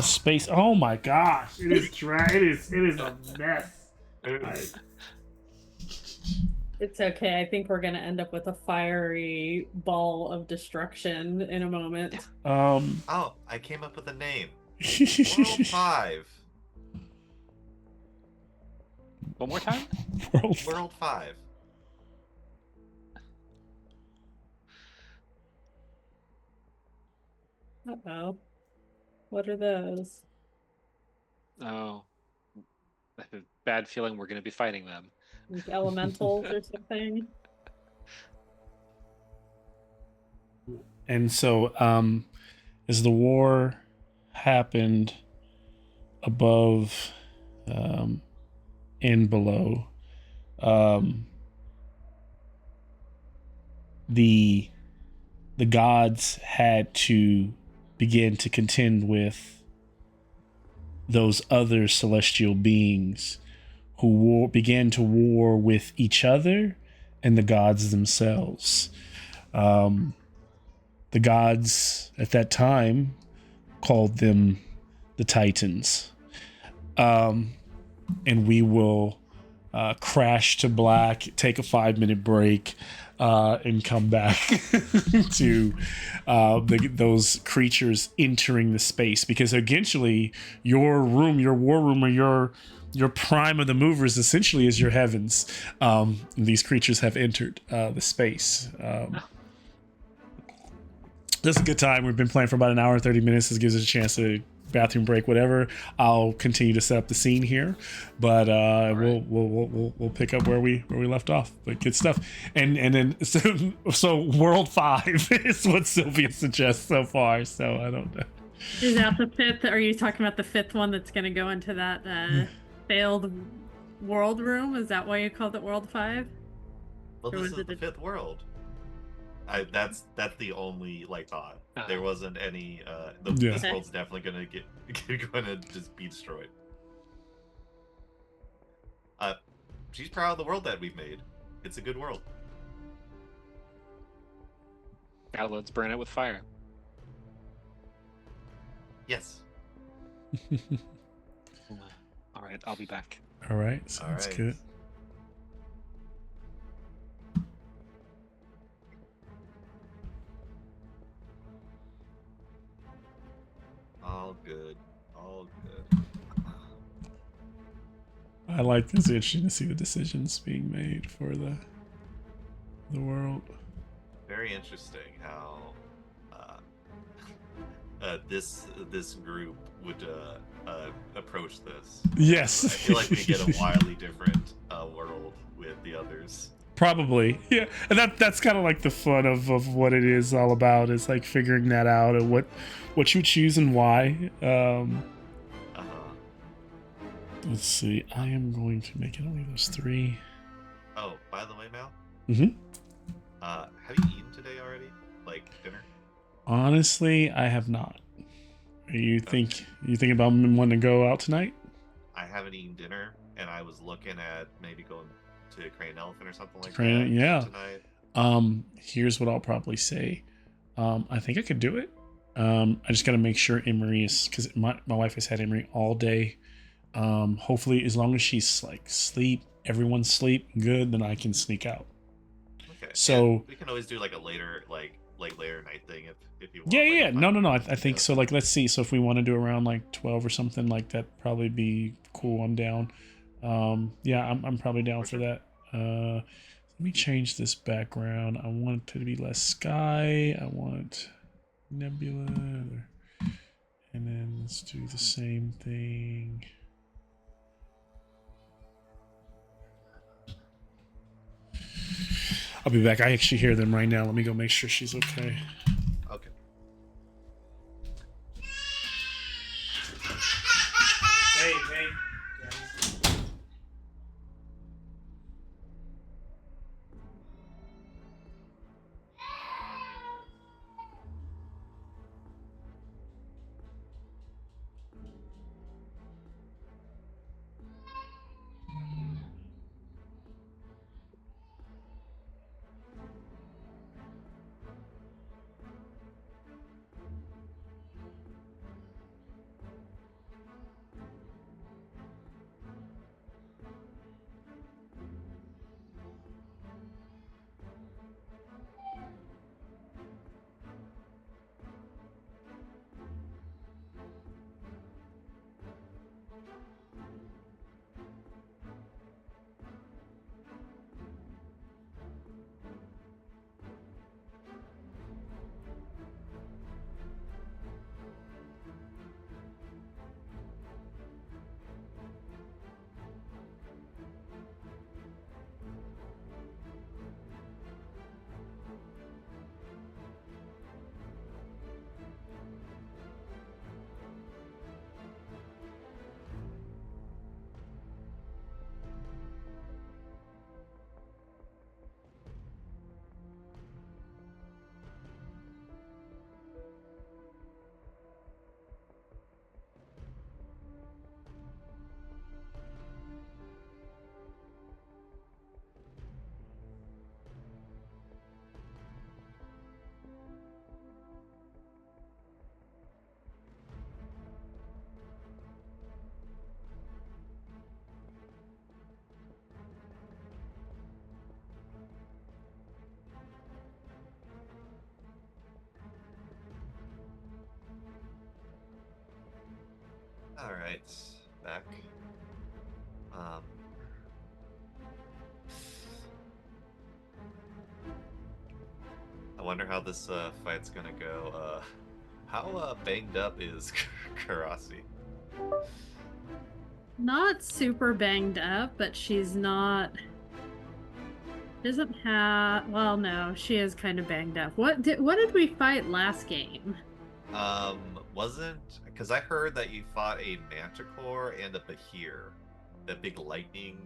space, oh my gosh, it is a mess. It's okay. I think we're gonna end up with a fiery ball of destruction in a moment. Oh, I came up with a name. World 5. One more time? World 5. Uh-oh. What are those? Oh. I have a bad feeling we're going to be fighting them. Like elementals or something? And so, as the war happened above and below, the gods had to begin to contend with those other celestial beings who began to war with each other and the gods themselves. The gods at that time called them the Titans. And we will crash to black, take a 5-minute break, and come back to those creatures entering the space. Because eventually, your room, your war room, or your prime of the movers essentially is your heavens. These creatures have entered the space. This is a good time. We've been playing for about an hour and 30 minutes. This gives us a chance to bathroom break, whatever. I'll continue to set up the scene here, but right. we'll pick up where we left off. But good stuff. And then so World 5 is what Sylvia suggests so far. So I don't know. Is that the fifth? Are you talking about the fifth one that's going to go into that failed world room? Is that why you called it World 5? Well, Or this was is it the a- fifth world. That's the only thought. There wasn't any. Yeah. This Okay. world's definitely gonna gonna just be destroyed. She's proud of the world that we've made. It's a good world. Now let's burn it with fire. Yes. All right, I'll be back. All right, sounds All right. good. All good. All good. I like this. It's interesting to see the decisions being made for the world. Very interesting how this group would approach this. Yes. I feel like we get a wildly different world with the others. Probably, yeah, and that's kind of like the fun of what it is all about, is like figuring that out and what you choose and why. Let's see. I am going to make it only those 3. Oh, by the way, Mal. Mm-hmm. Have you eaten today already? Like dinner? Honestly, I have not. You think about wanting to go out tonight? I haven't eaten dinner, and I was looking at maybe going to Crane Elephant or something like Crane, that yeah. tonight. Here's what I'll probably say. I think I could do it. I just got to make sure Emery is, because my wife has had Emery all day. Hopefully, as long as she's like everyone's sleep good, then I can sneak out. Okay. So yeah, we can always do like a later later night thing if you want. yeah. Like, No. I think so. Like, let's see. So if we want to do around like 12 or something like that, probably be cool. I'm down. Yeah, I'm probably down for that. Let me change this background. I want it to be less sky. I want nebula. And then let's do the same thing. I'll be back. I actually hear them right now. Let me go make sure she's okay. Okay. Hey. right, back. I wonder how this fight's gonna go. How banged up is Karasi? Not super banged up, but she's not. Doesn't have. Well, no, she is kind of banged up. What did we fight last game? Wasn't because I heard that you fought a Manticore and a Bahir, that big lightning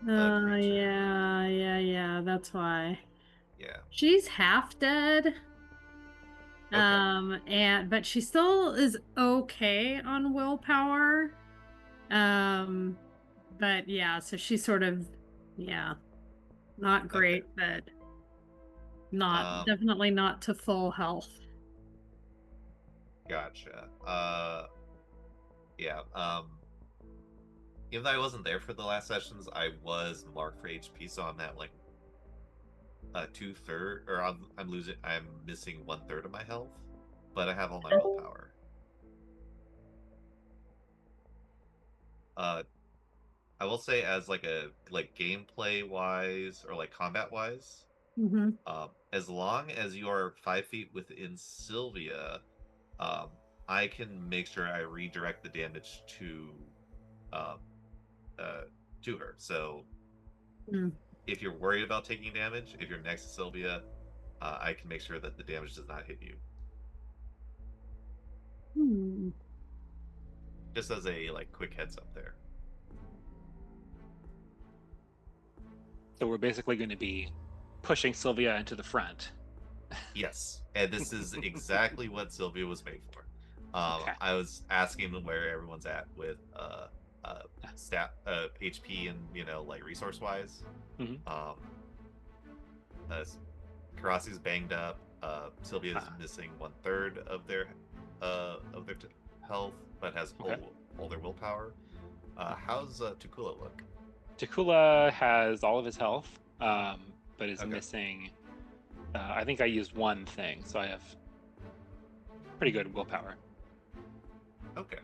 creature. Yeah. That's why. Yeah. She's half dead. Okay. But she still is okay on willpower. But yeah, so she's sort of, yeah, not Okay. great, but not Um, definitely not to full health. Gotcha. Yeah. Even though I wasn't there for the last sessions, I was marked for HP, so I'm at like 2/3, or I'm losing. I'm missing 1/3 of my health, but I have all my willpower. I will say, as like gameplay wise or like combat wise, Mm-hmm. as long as you are 5 feet within Sylvia, um, I can make sure I redirect the damage um, to her. So Mm. if you're worried about taking damage, if you're next to Sylvia, I can make sure that the damage does not hit you. Hmm. Just as a quick heads up there. So we're basically going to be pushing Sylvia into the front. Yes, and this is exactly what Sylvia was made for. Okay. I was asking them where everyone's at with stat HP and resource wise. Mhm. Karasi's banged up. Sylvia's missing 1/3 of their health, but has all their willpower. How's Tukula look? Takula has all of his health, but is missing. I think I used one thing, so I have pretty good willpower. Okay.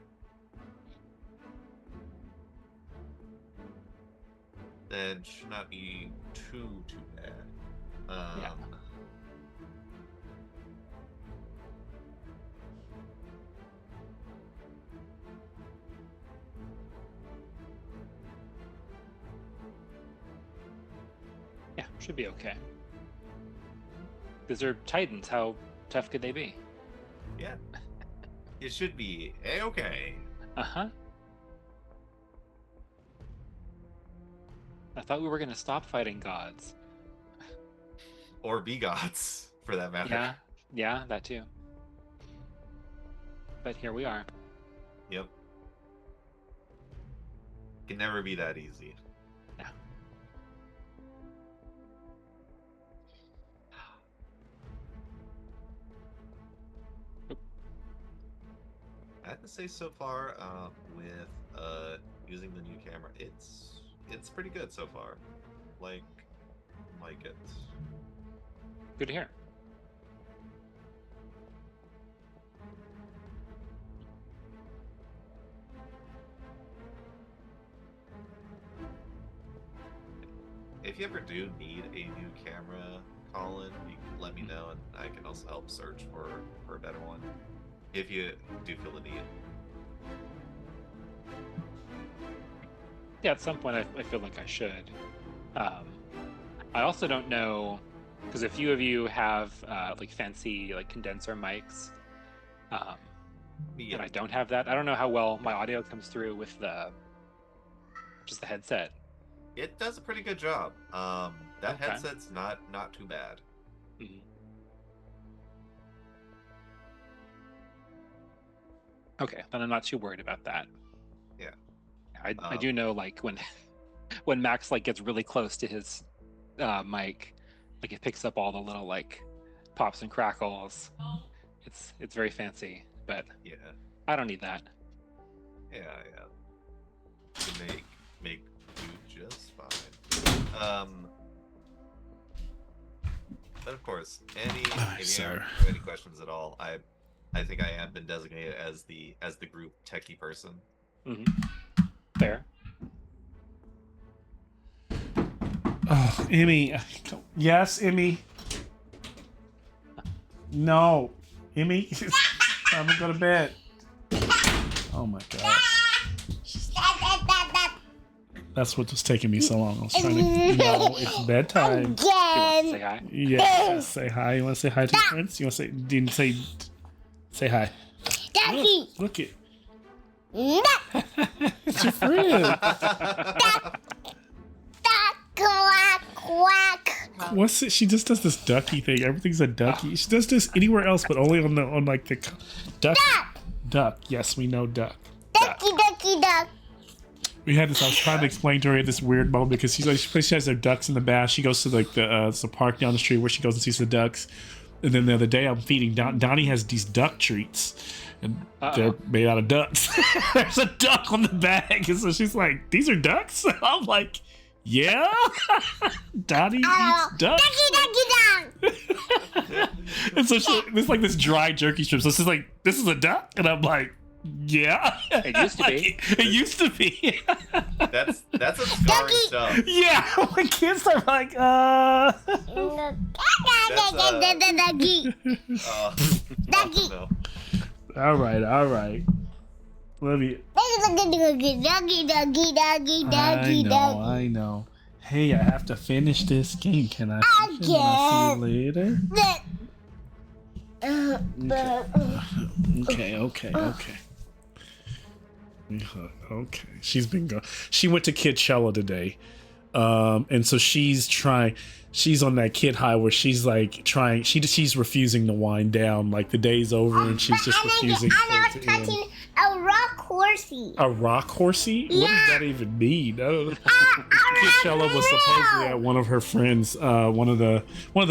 Then should not be too bad. Yeah. Yeah, should be okay. Because they're Titans. How tough could they be? Yeah. It should be A-okay. Uh-huh. I thought we were going to stop fighting gods. Or be gods, for that matter. Yeah, that too. But here we are. Yep. Can never be that easy. Yeah. I have to say, so far, with using the new camera, it's pretty good so far. Like it. Good to hear. If you ever do need a new camera, Colin, you can let me know, and I can also help search for a better one. If you do feel the need. Yeah, at some point I feel like I should. I also don't know, because a few of you have fancy condenser mics, Yeah. and I don't have that. I don't know how well my audio comes through with just the headset. It does a pretty good job. That Okay. headset's not too bad. Mm-hmm. Okay, then I'm not too worried about that. Yeah. I do know when Max gets really close to his mic, it picks up all the little pops and crackles. It's very fancy, but Yeah. I don't need that. Yeah. To make do just fine. But of course, if you have any questions at all, I think I have been designated as the group techie person. Fair. Oh, Emmy. Yes, Emmy. No. Emmy. Time to go to bed. Oh my god. That's what was taking me so long. I was trying to. No, it's bedtime. You want to say hi? Yes. Say hi. You want to say hi to your friends? You want to say? Didn't say hi. Look it. It's your friend. What's it? She just does this ducky thing. Everything's a ducky. She does this anywhere else, but only on like the duck. Duck. Yes, we know duck. Duck. We had this. I was trying to explain to her at this weird moment because she has her ducks in the bath. She goes to like the park down the street where she goes and sees the ducks. And then the other day I'm feeding Donnie has these duck treats, and they're made out of ducks. There's a duck on the bag, and so she's like, "These are ducks." I'm like, "Yeah." Donnie eats ducks. And so there's like this dry jerky strip. So she's like, "This is a duck," and I'm like, "Yeah." It used to be. It used to be. That's some scarring stuff. Yeah, my kids are like, Ducky. No. All right. Love you. I know. Hey, I have to finish this game. Can I finish it? I'll see you later. Okay. Okay. She went to Kidchella today. And so she's on that kid high where she's like she's refusing to wind down. Like the day's over and she's just refusing for it to end. A rock horsey. A rock horsey? What does that even mean? I don't know. Kidchella was supposedly at one of her friends, one of the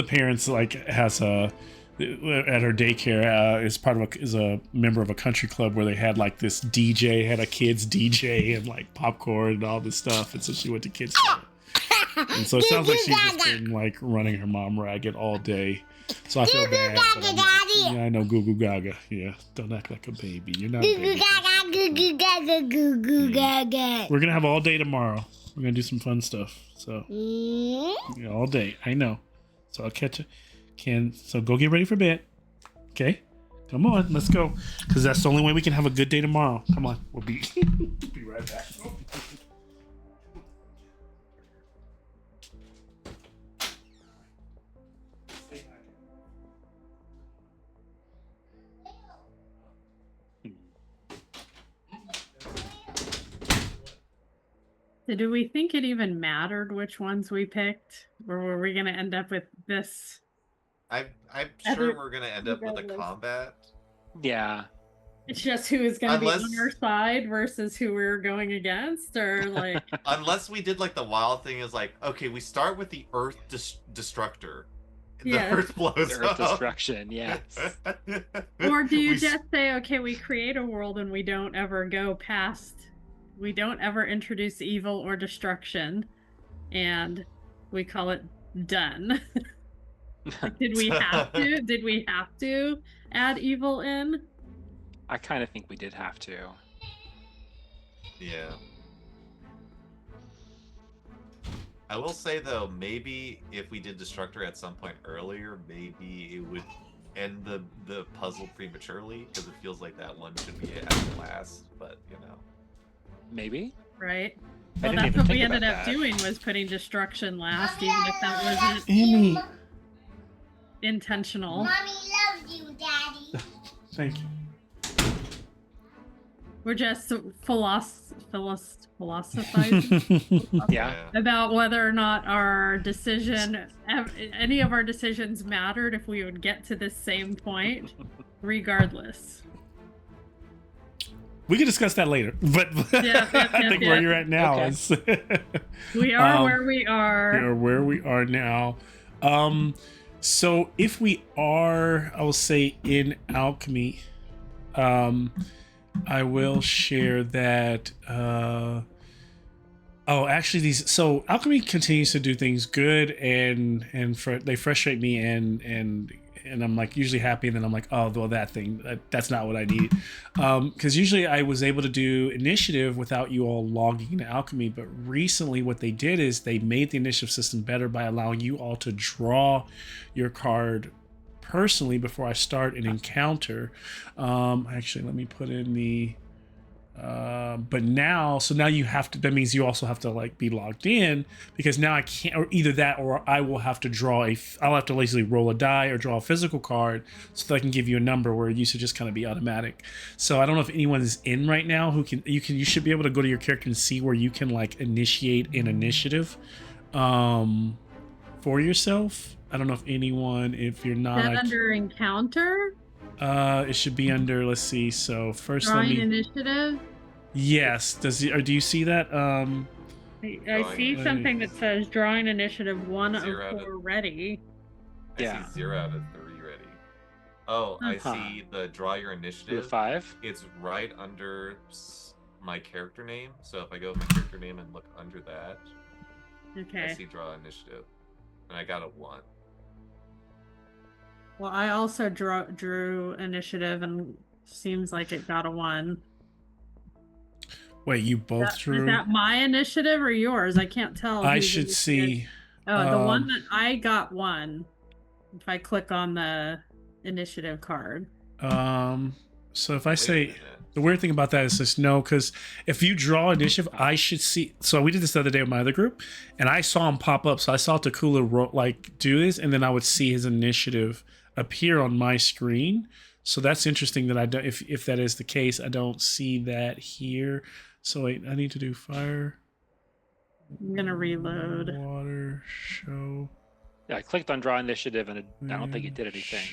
parents like has a at her daycare is a member of a country club where they had like this DJ, had a kids DJ and like popcorn and all this stuff, and so she went to kids. And so it sounds like she's just been like running her mom ragged all day. So I feel bad. Yeah, I know, goo goo gaga. Yeah, don't act like a baby. You're not a baby. We're gonna have all day tomorrow. We're gonna do some fun stuff. So yeah, all day. I know. So I'll catch you. So go get ready for bed. Okay? Come on, let's go. Because that's the only way we can have a good day tomorrow. Come on, we'll be right back. Do we think it even mattered which ones we picked? Or were we going to end up with this? I'm sure we're gonna end up with a combat. Yeah. It's just who is going to be on our side versus who we're going against, or like... Unless we did like the wild thing is like, okay, we start with the Earth Destructor. The Earth blows the Earth up. destruction, yes. Or do you just say, okay, we create a world and we don't ever go past... We don't ever introduce evil or destruction, and we call it done. Did we have to? Did we have to add evil in? I kind of think we did have to. Yeah. I will say though, maybe if we did Destructor at some point earlier, maybe it would end the puzzle prematurely because it feels like that one should be at the last. But you know, maybe. Right. Well, that's what we ended up doing was putting destruction last, even if that wasn't intentional. Mommy loves you, Daddy. Thank you. We're just philosophizing Yeah. about whether or not our decision, any of our decisions mattered if we would get to this same point, regardless. We can discuss that later, but I think where you're at now is we are where we are. We are where we are now. So if we are, I will say in alchemy, I will share that. Actually, alchemy continues to do things good, and they frustrate me, and and I'm like usually happy, and then I'm like, oh well, that thing, that's not what I need. Because usually I was able to do initiative without you all logging into alchemy, but recently what they did is they made the initiative system better by allowing you all to draw your card personally before I start an encounter. Actually, let me put in the but now, so now you have to, that means you also have to like be logged in, because now I can't, or either that or I will have to I'll have to basically roll a die or draw a physical card so that I can give you a number, where it used to just kind of be automatic. So I don't know if anyone is in right now who you should be able to go to your character and see where you can like initiate an initiative for yourself. I don't know if anyone, if you're not. Is that under encounter? It should be under, let's see. So first Drawing let me. initiative? Yes. Or do you see that? I see Drawing- something that says drawing initiative 1 of 0 out of- 4 ready. I Yeah. see 0 out of 3 ready. Oh, I Uh-huh. see the draw your Do a initiative. 5. It's right under my character name. So if I go with my character name and look under that, I Okay. see draw initiative, and I got a 1. Well, I also drew initiative and seems like it got a 1. Wait, you both Is drew? that my initiative or yours? I can't tell. I whose should initiative- see. Oh, the one um, that I got 1. If I click on the initiative card. So if I Wait a say, minute. the weird thing about that is this, no, because if you draw initiative, I should see. So we did this the other day with my other group, and I saw him pop up. So I saw Takula do this, and then I would see his initiative appear on my screen. So that's interesting that I don't. If that is the case, I don't see that here. So wait, I need to do fire. I'm gonna reload. Water show. Yeah, I clicked on draw initiative and I don't think it did anything.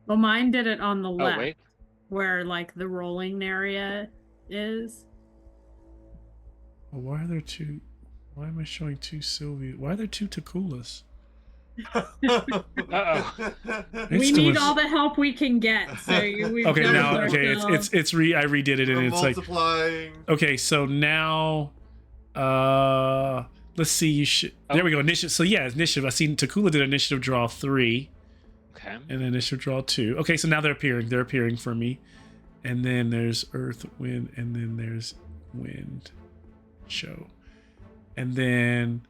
Well, mine did it on the Oh, left, wait. where like the rolling area is. Well, why are there two? Why am I showing two Sylvia? Why are there two Takulas? Uh-oh. We need all the help we can get. So we've Okay, done now it okay, ourselves. I redid it and We're it's like multiplying. okay, so now let's see, you should there we go, initiative. So yeah, initiative. I seen Takula did initiative draw 3 Okay. and then initiative draw 2. Okay, so now they're appearing for me. And then there's earth, wind, and then there's wind show. And then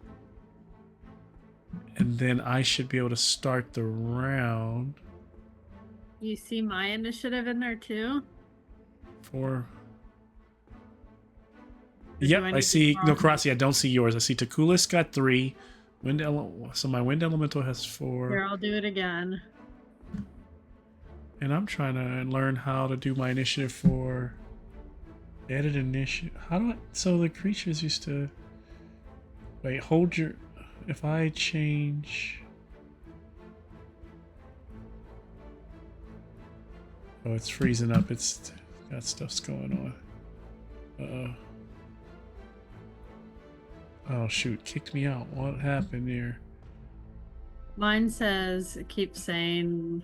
I should be able to start the round You see my initiative in there too? for. Or do Yep, I I need to see. draw No, them? Karasi, I don't see yours. I see Takulis got 3. So my wind elemental has Here, 4. I'll do it again. And I'm trying to learn how to do my initiative for edit initiative. How do I? So the creatures used to. Wait, hold your. If I change. Oh, it's freezing up. It's got stuff's going on. Oh shoot! Kicked me out. What happened here? Mine says it keeps saying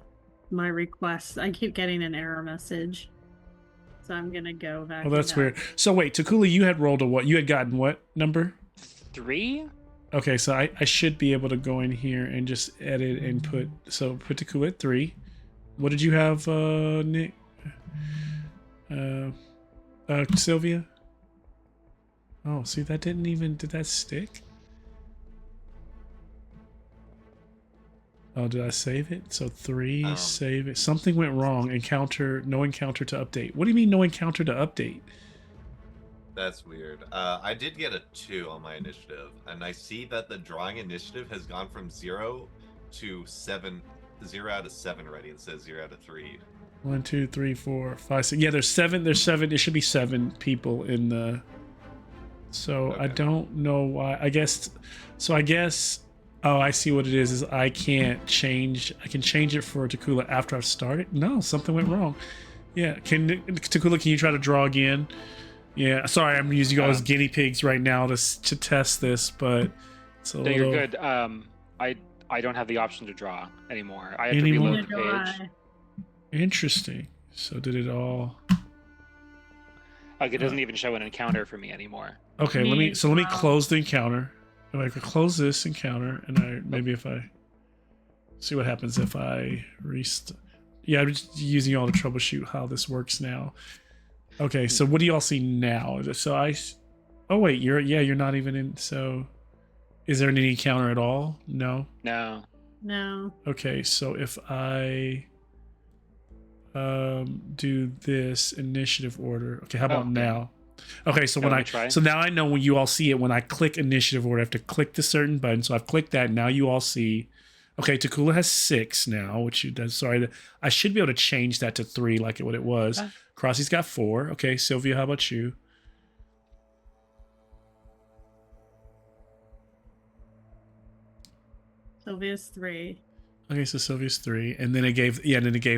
my request. I keep getting an error message. So I'm gonna go back. Oh, that's to that. weird. So wait, Takula, you had rolled a what? You had gotten what number? 3? Okay, so I should be able to go in here and just edit and put Takula at 3. What did you have, Nick? Sylvia? Oh, see, that didn't even, did that stick? Oh, did I save it? So 3, save it. Something went wrong. No encounter to update. What do you mean no encounter to update? That's weird. I did get a 2 on my initiative, and I see that the drawing initiative has gone from 0 to 7. 0 out of 7 already. It says 0 out of 3. 1, 2, 3, 4, 5, 6. Yeah, there's 7. There's 7. There should be 7 people in the. So I Okay. don't know why. I guess. So I guess. Oh, I see what it is. Is I can't change. I can change it for Takula after I've started. No, something went wrong. Yeah, Takula? Can you try to draw again? Yeah, sorry, I'm using you all as guinea pigs right now to test this, but it's a No, little. you're good. I don't have the option to draw anymore. I have Anymore? to Neither do reload the page. I. Interesting. So did it all? Like it doesn't even show an encounter for me anymore. Okay, let me Me, wow. close the encounter. If I could close this encounter, and maybe if I See what happens if I Yeah, I'm just using y'all to troubleshoot how this works now. Okay, so what do y'all see now? So oh wait, you're not even in. So is there any counter at all? No. No. No. Okay, so if I do this initiative order. Okay, how about Oh, now? Okay, so Okay, when let I me try. so now I know when you all see it when I click initiative order, I have to click the certain button. So I've clicked that. Now you all see. Okay, Takula has 6 now, which you does. Sorry, I should be able to change that to 3 like what it was. Ah. Crossy's got 4. Okay, Sylvia, how about you? Sylvia's 3. Okay, so Sylvia's 3, and then it gave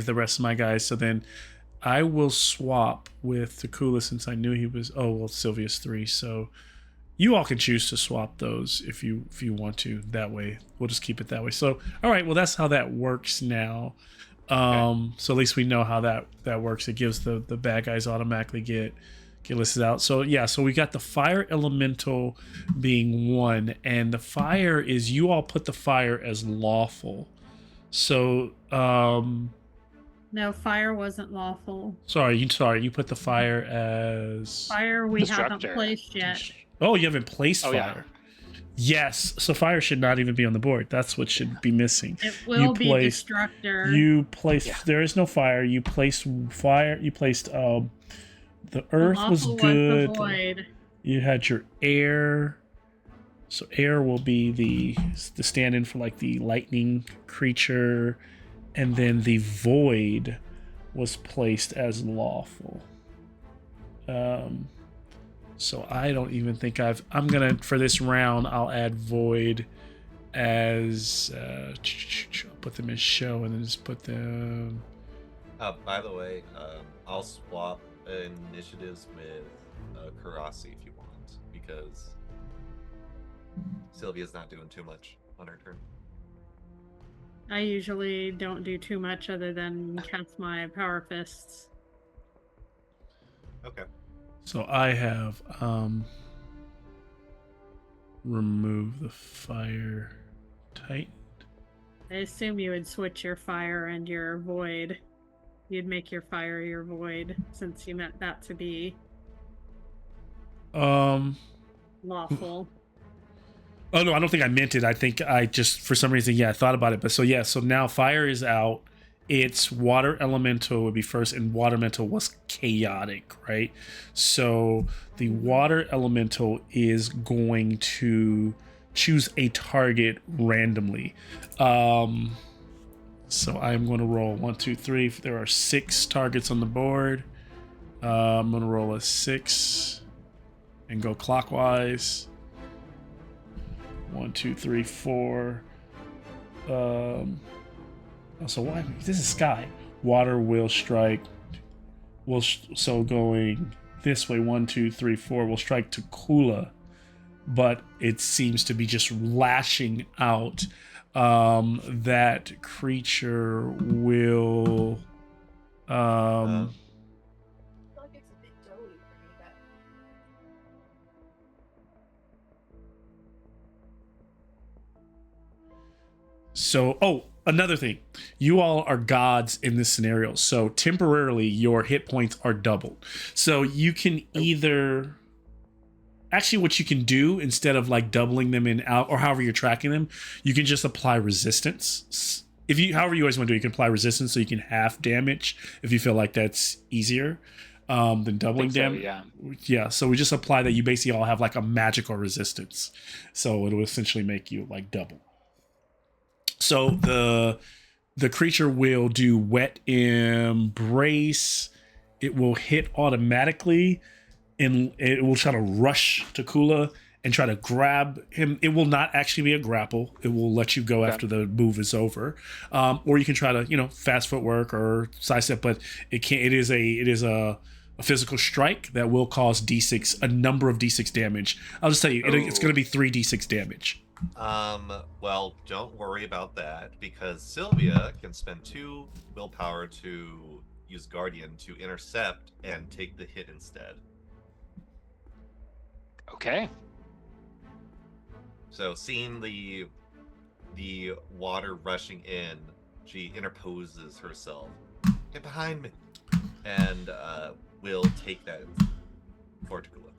the rest of my guys. So then I will swap with Takula since I knew he was. Oh well, Sylvia's 3. So you all can choose to swap those if you want to. That way, we'll just keep it that way. So all right, well that's how that works now. So at least we know how that works. It gives the bad guys automatically get listed out. So yeah, so we got the fire elemental being 1, and the fire is you all put the fire as lawful. So No, fire wasn't lawful. sorry, you put the fire as Fire we haven't Destructor. placed yet. Oh, you haven't placed Oh, yeah. fire. Yes, so fire should not even be on the board. That's what should be missing. It will be placed- destructor. You placed. Yeah. There is no fire. You placed fire. You placed. The earth was Lawful good. the void. You had your air. So air will be the stand-in for like the lightning creature, and then the void was placed as lawful. So I don't even think I'm gonna for this round I'll add void as I'll put them as show and then just put them. By the way, I'll swap initiatives with Karasi if you want, because Sylvia's not doing too much on her turn. I usually don't do too much other than cast my power fists. Okay. So I have remove the fire titan. I assume you would switch your fire and your void. You'd make your fire your void, since you meant that to be lawful. Oh no, I don't think I meant it. I think I just for some reason I thought about it. But so now fire is out. It's water elemental would be first, and water elemental was chaotic, right? So the water elemental is going to choose a target randomly. So I'm going to roll 1, 2, 3. There are 6 targets on the board. I'm going to roll a 6 and go clockwise. 1, 2, 3, 4. So why? This is sky. Water will strike. So going this way. 1, 2, 3, 4 will strike to Kula, but it seems to be just lashing out. That creature will. So, another thing. You all are gods in this scenario. So, temporarily, your hit points are doubled. So, you can either. Actually, what you can do instead of like doubling them in out or however you're tracking them, you can just apply resistance. However you always want to do it, you can apply resistance so you can half damage if you feel like that's easier than doubling damage. Yeah. So we just apply that. You basically all have like a magical resistance. So it'll essentially make you like double. So the creature will do wet embrace. It will hit automatically, and it will try to rush to Kula and try to grab him. It will not actually be a grapple. It will let you go after the move is over, or you can try to fast footwork or sidestep. But it is a physical strike that will cause a number of d6 damage. I'll just tell you, it's going to be 3d6 damage. Well, don't worry about that, because Sylvia can spend 2 willpower to use Guardian to intercept and take the hit instead. Okay. So seeing the the water rushing in, she interposes herself. Get behind me! And will take that for Takula.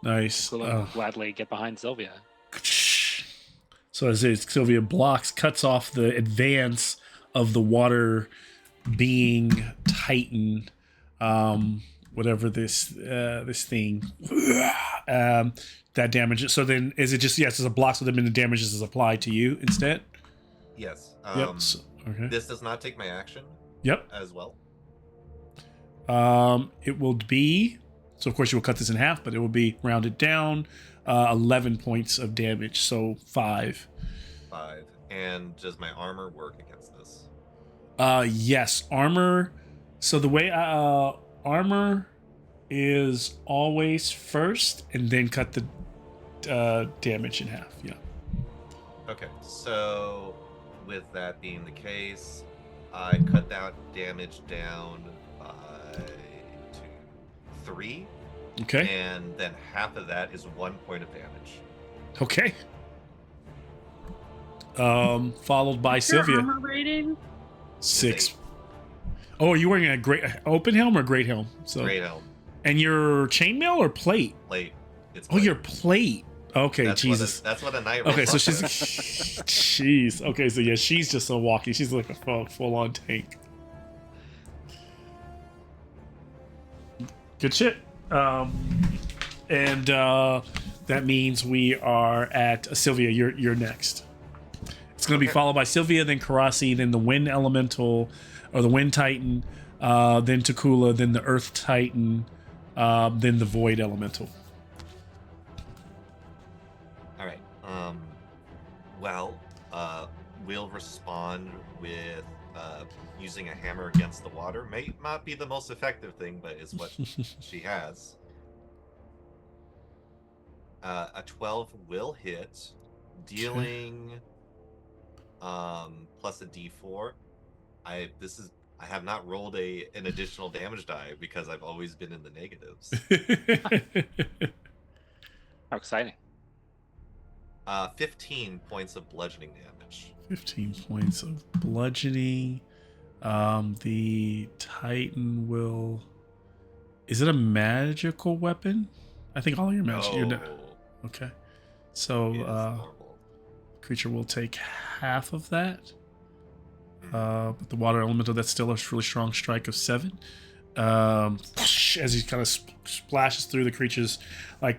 Nice. Kula will gladly get behind Sylvia. So as Sylvia cuts off the advance of the water being Titan, whatever this thing, that damages. So then, is it just yes, as a block? So then the damages is applied to you instead. Yes. Yep. Okay. This does not take my action. Yep. As well. It will be. So of course you will cut this in half, but it will be rounded down. 11 points of damage, so 5. 5. And does my armor work against this? Yes, armor. So the way armor is always first, and then cut the damage in half. Yeah. Okay, so with that being the case, I cut that damage down by 3. Okay. And then half of that is 1 point of damage. Okay. Followed by What's your Sylvia. armor rating? 6. Oh, are you wearing a great open helm or great helm? So Great helm. And your chainmail or plate? Plate. It's Oh, your plate. Okay, that's Jesus. That's what a knight Okay, so rolls she's off. jeez. Okay, so yeah, she's just so walking. She's like a full on tank. Good shit. And that means we are at Sylvia. You're next. It's going to be Okay. followed by Sylvia, then Karasi, then the Wind Elemental, or the Wind Titan, then Takula, then the Earth Titan, then the Void Elemental. All right. We'll respond with using a hammer against the water. May not be the most effective thing, but is what she has. A 12 will hit, dealing plus a D4. I have not rolled an additional damage die because I've always been in the negatives. How exciting. 15 points of bludgeoning damage. 15 points of bludgeoning. The Titan will. Is it a magical weapon? I think all of your magic. No, Okay. it So is normal. creature will take half of that. But the water elemental, that's still a really strong strike of 7. As he kind of splashes through the creature's,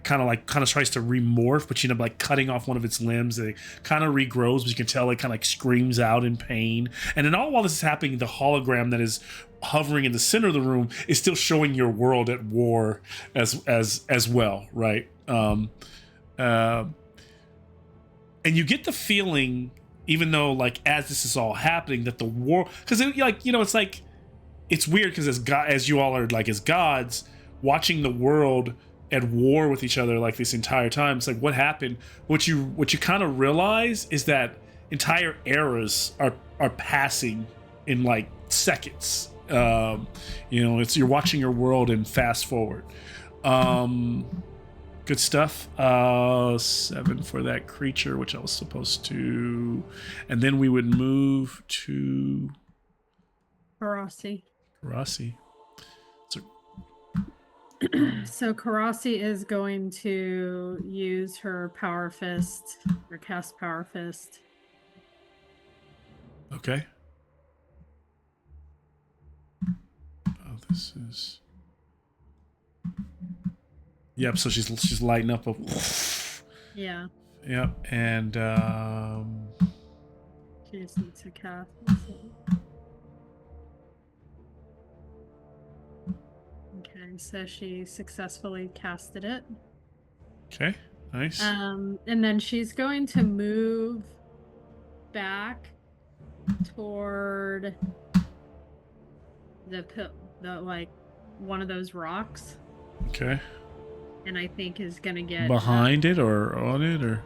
kind of tries to remorph, but you end up like cutting off one of its limbs. It kind of regrows, but you can tell it kind of like screams out in pain. And then all while this is happening, the hologram that is hovering in the center of the room is still showing your world at war as well, right? And you get the feeling, even though like as this is all happening, that the war, because it's like. It's weird because as you all are like as gods watching the world at war with each other like this entire time, it's like what happened? What you kind of realize is that entire eras are passing in like seconds. You're watching your world and fast forward. Good stuff. 7 for that creature, which I was supposed to, and then we would move to Karasi. Karasi. So Karasi is going to use her Power Fist, or cast Power Fist. Okay. Oh, this is. Yep. So she's lighting up a. Yeah. Yep. And She just needs to cast. Okay, so she successfully casted it. okay. Nice. And then she's going to move back toward the like one of those rocks, Okay. and I think is gonna get Behind it or on it or.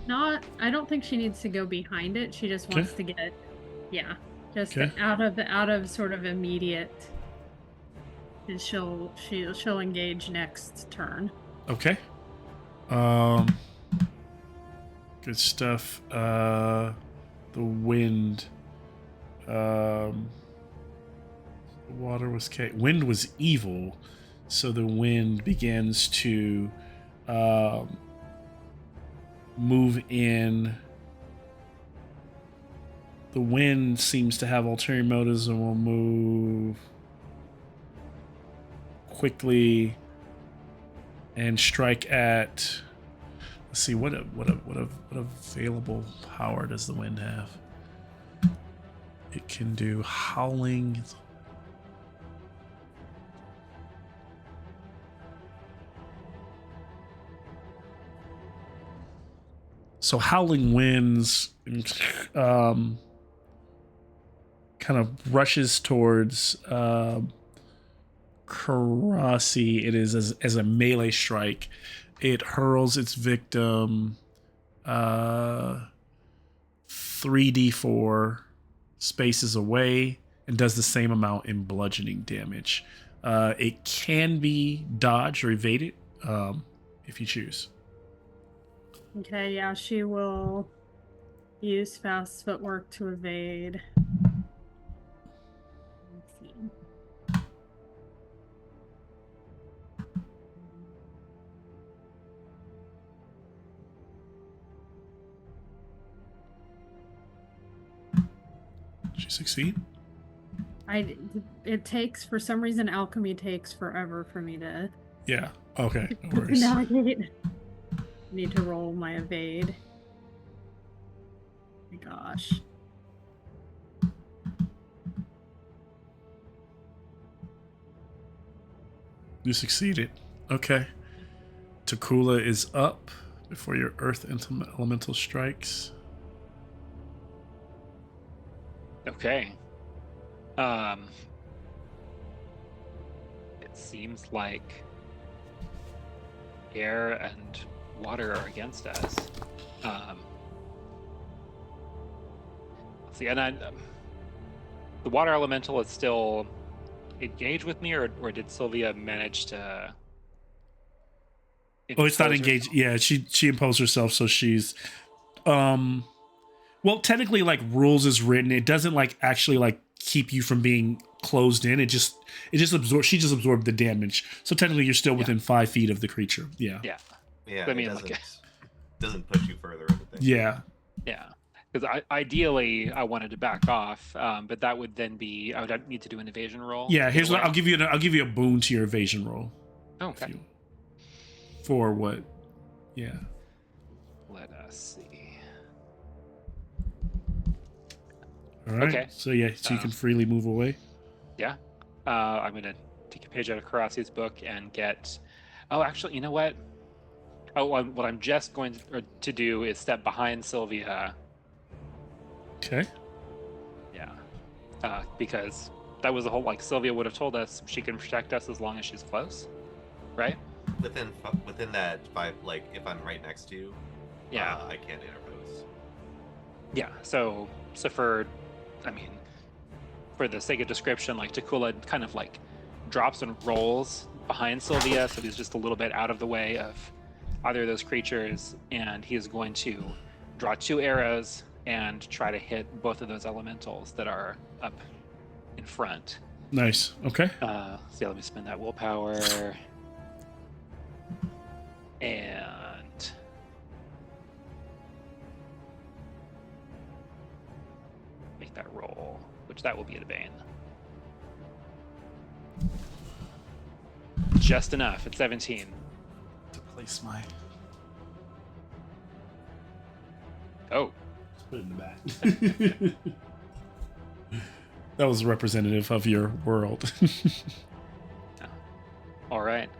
Not. I don't think she needs to go behind it. She just wants to get, just Okay. out of sort of immediate And she'll engage next turn. Okay. Good stuff. The wind. Water was wind was evil, so the wind begins to move in. The wind seems to have ulterior motives and will move quickly and strike at. Let's see what available power does the wind have? It can do howling. So howling winds kind of rushes towards Karasi. It is as a melee strike. It hurls its victim 3d4 spaces away and does the same amount in bludgeoning damage. It can be dodged or evaded if you choose. Okay, yeah, she will use fast footwork to evade. Let's see. Did she succeed? It takes, for some reason, alchemy takes forever for me to Yeah. Okay. No worries. navigate. Need to roll my evade. My gosh. You succeeded. Okay. Takula is up before your earth elemental strikes. Okay. It seems like air and water are against us. See, and the water elemental is still engaged with me, or did Sylvia manage to? Oh, it's not impose engaged. herself? Yeah, she imposed herself, so she's well, technically, like rules is written. It doesn't like actually like keep you from being closed in. It just absorbs. She just absorbed the damage. So technically, you're still within 5 feet of the creature. Yeah. Yeah. Yeah, I mean, it like- doesn't push you further into things. Yeah. Yeah. Because ideally, I wanted to back off, but that would then be I would need to do an evasion roll. Yeah. Here's what Either way. I'll give you a boon to your evasion roll. Oh, if okay. you- for what? Yeah. Let us see. All right. Okay. So yeah, so you can freely move away. Yeah. I'm gonna take a page out of Karasi's book and get. Oh, actually, you know what? Oh, what I'm just going to do is step behind Sylvia. Okay. Yeah. Because that was the whole like Sylvia would have told us she can protect us as long as she's close, right? Within that 5, like if I'm right next to you, Yeah. I can't interpose. Yeah. So for, I mean, for the sake of description, like Takula kind of like drops and rolls behind Sylvia, so he's just a little bit out of the way of either of those creatures, and he is going to draw 2 arrows and try to hit both of those elementals that are up in front. Nice. Okay. So yeah, let me spend that willpower. And make that roll, which that will be a bane. Just enough at 17. To place my. Oh, Put it in the back. That was representative of your world. all right.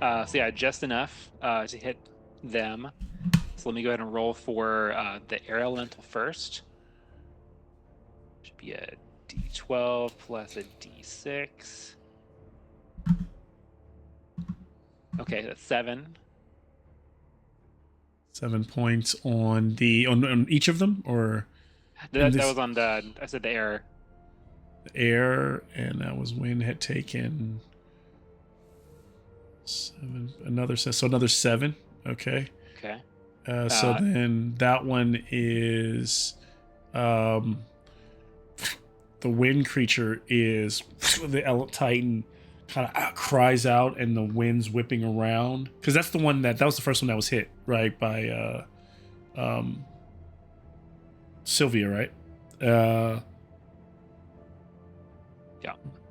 So yeah, just enough to hit them. So let me go ahead and roll for the air elemental first. Should be a d12 plus a d6. Okay, that's 7. 7 points on each of them, or That this- was on the, I said the air. air, and that was wind had taken Another so another 7. Okay. Okay. So then that one is the wind creature is the Titan kind of cries out and the wind's whipping around because that's the one that was the first one that was hit right by Sylvia, right? Yeah.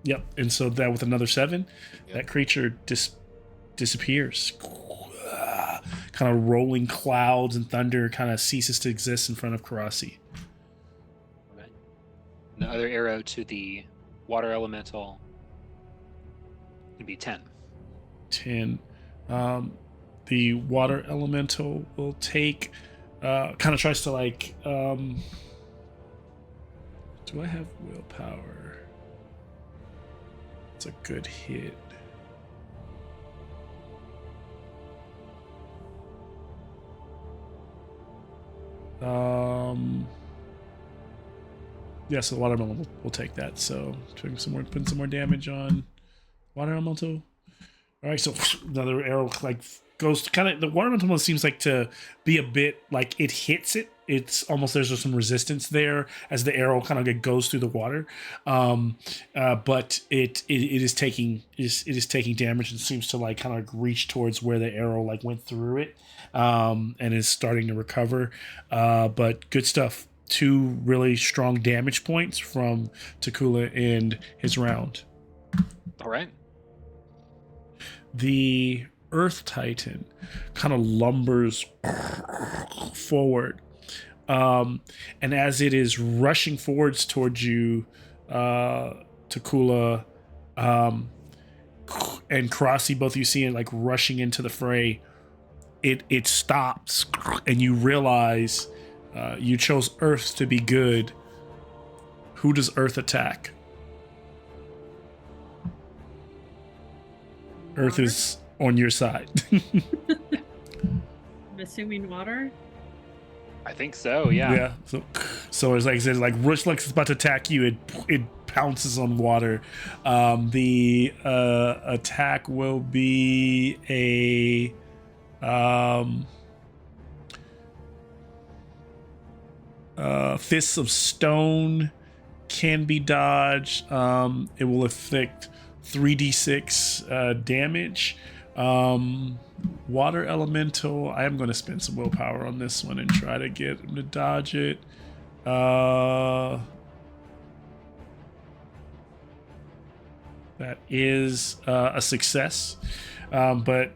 Yep. And so that with another 7, Yep. that creature disappears. Kind of rolling clouds and thunder kind of ceases to exist in front of Karasi. Right. The other arrow to the water elemental would be 10. 10. The water elemental will take kind of tries to like do I have willpower? It's a good hit. Yeah, so the water elemental will take that. So putting some more damage on water elemental. All right, so another arrow like goes kind of the water elemental seems like to be a bit like it hits it. It's almost there's some resistance there as the arrow kind of goes through the water, but it is taking damage and seems to like kind of reach towards where the arrow like went through it, and is starting to recover. But good stuff. 2 really strong damage points from Takula and his round. All right. The Earth Titan kind of lumbers forward. And as it is rushing forwards towards you, Takula and Karasi, both of you see it like rushing into the fray. It stops, and you realize you chose Earth to be good. Who does Earth attack? Earth is on your side. I'm assuming water. I think so, yeah. Yeah. So it's like I said, like Rush like it's about to attack you, it pounces on water. The attack will be a Fists of Stone can be dodged. It will afflict 3d6 damage. Water Elemental, I am going to spend some willpower on this one and try to get him to dodge it. That is a success. But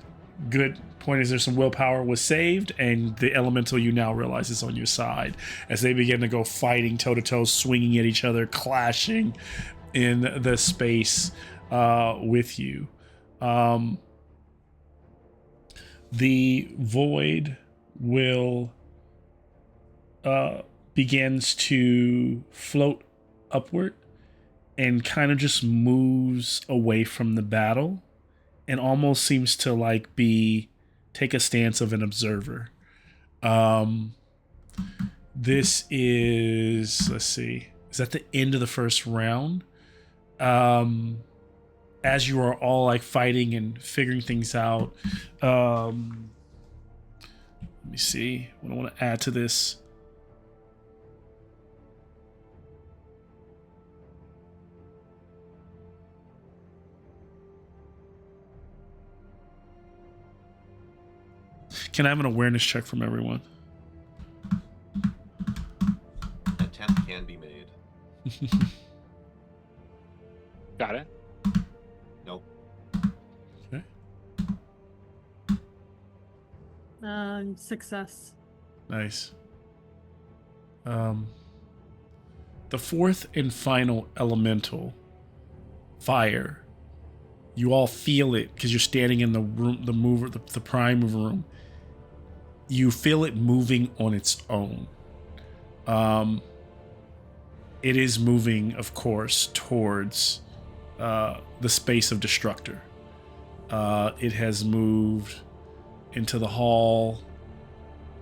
good point is there's some willpower was saved, and the elemental you now realize is on your side as they begin to go fighting toe to toe, swinging at each other, clashing in the space with you. The void will begins to float upward and kind of just moves away from the battle and almost seems to like take a stance of an observer. This is, let's see, is that the end of the first round? As you are all like fighting and figuring things out, let me see what I want to add to this. Can I have an awareness check from everyone? Attempt can be made. Got it. Nope. Okay. Success. Nice. The fourth and final elemental, fire. You all feel it because you're standing in the room, the prime mover room. You feel it moving on its own. It is moving, of course, towards the space of Destructor. It has moved into the hall,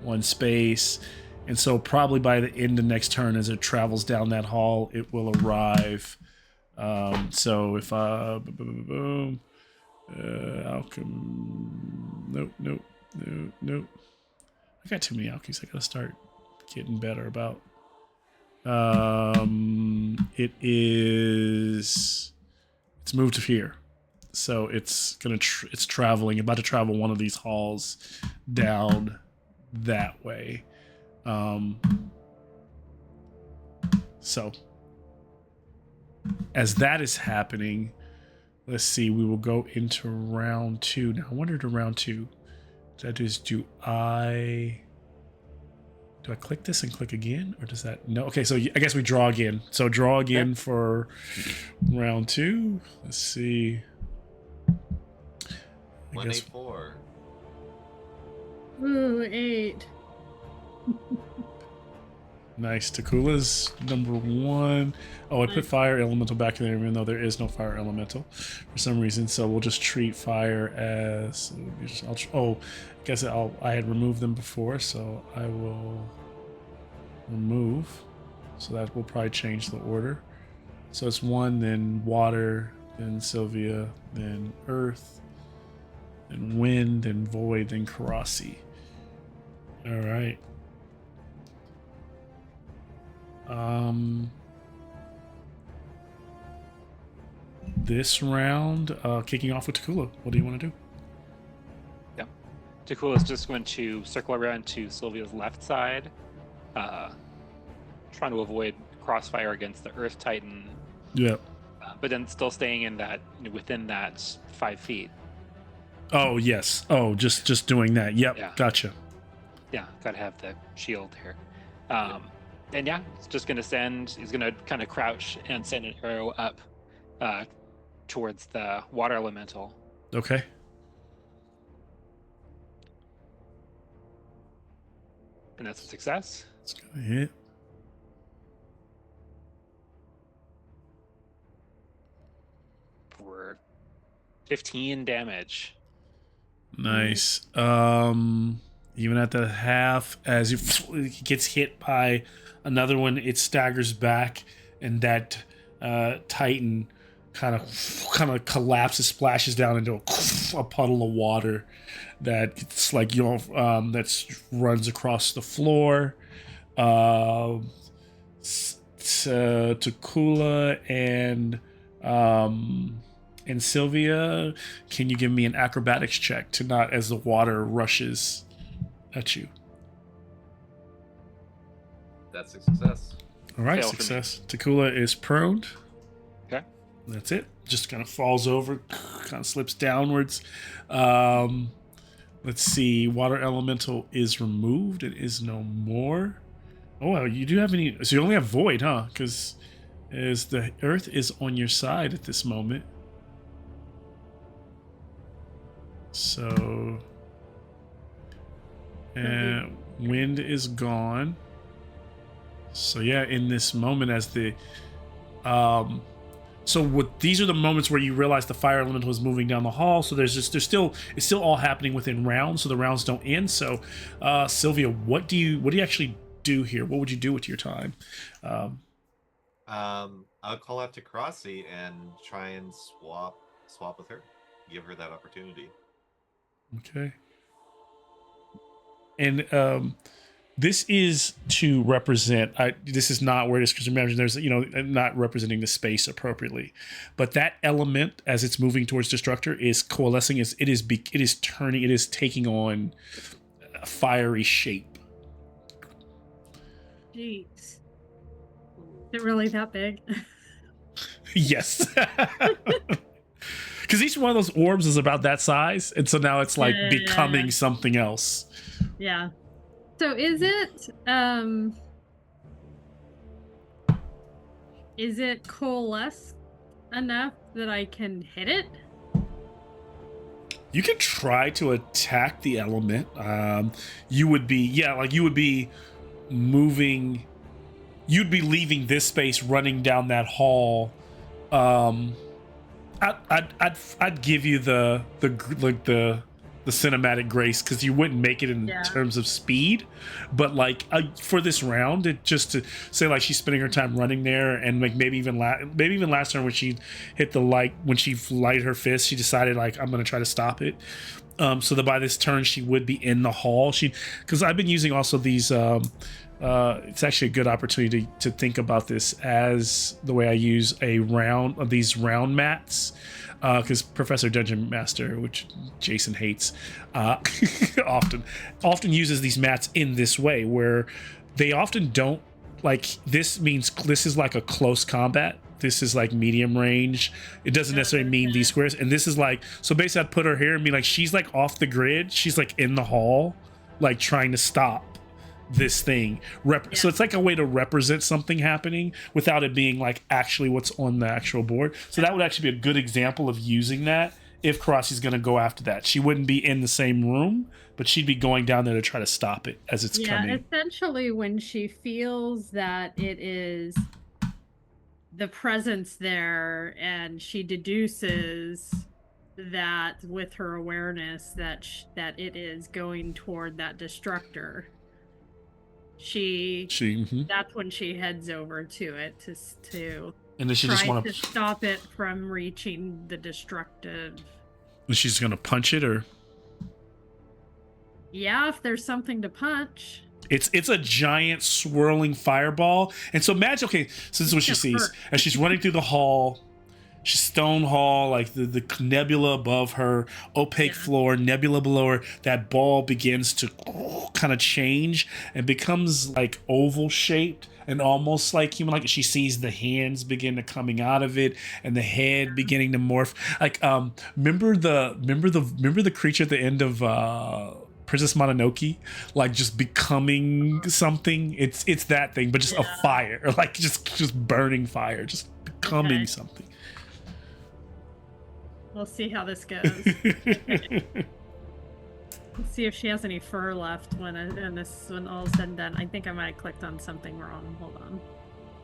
one space, and so probably by the end of next turn, as it travels down that hall, it will arrive. So if boom, Alchem. Nope. I got too many alchemies. I gotta start getting better about. It's moved to here, so it's gonna it's traveling, about to travel one of these halls down that way. So as that is happening, let's see, we will go into round 2. Now I wonder to round 2, do I click this and click again, or does that, no? Okay, so I guess we draw again. So draw again for round 2. Let's see. 184. Ooh, 8. Nice. Takula's number 1. Oh, I put Nice. fire elemental back in there, even though there is no fire elemental for some reason. So we'll just treat fire as. I guess I had removed them before, so I will remove. So that will probably change the order. So it's 1, then water, then Sylvia, then earth, then wind, then void, then Karasi. All right. This round, kicking off with Takula. What do you want to do? Takula is just going to circle around to Sylvia's left side, trying to avoid crossfire against the Earth Titan, Yep. but then still staying in that within that 5 feet. Oh yes. Oh, just doing that. Yep. Yeah. Gotcha. Yeah, gotta have the shield here. And yeah, it's just gonna he's gonna kind of crouch and send an arrow up towards the water elemental. Okay. And that's a success. It's gonna hit. For 15 damage. Nice. Even at the half, as it gets hit by another one, it staggers back, and that Titan kind of collapses, splashes down into a puddle of water that it's like that runs across the floor. Takula and Sylvia, can you give me an acrobatics check to not as the water rushes at you? That's a success. All right, Fail for me. success. Takula is prone. Okay. That's it. Just kind of falls over, kind of slips downwards. Let's see. Water elemental is removed. It is no more. Oh, well, you do have any. So you only have void, huh? Because as the earth is on your side at this moment. So. And wind is gone. So yeah, in this moment, as the these are the moments where you realize the fire elemental is moving down the hall. So it's still all happening within rounds, so the rounds don't end. So Sylvia, what do you actually do here? What would you do with your time? I'll call out to Crossy and try and swap with her. Give her that opportunity. Okay. And this is to represent. This is not where it is, because imagine there's not representing the space appropriately, but that element as it's moving towards Destructor is coalescing. It is turning. It is taking on a fiery shape. Jeez. Is it really that big? Yes. Because each one of those orbs is about that size, and so now it's like becoming something else. Yeah. So is it coalesced enough that I can hit it? You can try to attack the element. You would be moving. You'd be leaving this space, running down that hall. I'd give you the the cinematic grace, because you wouldn't make it in terms of speed, but like for this round, it just to say like she's spending her time running there, and like maybe even last turn when she hit the light, when she lighted her fist, she decided like I'm gonna try to stop it. So that by this turn she would be in the hall. Because I've been using also these. It's actually a good opportunity to think about this as the way I use these round mats. Because Professor Dungeon Master, which Jason hates, often uses these mats in this way, where they often don't like. This means this is like a close combat. This is like medium range. It doesn't necessarily mean these squares. And this is like, so basically I'd put her here and be like, she's like off the grid. She's like in the hall, like trying to stop this thing. So it's like a way to represent something happening without it being like actually what's on the actual board. So that would actually be a good example of using that if Karasi's going to go after that. She wouldn't be in the same room, but she'd be going down there to try to stop it as it's coming. Yeah, essentially when she feels that it is the presence there, and she deduces that with her awareness that it is going toward that destructor, that's when she heads over to it to and then she try just want to stop it from reaching the destructive. And she's gonna punch it, or if there's something to punch. It's a giant swirling fireball. And so imagine, okay, so this is what she sees as she's running through the hall. She's stone hall, like the nebula above her, opaque floor, nebula below her. That ball begins to kind of change and becomes like oval shaped and almost like human. Like she sees the hands begin to coming out of it and the head beginning to morph. Like remember the creature at the end of Princess Mononoke, like just becoming something. It's that thing, but just a fire, like just burning fire, just becoming something. We'll see how this goes. Let's see if she has any fur left when all is said and done. I think I might have clicked on something wrong. Hold on.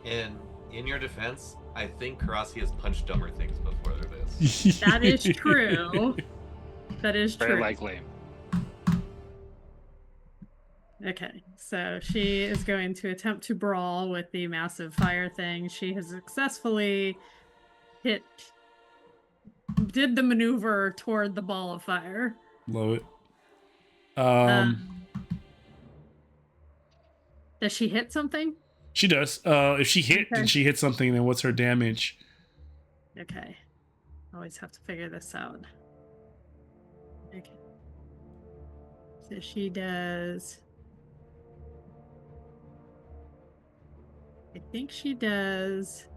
And in your defense, I think Karasi has punched dumber things before this. That is true. That is true. Very likely. Okay, so she is going to attempt to brawl with the massive fire thing. She has successfully did the maneuver toward the ball of fire. Love it. Does she hit something? She does. If she and she hit something, then what's her damage? Okay. Always have to figure this out. Okay. So she does. I think she does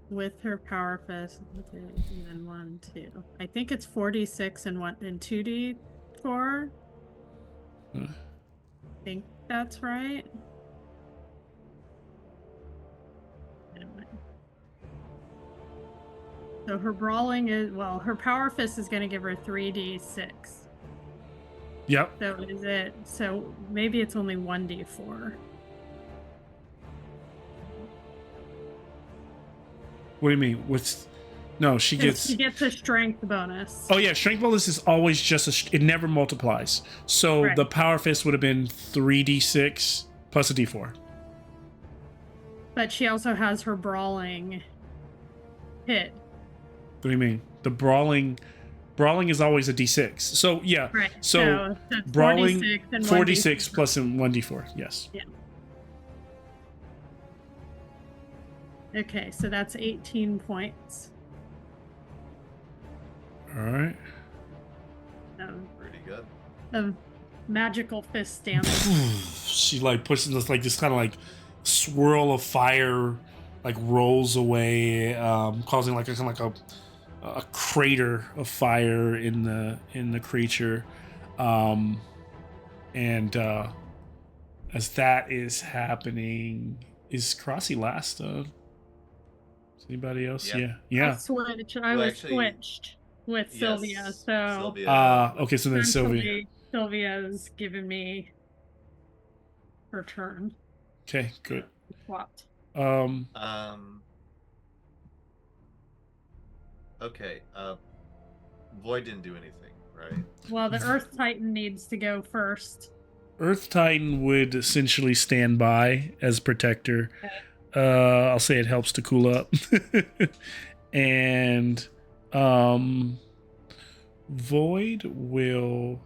with her power fist, and then 1, 2. I think it's 4d6 and 2d4. I think that's right. Anyway. So her brawling her power fist is going to give her 3d6. Yep. So maybe it's only 1d4. What do you mean? She gets a strength bonus. Oh yeah, strength bonus is always just it never multiplies. So the power fist would have been 3d6 plus a d4. But she also has her brawling hit. What do you mean? The brawling is always a d6. So yeah. Right. So brawling 4d6 plus 1d4. Yes. Yeah. Okay, so that's 18 points. All right. Pretty good. Of magical fist damage. She like pushes this kind of like swirl of fire, like rolls away, causing like a crater of fire in the creature, and as that is happening, is Karasi last? Anybody else? Yep. Yeah. I was switched with Sylvia, so Sylvia. okay, so then Sylvia's given me her turn. Okay, good. Swapped. Okay. Void didn't do anything. right? Well, the Earth Titan needs to go first. Earth Titan would essentially stand by as protector. I'll say it helps to cool up. And Void will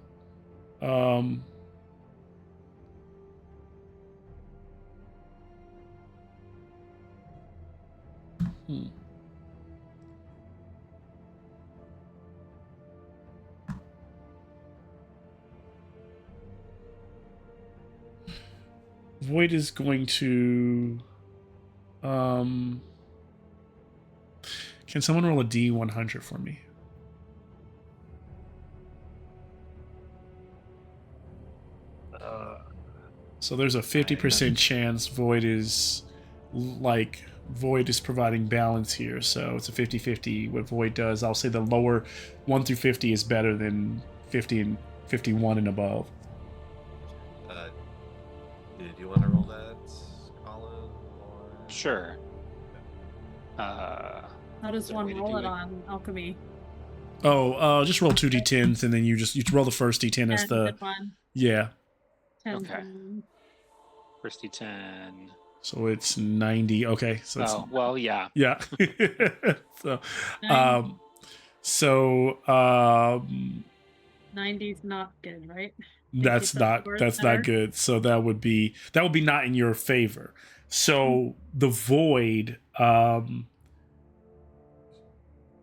Void is going to can someone roll a D100 for me? So there's a 50% chance Void is providing balance here. So it's a 50-50 what Void does. I'll say the lower 1 through 50 is better than 50 and 51 and above. Did you want to roll that, Colin? Or... Sure. How does there a one way to roll do it it? on alchemy? Just roll 2 D10s and then you roll the first D10 as 10, the good one. yeah. 10, Okay. 10. First D10. So it's 90. Okay, so it's Oh, well, yeah. yeah. So 90's not good, right? that's not good. So that would be not in your favor. So the void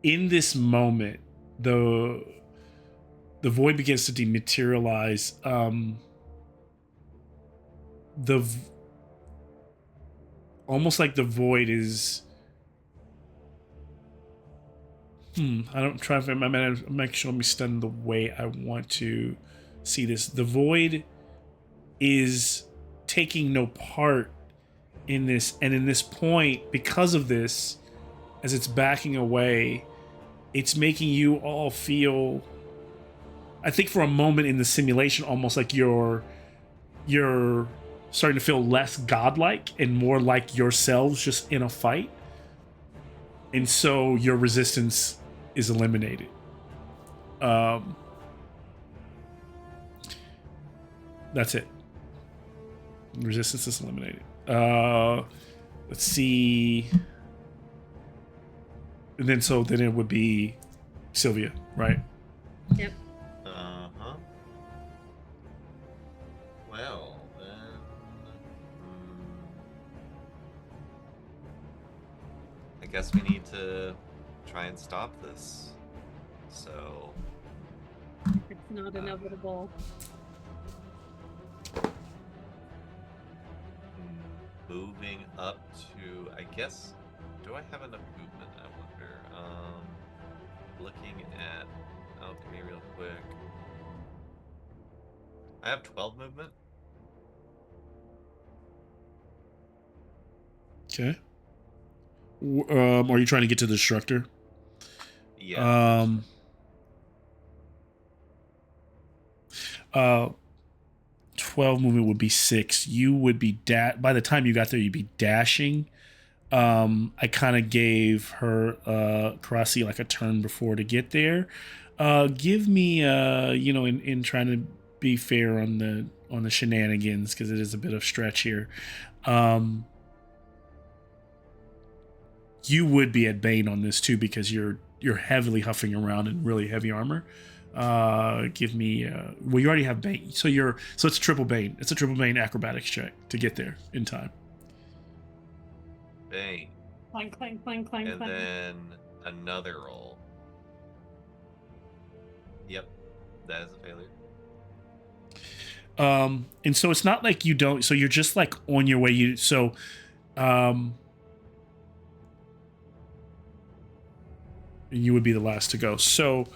in this moment the void begins to dematerialize. Almost like the void is I don't try to make sure me stand the way I want to see this. The void is taking no part in this, and in this point, because of this, as it's backing away, it's making you all feel, I think for a moment in the simulation, almost like you're starting to feel less godlike and more like yourselves just in a fight. And so your resistance is eliminated. That's it. Resistance is eliminated. Let's see. And then it would be Sylvia, right? Yep. Uh-huh. Well, then... I guess we need to try and stop this. So... It's not inevitable. Moving up to... I guess... Do I have enough movement, I wonder? Looking at... Oh, give me real quick. I have 12 movement. Okay. Are you trying to get to the destructor? Yeah. 12 movement would be 6. You would be by the time you got there, you'd be dashing. I kind of gave her Karasi like a turn before to get there. Give me in trying to be fair on the shenanigans, because it is a bit of stretch here. You would be at Bane on this too, because you're heavily huffing around in really heavy armor. Give me well, you already have Bane, so it's triple Bane. It's a triple Bane acrobatics check to get there in time. Bang. Clang, clang, clang, clang, And clang. then another roll. Yep. That is a failure. And so it's not like you don't, so you're just like on your way. And you would be the last to go. So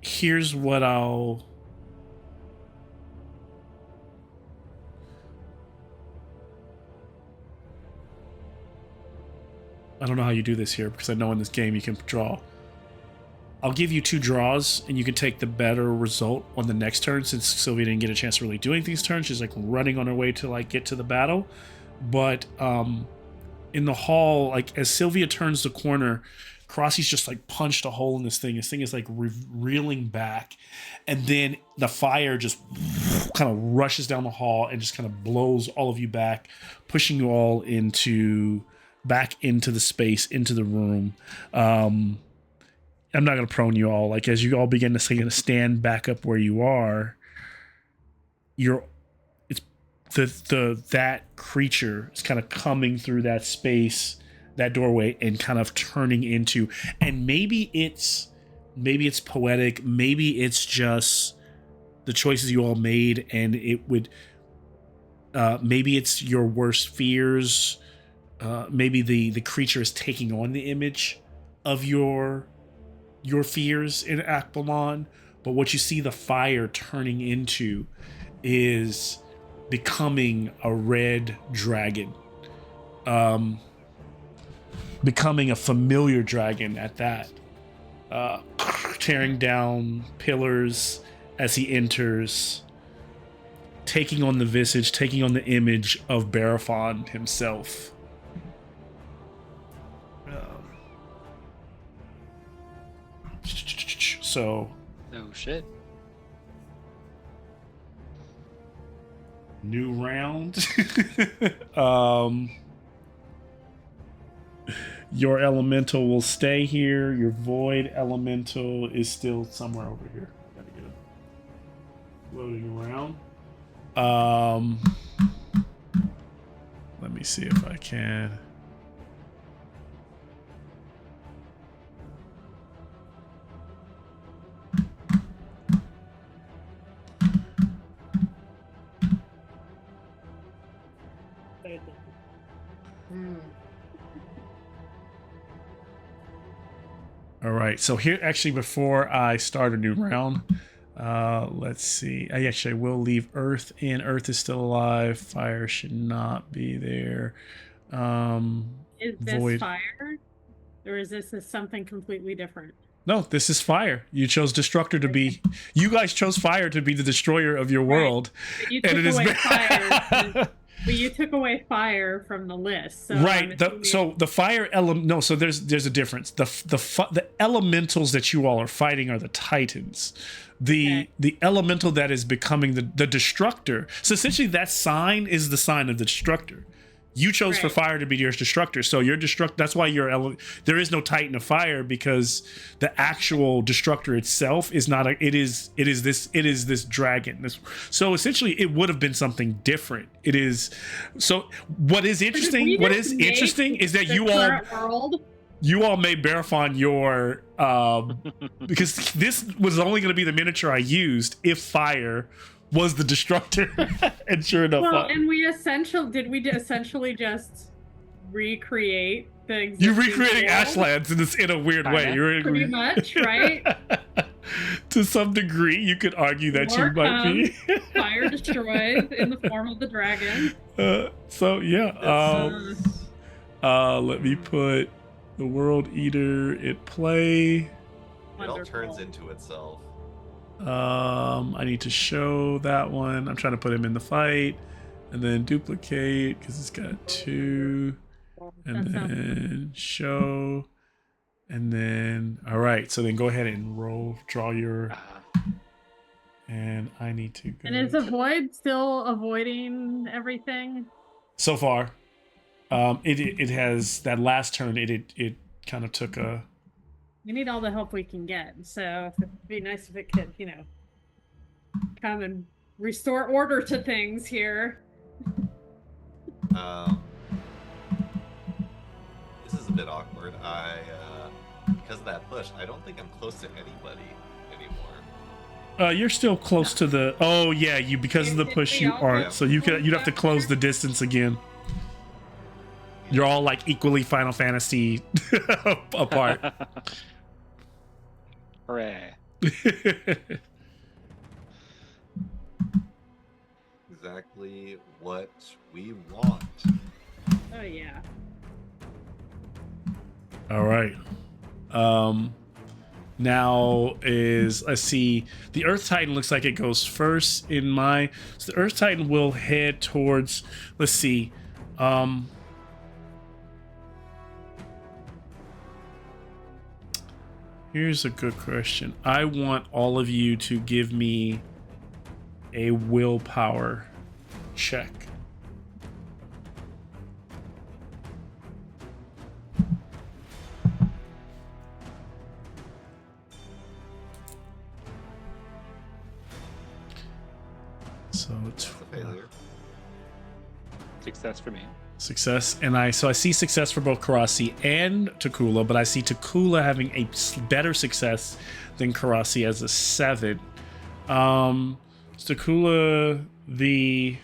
here's what I don't know how you do this here, because I know in this game you can draw. I'll give you 2 draws, and you can take the better result on the next turn, since Sylvia didn't get a chance to really do anything this turn. She's like running on her way to like get to the battle. But in the hall, like as Sylvia turns the corner, Karasi's just like punched a hole in this thing. This thing is like reeling back, and then the fire just kind of rushes down the hall and just kind of blows all of you back, pushing you all back into the space, into the room. I'm not gonna prone you all. Like as you all begin to stand back up where you are, that creature is kind of coming through that space, that doorway, and kind of turning into, and maybe it's poetic, maybe it's just the choices you all made, and it would maybe it's your worst fears, maybe the creature is taking on the image of your fears in Akbalon, but what you see the fire turning into is becoming a red dragon, becoming a familiar dragon at that, tearing down pillars as he enters, taking on the visage, taking on the image of Barathon himself. So Oh shit. new round. Your elemental will stay here. Your void elemental is still somewhere over here. Gotta get it. Floating around. Let me see if I can. All right, so here, actually, before I start a new round, let's see. I will leave Earth in. Earth is still alive. Fire should not be there. Is this Void. fire? Or is this something completely different? No, this is fire. You chose Destructor to be. You guys chose fire to be the destroyer of your world, But you and took it is. away fire. But you took away fire from the list. So Right. So the fire element. No. So there's a difference. The elementals that you all are fighting are the Titans. The elemental that is becoming the Destructor. So essentially, that sign is the sign of the Destructor. You chose for fire to be your Destructor, so your Destructor. That's why there is no Titan of fire, because the actual Destructor itself is not a. It is this dragon. So essentially, it would have been something different. It is. So what is interesting? What is interesting is that you all made Barathon your because this was only going to be the miniature I used if fire was the Destructor. And sure enough, and we essentially just recreate the existing you're recreating world? Ashlands in a weird way. You're Pretty much, right? To some degree, you could argue that you might be. Fire destroyed in the form of the dragon. So yeah, let me put the World Eater at play. It all turns into itself. I need to show that one. I'm trying to put him in the fight, and then duplicate because it's got 2, and then show, and then all right. So then go ahead and draw your. And I need to go. And is the void still avoiding everything? So far, it has that last turn. It kind of took a. We need all the help we can get. So it'd be nice if it could, come and restore order to things here. This is a bit awkward. Because of that push, I don't think I'm close to anybody anymore. You're still close to the. Oh yeah, because of the push, you aren't. So you'd have to close the distance again. You're all like equally Final Fantasy apart. Hooray. Exactly what we want. Oh yeah. All right. Now let's see, the Earth Titan looks like it goes first in my. So the Earth Titan will head towards. Let's see. Here's a good question. I want all of you to give me a willpower check. So That's a failure. Success for me. success, and I see success for both Karasi and Takula, but I see Takula having a better success than Karasi as a 7. Takula, the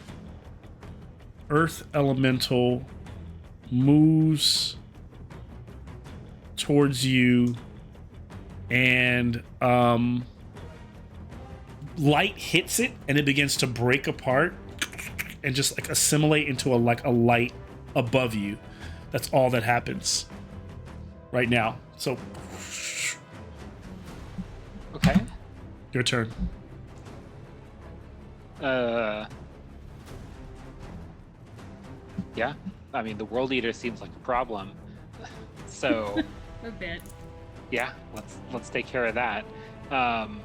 Earth Elemental moves towards you, and light hits it, and it begins to break apart and just like assimilate into a light above you. That's all that happens right now. So, Okay. your turn. Yeah. I mean, the World Eater seems like a problem. So, A bit. yeah, let's take care of that. I'm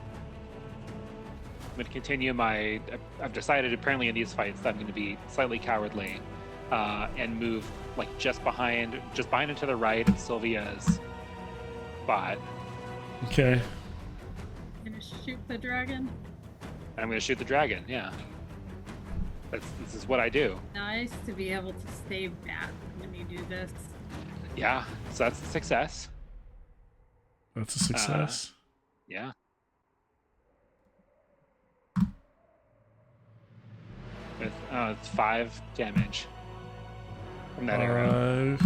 going to continue my. I've decided apparently in these fights that I'm going to be slightly cowardly, and move like just behind and to the right of Sylvia's spot. Okay. Gonna shoot the dragon. I'm going to shoot the dragon. Yeah. This is what I do. Nice to be able to stay back when you do this. Yeah. So that's a success. That's a success. Yeah. With it's 5 damage from that arrow.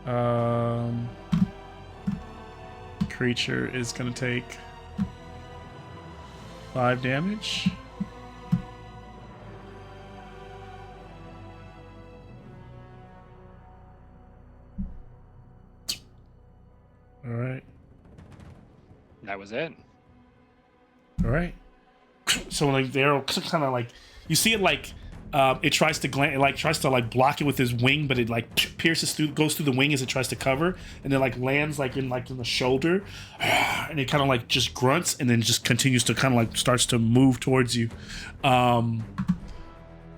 5. Creature is going to take 5 damage. All right. That was it. All right. So like the arrow kind of like you see it like it tries to block it with his wing, but it like pierces through, goes through the wing as it tries to cover, and then like lands like in the shoulder, and it kind of like just grunts and then just continues to kind of like starts to move towards you.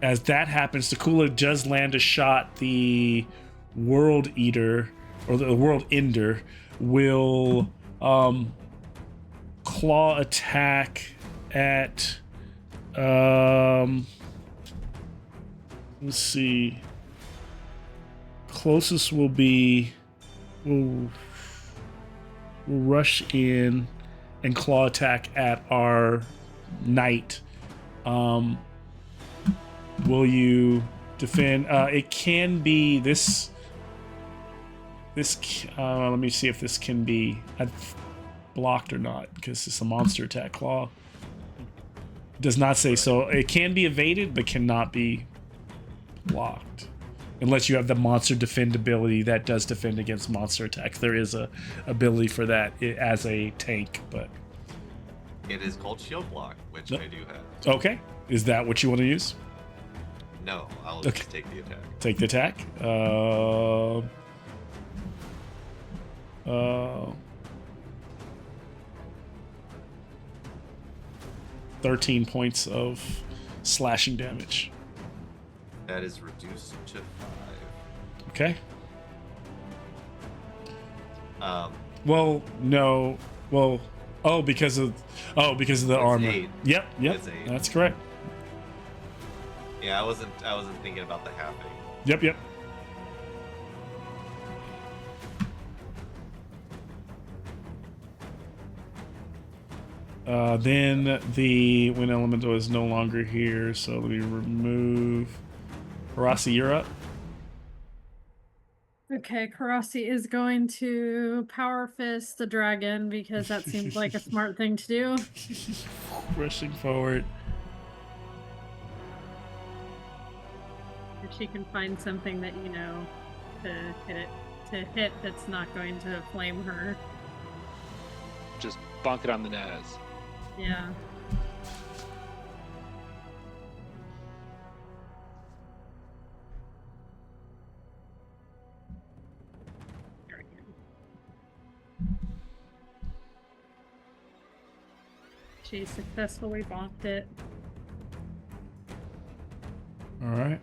As that happens, Takula does land a shot. The World Eater or the World Ender will claw attack at let's see, closest will be we'll rush in and claw attack at our knight. Will you defend? It can be this let me see if this can be blocked or not, because it's a monster attack. Claw does not say so. It can be evaded but cannot be blocked unless you have the monster defend ability that does defend against monster attacks. There is a ability for that as a tank, but It is called shield block, which Nope. I do have. okay. Is that what you want to use? No, I'll Okay. just take the attack. Take the attack. 13 points of slashing damage. That is reduced to 5. Okay. Um, No. Because of the armor. 8. Yep. It's 8. That's correct. Yeah, I wasn't thinking about the halving. Yep. Then the wind elemental is no longer here, so let me remove Harasi. You're up. Okay, Karasi is going to power fist the dragon because that seems like a smart thing to do. Rushing forward. If she can find something that, to hit that's not going to flame her. Just bonk it on the nose. Yeah. She successfully bonked it. All right.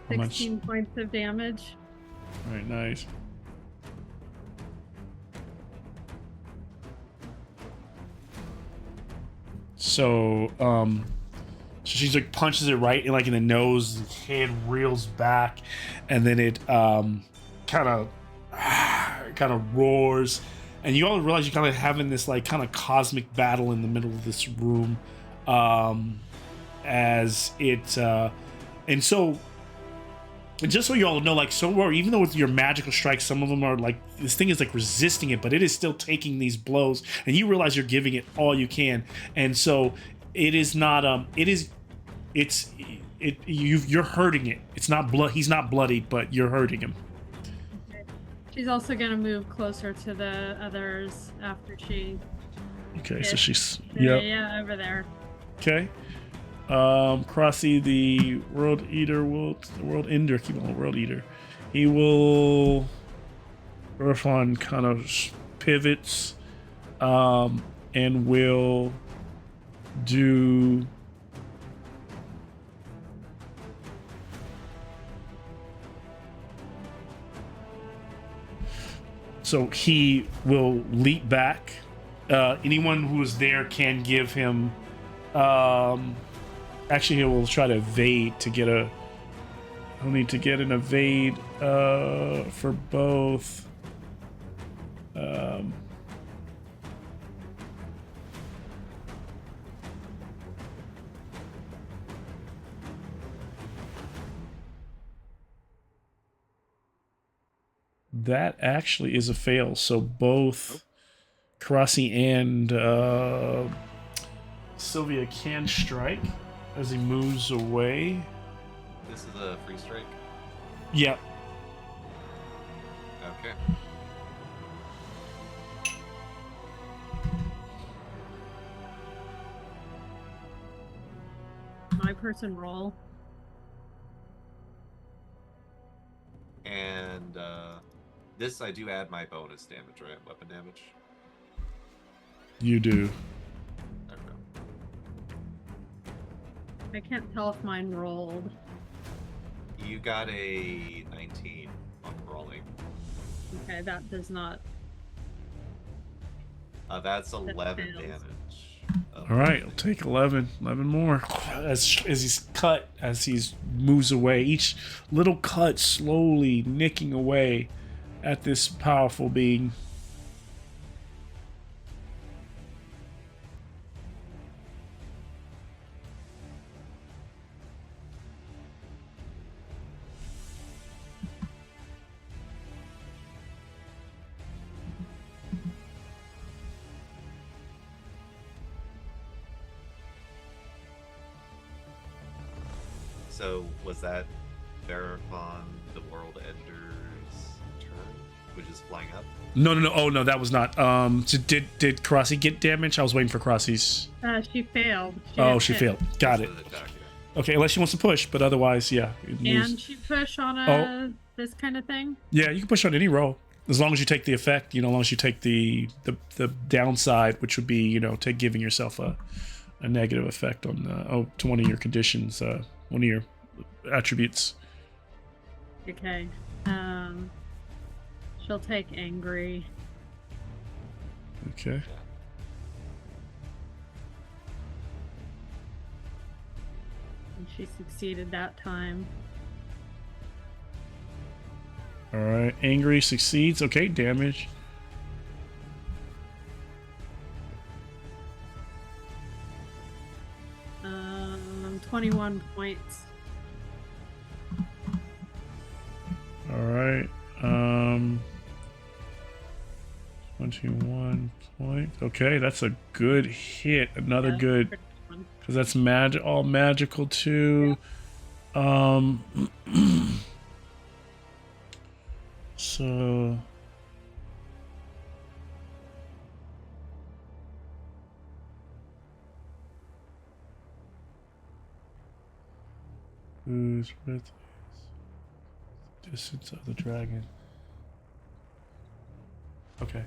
How much? 16 points of damage. All right, nice. So, so she's like punches it right in like in the nose, the head reels back, and then it kind of roars, and you all realize you're kind of having this like kind of cosmic battle in the middle of this room, as it and so. And just so you all know, like, so even though with your magical strikes, some of them are like, this thing is like resisting it, but it is still taking these blows, and you realize you're giving it all you can, and so it is not, you're hurting it. It's not blood. He's not bloodied, but you're hurting him. Okay. She's also gonna move closer to the others after she. Okay, so she's Yeah, over there. Okay. Crossy, the World Eater World Eater. He will Earthon kind of pivots, and will do so he will leap back. Anyone who is there can give him actually, he will try to evade to get a. He'll need to get an evade for both. That actually is a fail. So both Karasi and Sylvia can strike as he moves away. This is a free strike. Yep. Okay. My person roll. And this I do add my bonus damage, right? Weapon damage. You do. Okay. I can't tell if mine rolled. You got a 19 on rolling. Okay, that does not. That's 11 fails. damage. All right, I'll take 11 more. As he's cut, as he moves away, each little cut slowly nicking away at this powerful being. So was that Verifon, the World Ender's turn, which is flying up? No. Oh no, that was not. So did Crossy get damage? I was waiting for Crossy's. She failed. She failed. Got it. Attack, yeah. Okay, unless she wants to push, but otherwise, yeah. Can she push on this kind of thing? Yeah, you can push on any roll as long as you take the effect. As long as you take the downside, which would be take giving yourself a negative effect on to one of your conditions, one of your attributes. Okay. She'll take angry. Okay. And she succeeded that time. All right, angry succeeds. Okay, damage. Um, 21 points. All right. 21 points. Okay, that's a good hit. Another Yeah, good, pretty good one. because that's all magical too. So moves with distance of the dragon. Okay.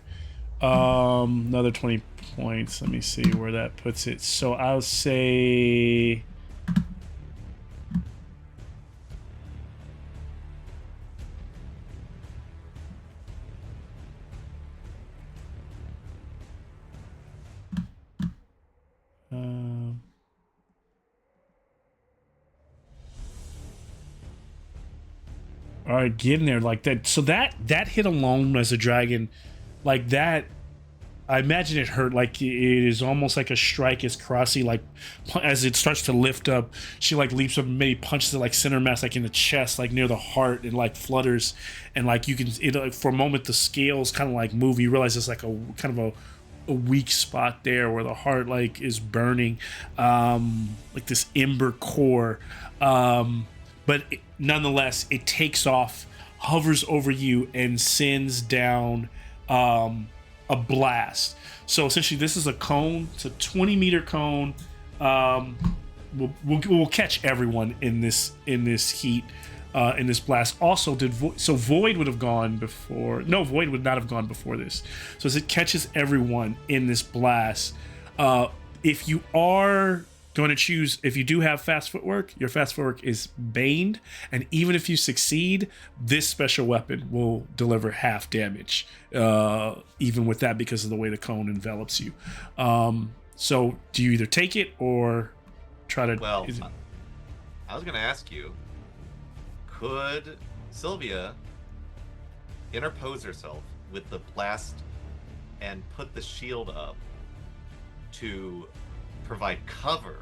Another 20 points. Let me see where that puts it. So I'll say all right, getting there like that. So that hit alone as a dragon, like that. I imagine it hurt. Like it is almost like a strike as Karasi, like as it starts to lift up, she like leaps up and maybe punches it like center mass, like in the chest, like near the heart, and like flutters, and like you can it like, for a moment the scales kind of like move. You realize it's like a kind of a weak spot there where the heart like is burning, like this ember core. But nonetheless, it takes off, hovers over you, and sends down a blast. So essentially, this is a cone. It's a 20-meter cone. We'll catch everyone in this heat, in this blast. Also, Void would have gone before? No, Void would not have gone before this. So as it catches everyone in this blast, if you are going to choose, if you do have fast footwork, your fast footwork is baned, and even if you succeed, this special weapon will deliver half damage, even with that, because of the way the cone envelops you. So do you either take it or try to... Well, I was going to ask you, could Sylvia interpose herself with the blast and put the shield up to provide cover?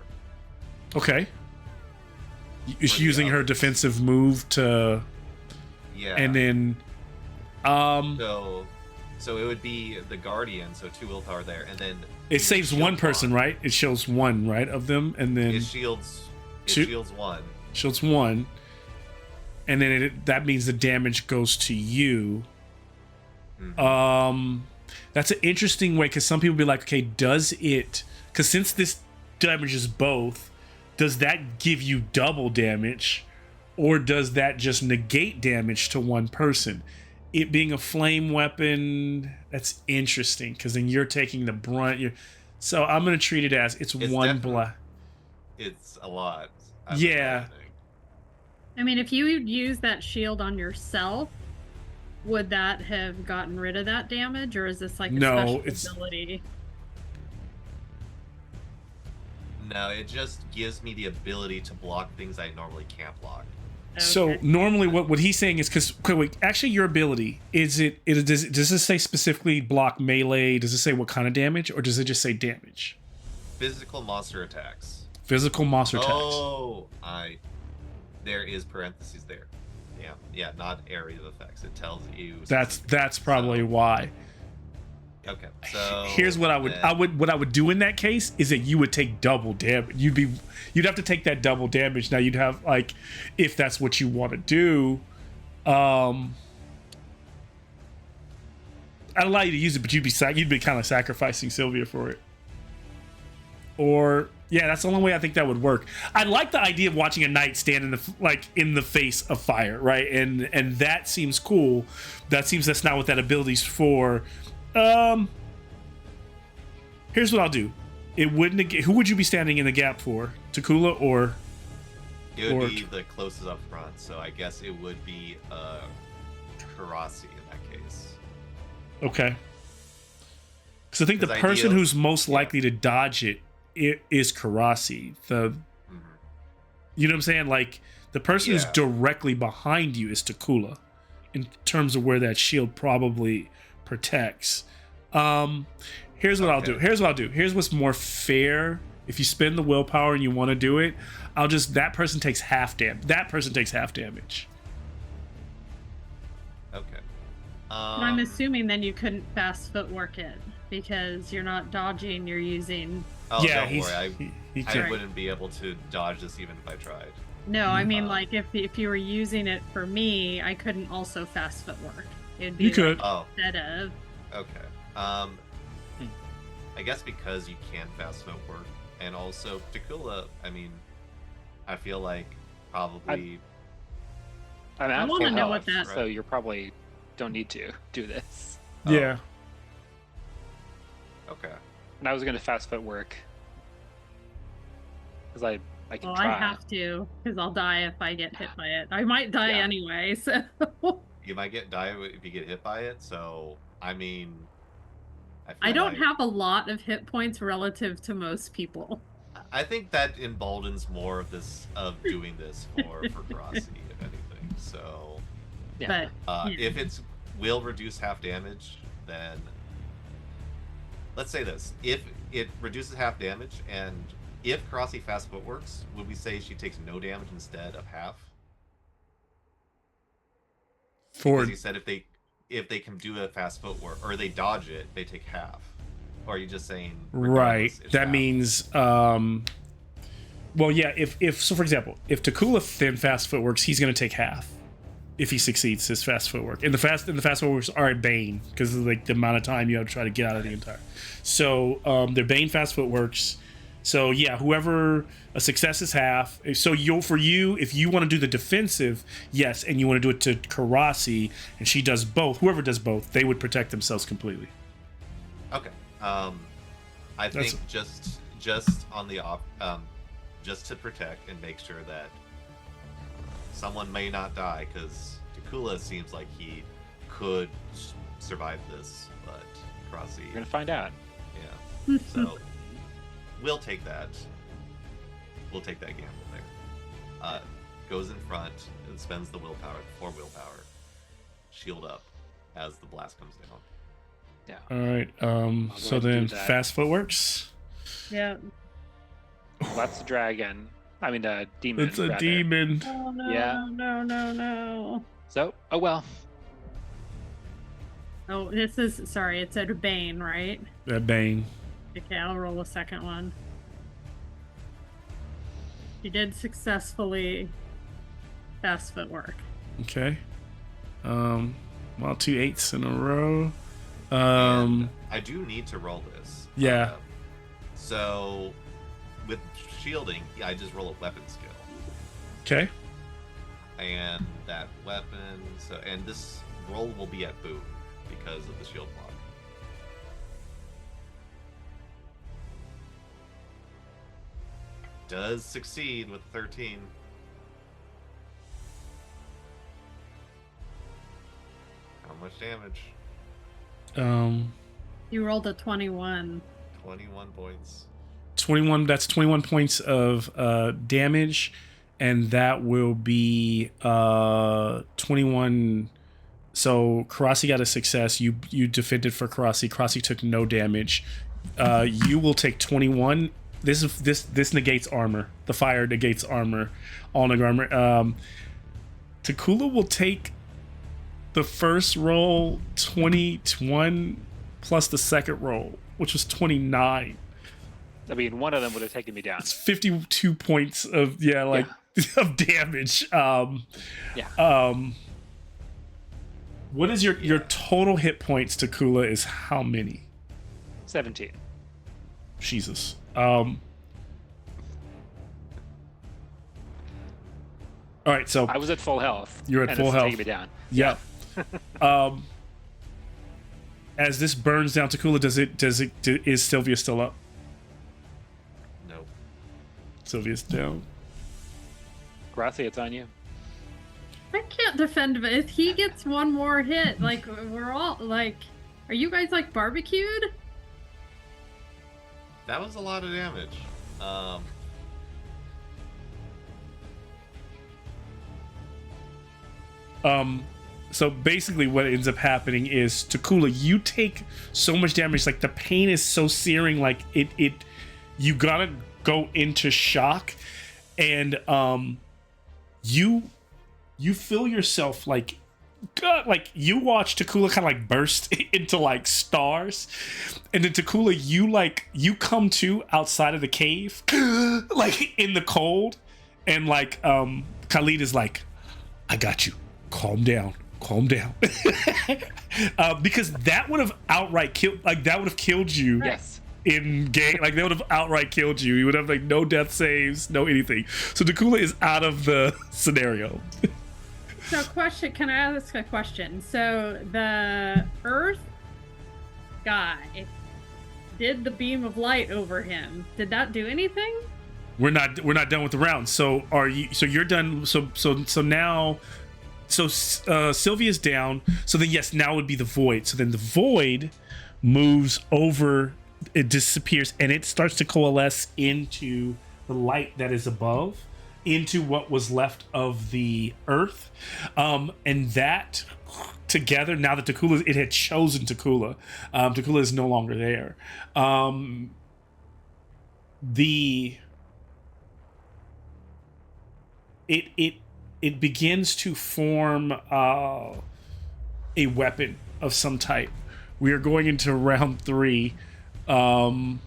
Okay. Is she using her defensive move to... Yeah. And then... So it would be the Guardian, so 2 willpower there, and then... It saves one person, right? It shields one, right, of them, and then... It shields one. Shields one. And then that means the damage goes to you. Mm-hmm. That's an interesting way, because some people be like, okay, does it... Because since this damages both, does that give you double damage, or does that just negate damage to one person? It being a flame weapon, that's interesting, because then you're taking the brunt. So I'm going to treat it as it's one blast. It's a lot. Yeah. I mean, if you use that shield on yourself, would that have gotten rid of that damage, or is this like a special ability? No, it just gives me the ability to block things I normally can't block. Okay. So normally what he's saying is, because actually your ability, does it say specifically block melee? Does it say what kind of damage, or does it just say damage? Physical monster attacks. Physical monster attacks. Oh, there is parentheses there. Yeah, not area of effects. It tells you. That's probably why. Okay, so here's what I would do in that case is that you would take double damage. You'd have to take that double damage. Now you'd have, like, if that's what you want to do, I'd allow you to use it, but you'd be kind of sacrificing Sylvia for it. Or yeah, that's the only way I think that would work. I like the idea of watching a knight stand in the face of fire, right? And that seems cool. That's not what that ability's for. Here's what I'll do. It wouldn't. Who would you be standing in the gap for? Takula or? It would be the closest up front, so I guess it would be Karasi in that case. Okay. Because I think the person who's most likely to dodge it is Karasi. You know what I'm saying? Like, the person who's directly behind you is Takula, in terms of where that shield probably protects. Here's what I'll do. Here's what's more fair. If you spend the willpower and you want to do it, that person takes half damage. That person takes half damage. Okay. But I'm assuming then you couldn't fast footwork it because you're not dodging. You're using. Oh, yeah, don't worry. I wouldn't be able to dodge this even if I tried. No, I mean, like, if you were using it for me, I couldn't also fast footwork. It'd be you could. Instead of. Okay. I guess because you can fast footwork, and also Takula, I mean, I feel like probably. I'm I at wanna full know what health, that- so you probably don't need to do this. Oh. Yeah. Okay. And I was gonna fast footwork because I can Well, try. I have to, because I'll die if I get hit by it. I might die Yeah. anyway, so. You might die if you get hit by it. So I mean, I feel I don't like, have a lot of hit points relative to most people. I think that emboldens more of doing this for Karasi, if anything. So Yeah. But yeah. if it's will reduce half damage, then let's say this: if it reduces half damage, and if Karasi fast footworks, would we say she takes no damage instead of half? For Because he said if they can do a fast footwork or they dodge it, they take half. Or are you just saying right, regardless, it's that half? means well, yeah. If so, for example, if Takula then fast footworks, he's going to take half if he succeeds his fast footwork. And the fast footworks are at Bane because of like the amount of time you have to try to get out of the entire. So they're Bane fast footworks. So yeah, whoever a success is half. So if you want to do the defensive, yes, and you want to do it to Karasi, and she does both. Whoever does both, they would protect themselves completely. Okay. I think just on the off, just to protect and make sure that someone may not die, because Takula seems like he could survive this, but Karasi, You're gonna find out. yeah. So we'll take that. We'll take that gamble there. Goes in front and spends the willpower, 4 willpower, shield up as the blast comes down. Yeah. All right. go So ahead and then do that. fast footworks. Yeah. Well, that's a dragon. I mean, a demon. It's a rather. demon. Oh no, Yeah. no. So, oh well. Oh, sorry, it said Bane, right? That Bane. Okay, I'll roll a second one. She did successfully fast footwork. Okay. Well, 2 8s in a row. And I do need to roll this. Yeah. So with shielding, I just roll a weapon skill. Okay. And that weapon, and this roll will be at boot because of the shield block. Does succeed with 13. How much damage? You rolled a 21. 21 points. 21. That's 21 points of damage, and that will be 21. So Karasi got a success. You defended for Karasi. Karasi took no damage. You will take 21. This negates armor. The fire negates armor. All neg armor. Takula will take the first roll 21 plus the second roll, which was 29. I mean, one of them would have taken me down. It's 52 points of of damage. What is your total hit points, Takula, is how many? 17. Jesus. All right, so I was at full health. You're at and full it's health. taking me down. yeah. As this burns down, Takula, is Sylvia still up? No. Sylvia's down. Gracie, it's on you. I can't defend him. If he gets one more hit, like, we're all, like, are you guys, like, barbecued? That was a lot of damage. So basically what ends up happening is, Takula, you take so much damage, like the pain is so searing, like it you gotta go into shock, and you feel yourself like, God, like you watch Takula kind of like burst into like stars, and then Takula, you come to outside of the cave like in the cold, and like Khalid is like, I got you, calm down because that would have outright killed, like that would have killed you Yes. in game. Like they would have outright killed you. You would have like no death saves, no anything. So Takula is out of the scenario. So, can I ask a question? So, the Earth guy did the beam of light over him. Did that do anything? We're not done with the round. So you're done. So now, Sylvia's down. So then yes, now would be the void. So then the void moves over. It disappears and it starts to coalesce into the light that is above, into what was left of the earth, and that together, now that it had chosen Takula, Takula is no longer there. It begins to form a weapon of some type. We are going into round 3. But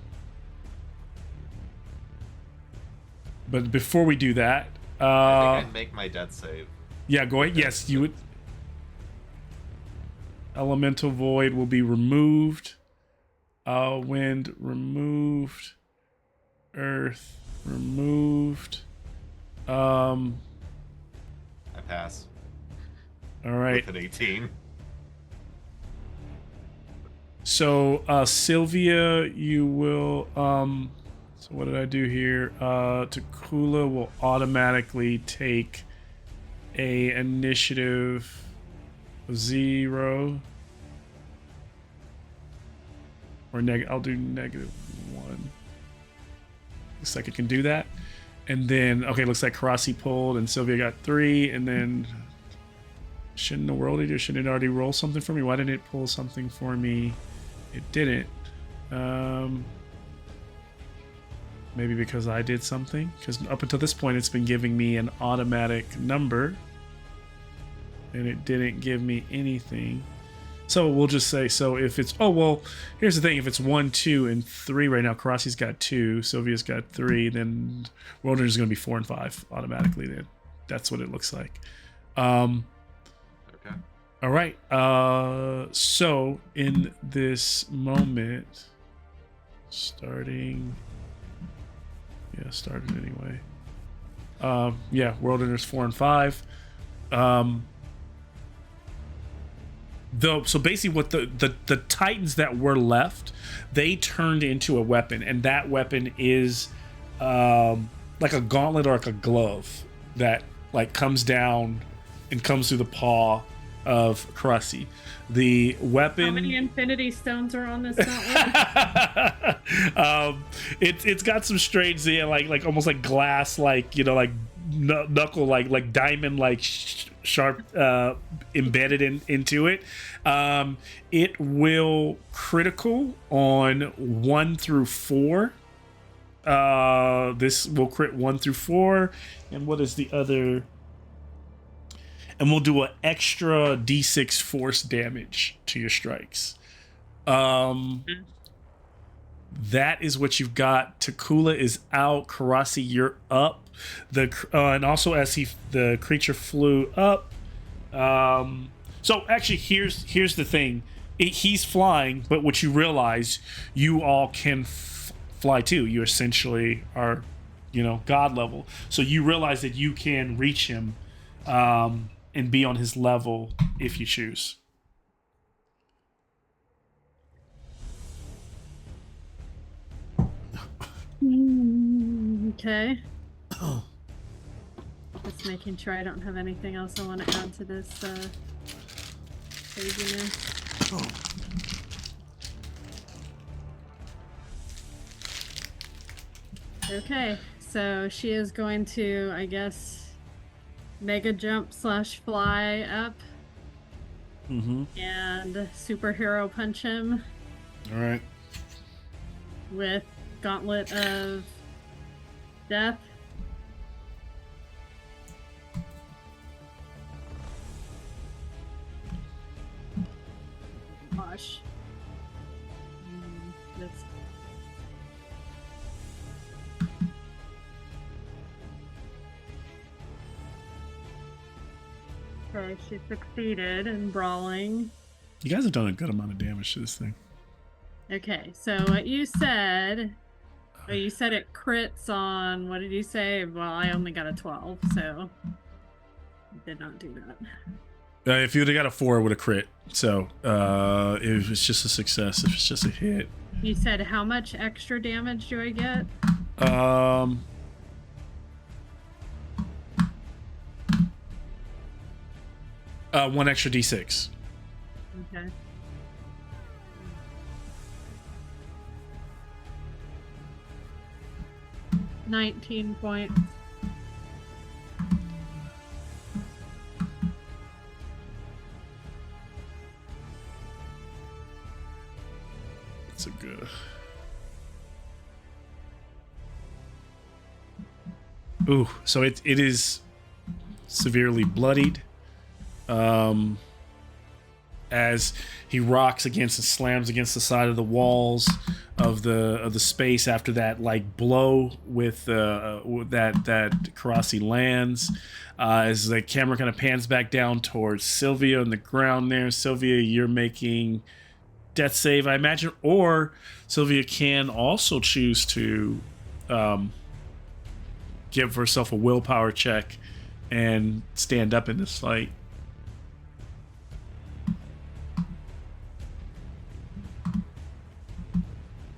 before we do that, I think I make my death save. Yeah, go ahead. Yes, you would. Elemental void will be removed. Wind removed. Earth removed. I pass. All right. With an 18. So Sylvia, you will. So what did I do here? Takula will automatically take a initiative 0 or I'll do -1. Looks like it can do that. And then looks like Karasi pulled and Sylvia got 3, and then shouldn't the world eater shouldn't it already roll something for me? Why didn't it pull something for me? It didn't. Maybe because I did something, because up until this point it's been giving me an automatic number and it didn't give me anything. So we'll just say, so if it's, here's the thing, if it's 1, 2, and 3 right now, Karasi's got 2, Sylvia's got 3, then World is going to be 4 and 5 automatically then. That's what it looks like. Okay. All right. So in this moment, started anyway. World Enders 4 and 5. So basically what the Titans that were left, they turned into a weapon, and that weapon is like a gauntlet or like a glove that like comes down and comes through the paw of Karasi. The weapon. How many Infinity Stones are on this gauntlet? It's got some strange, like almost like glass, like like knuckle, like diamond, like sharp embedded into it. It will critical on 1 through 4. This will crit 1 through 4, and what is the other? And we'll do an extra d6 force damage to your strikes. That is what you've got. Takula is out. Karasi, you're up. And also as the creature flew up. So actually, here's the thing. He's flying, but what you realize, you all can fly too. You essentially are, god level. So you realize that you can reach him. And be on his level if you choose. Okay. Just making sure I don't have anything else I want to add to this craziness. Okay, so she is going to, I guess, mega jump / fly up and superhero punch him. All right. With Gauntlet of Death. Gosh. That's... Okay, she succeeded in brawling. You guys have done a good amount of damage to this thing. Okay, so what you said, you said it crits on, what did you say? Well, I only got a 12, so I did not do that. If you would have got a 4, it would have crit. So if it's just a success, if it's just a hit. You said how much extra damage do I get? 1 extra d6. Okay. $19 points. That's a good. Ooh, so it is severely bloodied. As he rocks against and slams against the side of the walls of the space after that like blow with that Karasi lands. As the camera kind of pans back down towards Sylvia on the ground there. Sylvia, you're making death save, I imagine, or Sylvia can also choose to give herself a willpower check and stand up in this fight.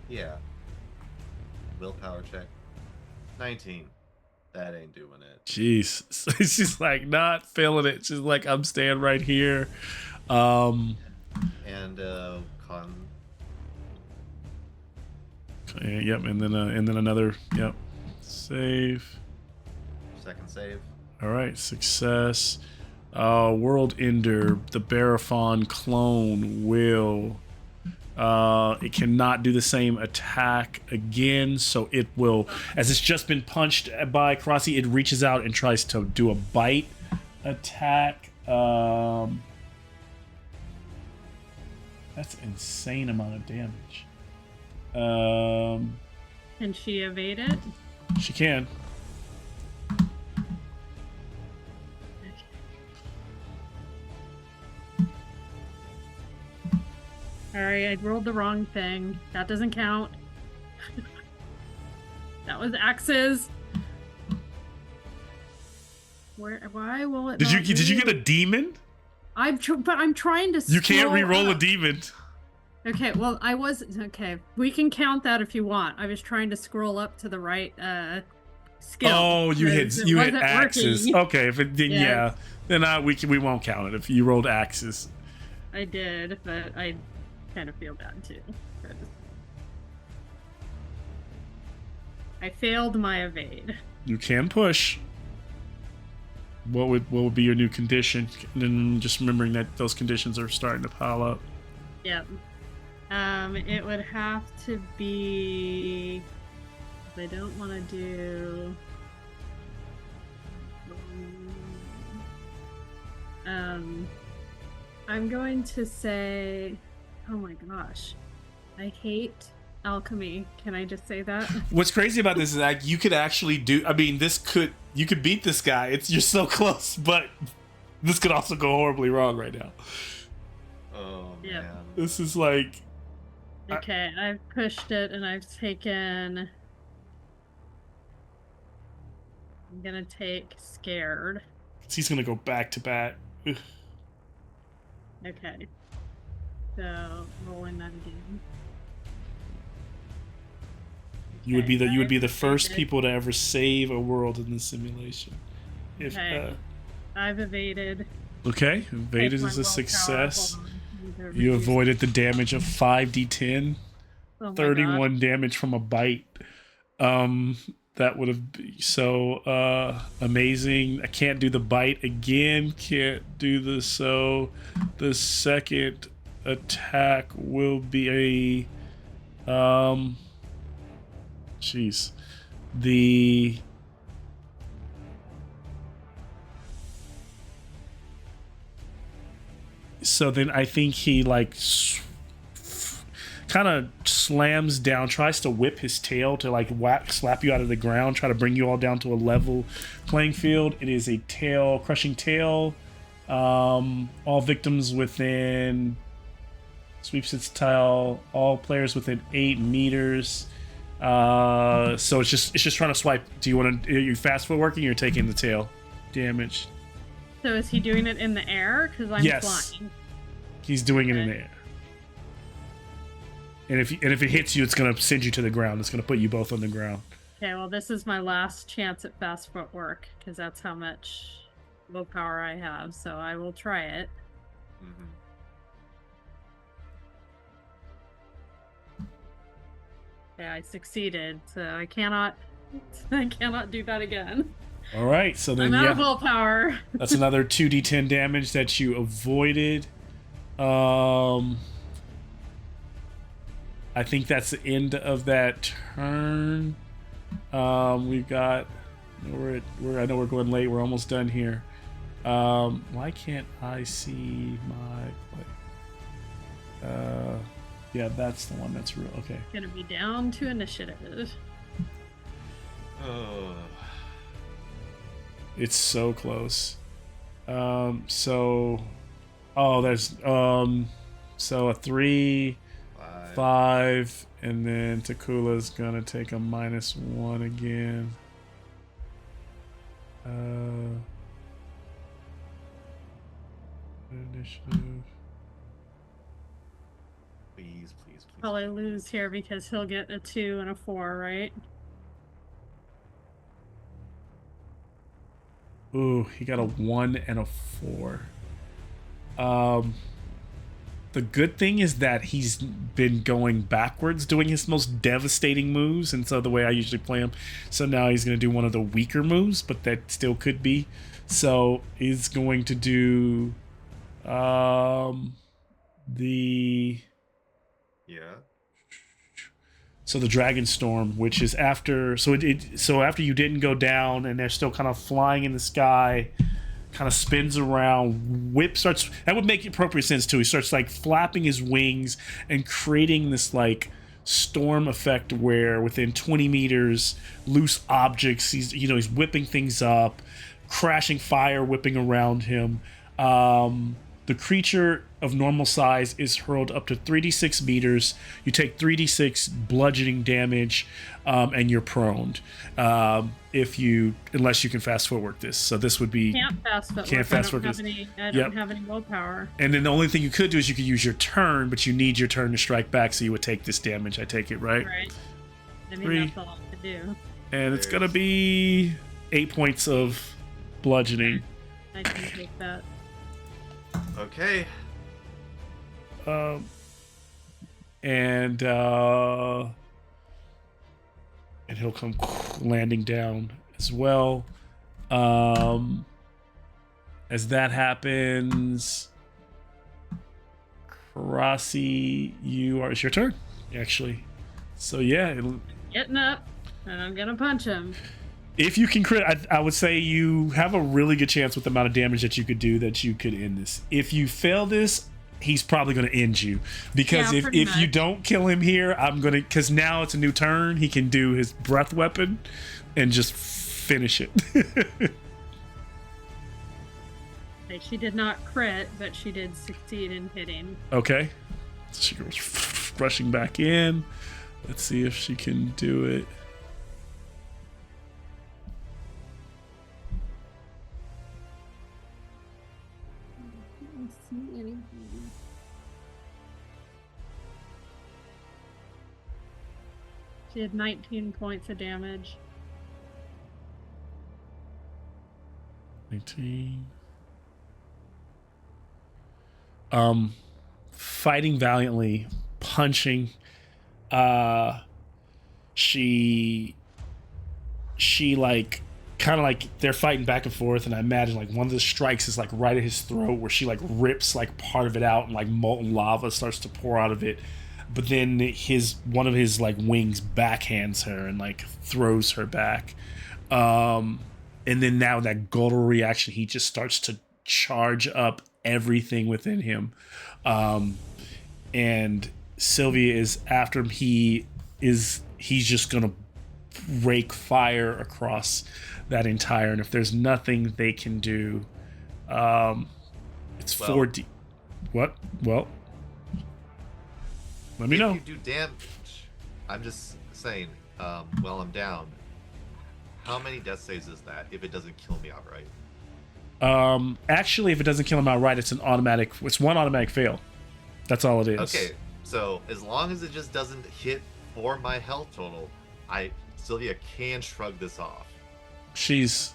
Yeah. Willpower check. 19. That ain't doing it. Jeez. She's like not feeling it. She's like, I'm staying right here. And con. Yep, and then another, yep. Save. Second save. All right, success. World Ender, the Barathon clone will. It cannot do the same attack again, so it will, as it's just been punched by Karasi, it reaches out and tries to do a bite attack. That's insane amount of damage. Can she evade it? She can. Alright, I rolled the wrong thing. That doesn't count. That was axes. Why will it Did you not get a demon? but I'm trying to You can't scroll re-roll a up. demon. Okay, well, okay. We can count that if you want. I was trying to scroll up to the right skill. Oh, you hit because it wasn't axes. working. Okay, if it then Yeah. then we won't count it if you rolled axes. I did, but I kind of feel bad too. 'Cause I failed my evade. You can push. What would be your new condition? And then just remembering that those conditions are starting to pile up. Yep. It would have to be. I don't want to do. I'm going to say. Oh my gosh, I hate alchemy. Can I just say that? What's crazy about this is that you could actually do. I mean, you could beat this guy. You're so close, but this could also go horribly wrong right now. Oh, Yeah. man. This is like. Okay, I've pushed it and I've taken. I'm gonna take scared. He's gonna go back to back. Ugh. Okay. So rolling that again. You would be the Okay, first okay. people to ever save a world in this simulation. If Okay. I've evaded. okay, evaded Take my is a willpower. success. Hold on. Need to You reduce- avoided the damage of 5d10, Oh my 31 gosh. damage from a bite. That would have been so amazing. I can't do the bite again. Can't do the second attack will be a jeez. So then I think he like kind of slams down, tries to whip his tail to like slap you out of the ground, try to bring you all down to a level playing field. It is a crushing tail. All victims within Sweeps its tail. All players within 8 meters. So it's just trying to swipe. Do you want to? Are you fast foot working? Or you're taking the tail damage. So is he doing it in the air? Because I'm Yes. flying. He's doing it in Okay. the air. And if it hits you, it's gonna send you to the ground. It's gonna put you both on the ground. Okay, well, this is my last chance at fast footwork because that's how much willpower I have. So I will try it. Mhm. Okay, I succeeded, so I cannot do that again. All right. So then I'm out of willpower. that's another 2d10 damage that you avoided. I think that's the end of that turn. We've got I know we're going late. We're almost done here. Why can't I see my yeah, that's the one that's real. Okay. Gonna be down to initiative. Oh. It's so close. So there's so a 3, 5, and then Takula's gonna take a -1 again. Initiative. Please. Probably lose here because he'll get a 2 and a 4, right? Ooh, he got a 1 and a 4. The good thing is that he's been going backwards, doing his most devastating moves, and so the way I usually play him. So now he's going to do one of the weaker moves, but that still could be. So he's going to do the Dragon Storm, which is after. So so after you didn't go down, and they're still kind of flying in the sky. Kind of spins around, whip starts. That would make appropriate sense too. He starts like flapping his wings and creating this like storm effect where within 20 meters, loose objects. He's whipping things up, crashing fire, whipping around him. The creature of normal size is hurled up to 3d6 meters. You take 3d6 bludgeoning damage, and you're prone. Unless you can fast forward this. So this would be Can't fast footwork. Can't fast forward I don't have any willpower. And then the only thing you could do is you could use your turn, but you need your turn to strike back, so you would take this damage. I take it, right? Right. I mean, 3. that's all I could do. And it's gonna be 8 points of bludgeoning. I can take that. Okay. And he'll come landing down as well. As that happens, Karasi, it's your turn, actually. So yeah, Getting up, and I'm gonna punch him. if you can crit, I would say you have a really good chance with the amount of damage that you could do that you could end this. If you fail this, he's probably going to end you, because Yeah, if pretty you much. don't kill him here, because now it's a new turn, he can do his breath weapon and just finish it. Okay, she did not crit, but she did succeed in hitting. Okay, so she goes rushing back in. Let's see if she can do it. I don't see anything. She had 19 points of damage. 19. Fighting valiantly, punching. She like kind of like they're fighting back and forth, and I imagine like one of the strikes is like right at his throat, where she like rips like part of it out, and like molten lava starts to pour out of it. But then one of his like wings backhands her and like throws her back. And then now that Godel reaction, he just starts to charge up everything within him. And Sylvia is after him. He's just gonna rake fire across that entire, and if there's nothing they can do, it's 4D. What? Well, Let me know. If you do damage, I'm just saying, while I'm down, how many death saves is that if it doesn't kill me outright? Actually, if it doesn't kill him outright, it's one automatic fail. That's all it is. Okay, so as long as it just doesn't hit for my health total, Sylvia can shrug this off. She's.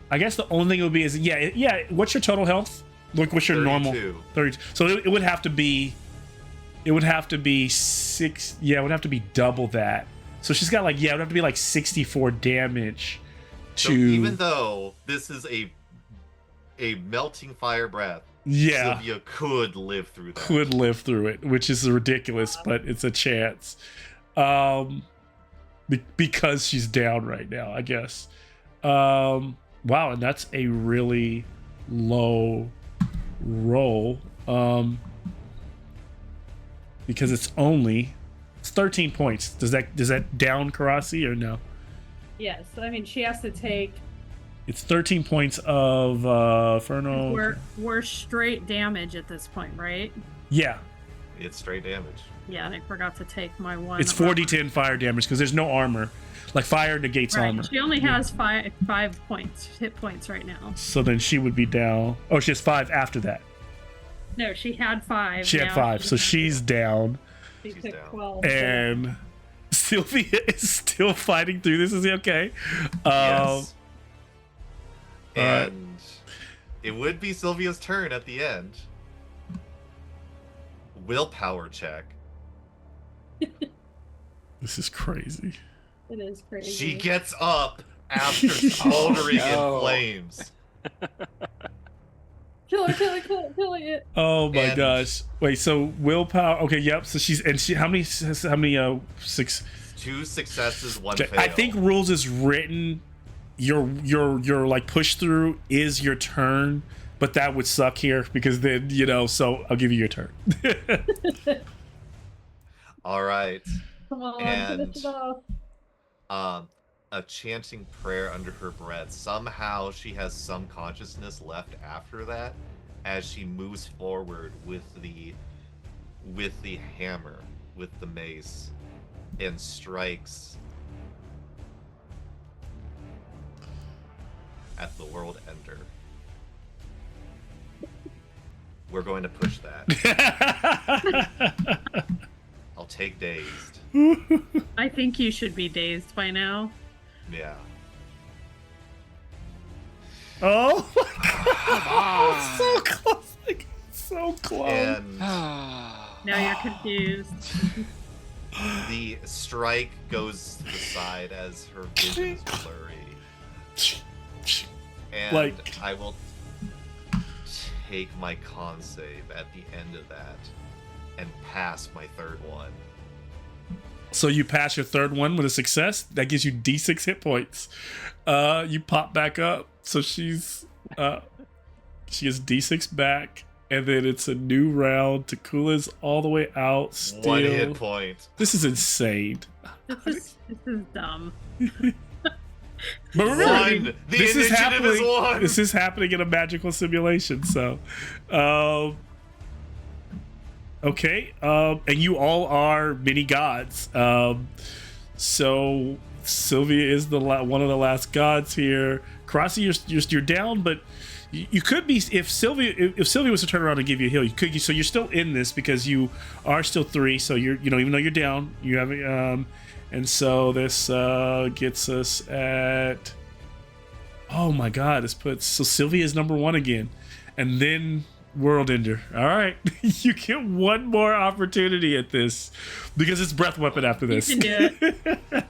I guess the only thing it would be is yeah. What's your total health? Like, what's your 32. normal? 30. So it would have to be. It would have to be 6. Yeah, it would have to be double that. So she's got it would have to be like 64 damage. So even though this is a melting fire breath, yeah, Sylvia could live through that. Could live through it, which is ridiculous, but it's a chance. Because she's down right now, I guess. Wow, and that's a really low roll. Because it's 13 points. Does that down Karasi or no? Yes, I mean she has to take. It's 13 points of Inferno. We're straight damage at this point, right? Yeah. It's straight damage. Yeah, and I forgot to take my one. It's 4d10 fire damage because there's no armor. Like fire negates armor. She only has five hit points right now. So then she would be down. Oh, she has 5 after that. No, she had 5. She had 5, so she's down. She She's took down. 12. And Sylvia is still fighting through this. Is he okay? Yes. Alright. And it would be Sylvia's turn at the end. Willpower check. This is crazy. It is crazy. She gets up after smoldering no. in flames. Kill it. Oh my And- gosh. Wait, so willpower. Okay, yep. So how many 6? 2 successes, 1 Okay, fail. I think rules is written. Your like push through is your turn, but that would suck here because then so I'll give you your turn. All right. Come on, And- finish it off. A chanting prayer under her breath. Somehow she has some consciousness left after that as she moves forward with the hammer, with the mace, and strikes at the world ender. We're going to push that. I'll take dazed. I think you should be dazed by now. Yeah. Oh my god! So close, like, so close. And Now you're confused. the strike goes to the side as her vision's blurry. And Like- I will take my con save at the end of that and pass my third one. So you pass your third one with a success. That gives you D6 hit points. You pop back up. So she has D6 back, and then it's a new round. Takula's all the way out. Still, 1 hit point. This is insane. This is dumb. But remember, One. The this is initiative is happening. one. This is happening in a magical simulation. So, okay, and you all are mini gods. So Sylvia is one of the last gods here. Karasi, you're down, but you could be if Sylvia was to turn around and give you a heal. You could. So you're still in this because you are still 3. So you're even though you're down, you have and so this gets us at. Oh my God! This puts Sylvia is number 1 again, and then World Ender. All right, you get one more opportunity at this because it's breath weapon after this. You can do it.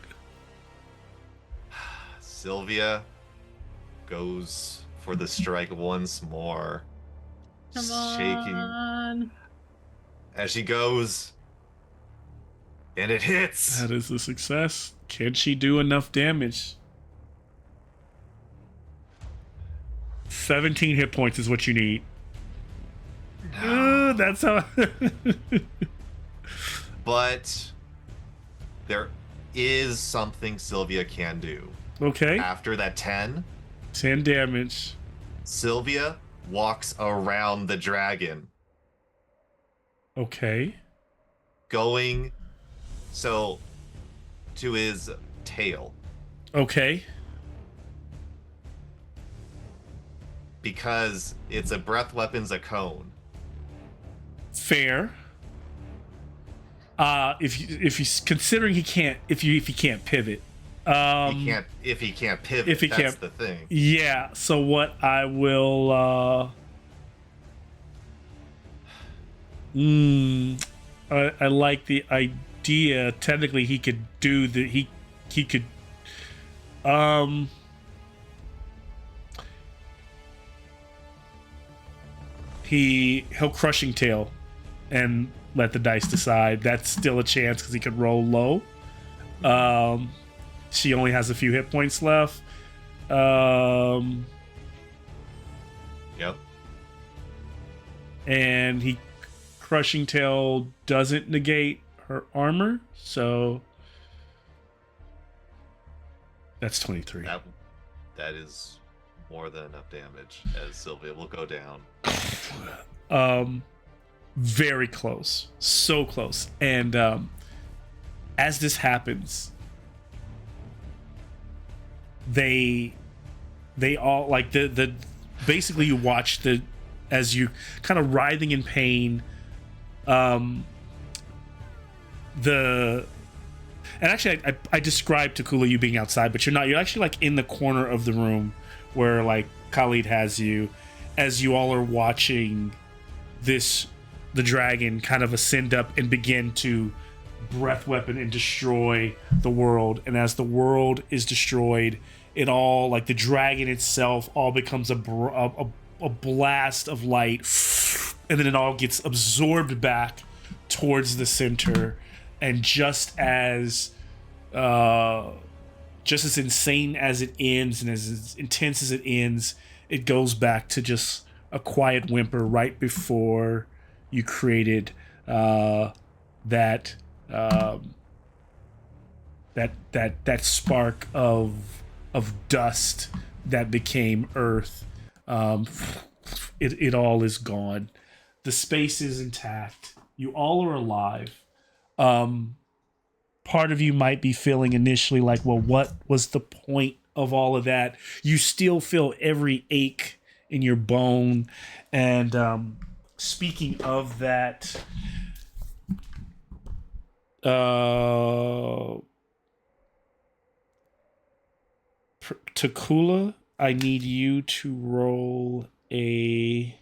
Sylvia goes for the strike once more. Come Shaking on. as she goes. And it hits. That is a success. Can she do enough damage? 17 hit points is what you need. That's how. But there is something Sylvia can do. Okay. After that 10, 10 damage. Sylvia walks around the dragon Okay. going so to his tail, Okay. because it's a breath weapon's a cone. Fair. If he's considering he can't if he can't pivot. He can't pivot. If he That's can't, the thing. yeah. So what I will I like the idea. Technically, he could do the he could he'll crushing tail and let the dice decide. That's still a chance because he could roll low. She only has a few hit points left. Yep. And he crushing tail doesn't negate her armor, so that's 23. That is more than enough damage, as Sylvia will go down. Very close, so close. And as this happens, they all like the basically you watch the as you kind of writhing in pain. And actually I described to Kula you being outside, but you're not. You're actually like in the corner of the room where like Khalid has you, as you all are watching the dragon kind of ascend up and begin to breath weapon and destroy the world. And as the world is destroyed, it all, like the dragon itself, all becomes a blast of light, and then it all gets absorbed back towards the center. And just as insane as it ends and as intense as it ends, it goes back to just a quiet whimper right before you created that spark of dust that became earth. It all is gone. The space is intact. You all are alive. Part of you might be feeling initially like, well, what was the point of all of that? You still feel every ache in your bone. And speaking of that, Takula, I need you to roll a...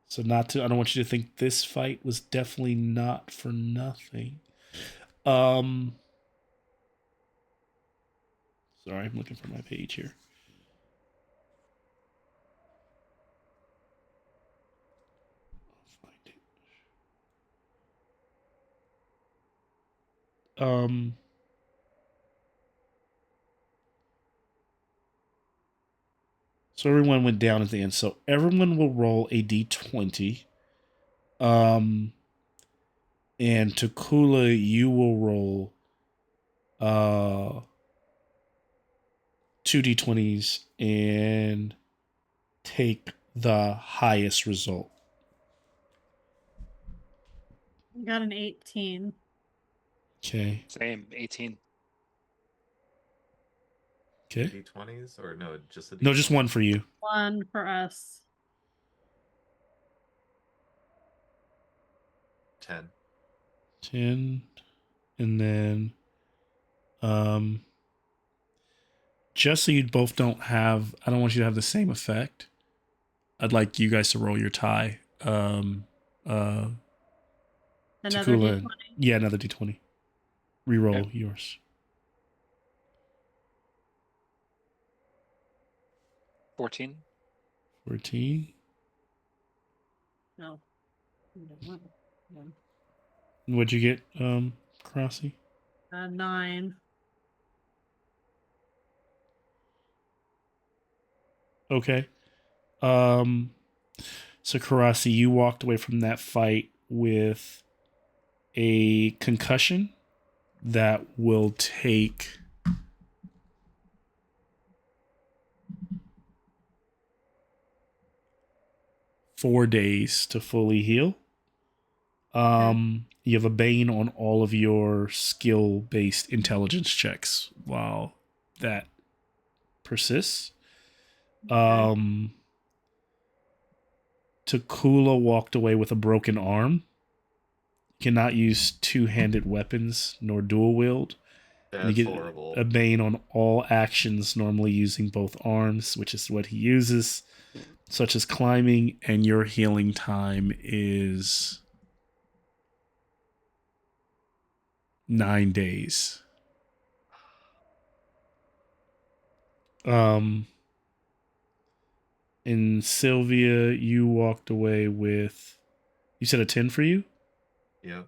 So I don't want you to think this fight was definitely not for nothing. Sorry, I'm looking for my page here. I'll find it. So everyone went down at the end. So everyone will roll a d20. And Takula, you will roll 2 d20s and take the highest result. I got an 18. Okay. Same, 18. Okay. D20s or no, just a D20? No, just one for you. 1 for us. 10. 10. And then just so you both don't have, I don't want you to have the same effect. I'd like you guys to roll your tie. Another Takula, D20. yeah, another d20. Reroll Okay. yours. 14. 14. No. No. What'd you get, Crossy? 9. Okay. So Karasi, you walked away from that fight with a concussion that will take 4 days to fully heal. You have a bane on all of your skill-based intelligence checks while that persists. Takula walked away with a broken arm. Cannot use two-handed weapons nor dual wield. And you That's get horrible. a bane on all actions normally using both arms, which is what he uses, such as climbing, and your healing time is 9 days. In Sylvia, you walked away with, you said a 10 for you? Yeah.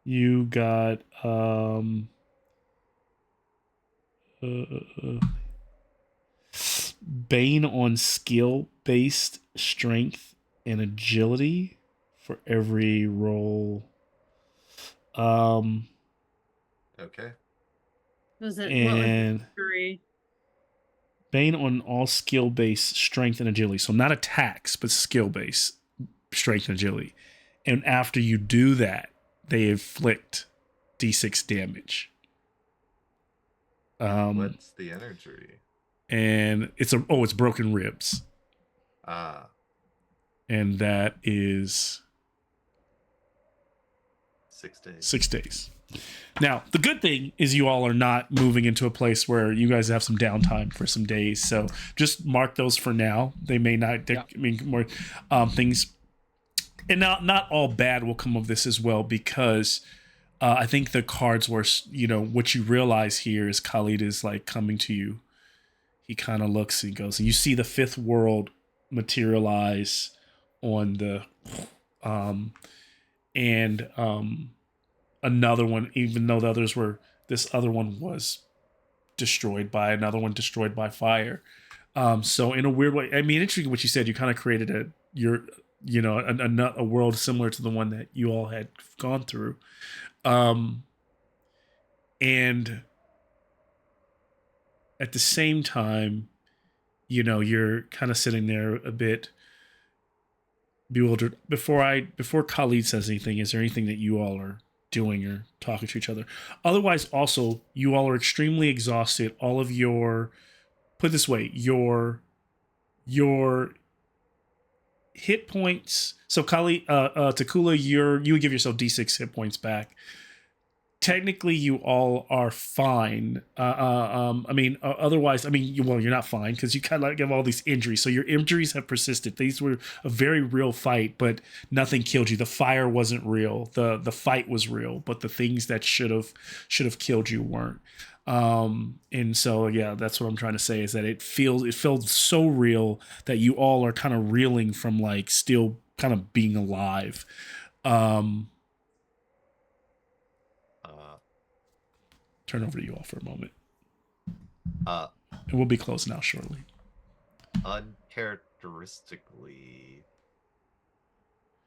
You got Bane on skill based strength and agility for every roll. Okay. Was it what was And it? 3? Bane on all skill based strength and agility. So not attacks, but skill based strength and agility. And after you do that, they inflict D6 damage. What's the energy? And it's broken ribs. Ah. And that is 6 days. 6 days. Now, the good thing is you all are not moving into a place where you guys have some downtime for some days. So just mark those for now. They may not, I mean, more things. And not all bad will come of this as well, because I think the cards were, what you realize here is Khalid is like coming to you. He kind of looks and goes, and you see the fifth world materialize on the, another one, even though the others were, this other one was destroyed by another one, destroyed by fire. So in a weird way, I mean, interesting what you said, you kind of created a world similar to the one that you all had gone through. And at the same time, you're kind of sitting there a bit bewildered. Before Khalid says anything, is there anything that you all are doing or talking to each other? Otherwise, also, you all are extremely exhausted. All of your, put it this way, your hit points. So Kali, Takula, you would give yourself D6 hit points back. Technically, you all are fine. Otherwise, you're not fine because you kind of have all these injuries. So your injuries have persisted. These were a very real fight, but nothing killed you. The fire wasn't real. The fight was real, but the things that should have killed you weren't. And so, yeah, that's what I'm trying to say, is that it felt so real that you all are kind of reeling from like still kind of being alive. Turn over to you all for a moment. And we'll be closing out shortly. Uncharacteristically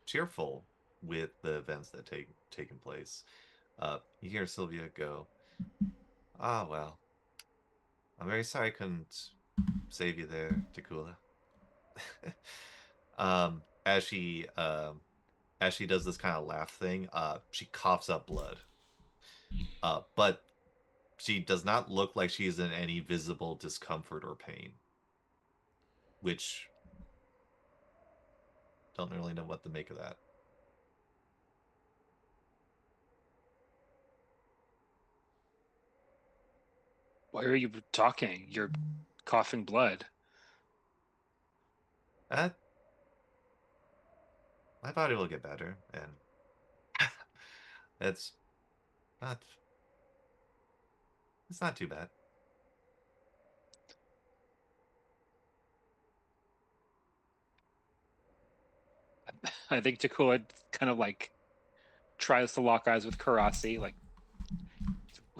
cheerful with the events that taken place. You hear Sylvia go, "Ah, well, I'm very sorry I couldn't save you there, Takula." As she does this kind of laugh thing, she coughs up blood. But she does not look like she is in any visible discomfort or pain, which don't really know what to make of that. Why are you talking? You're coughing blood. My body will get better, and it's not too bad. I think Takula kind of like tries to lock eyes with Karasi, like,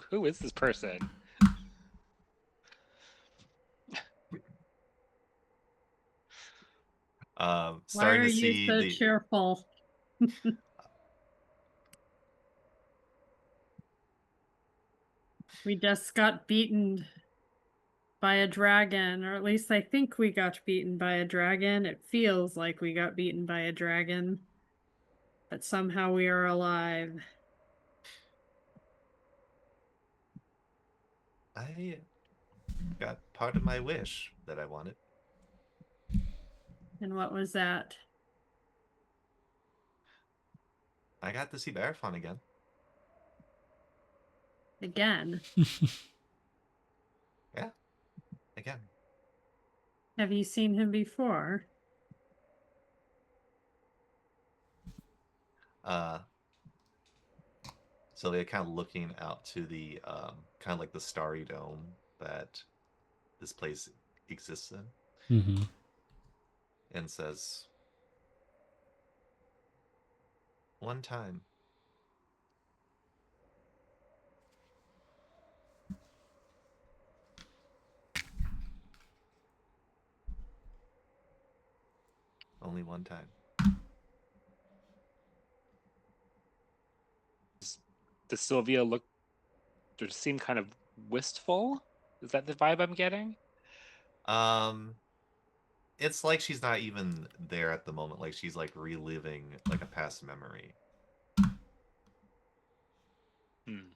who is this person? Why Starting are to you see so the We just got beaten by a dragon, or at least I think we got beaten by a dragon. It feels like we got beaten by a dragon, but somehow we are alive. I got part of my wish that I wanted. And what was that? I got to see Barafon again. Again? Yeah, again. Have you seen him before? So they're kind of looking out to the kind of like the starry dome that this place exists in, Mm-hmm. and says, "One time, only one time." Does Sylvia look or seem kind of wistful? Is that the vibe I'm getting? It's like she's not even there at the moment. Like she's like reliving like a past memory. Hmm.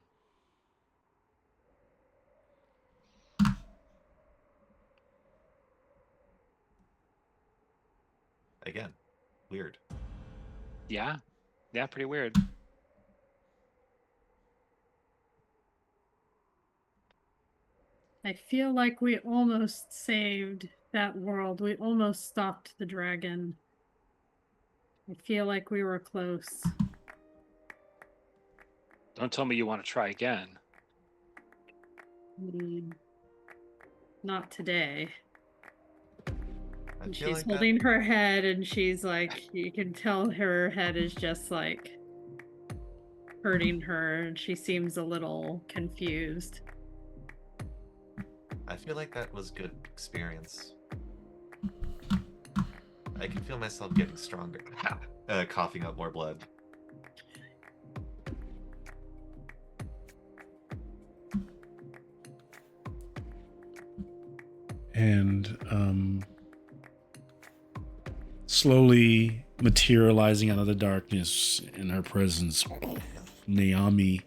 Again, weird. Yeah. Yeah, pretty weird. I feel like we almost saved that world. We almost stopped the dragon. I feel like we were close. Don't tell me you want to try again. Not today. I And feel she's like holding her head, and she's like, you can tell her head is just like hurting her, and she seems a little confused. I feel like that was good experience. I can feel myself getting stronger. Coughing up more blood. And slowly materializing out of the darkness in her presence, Naomi,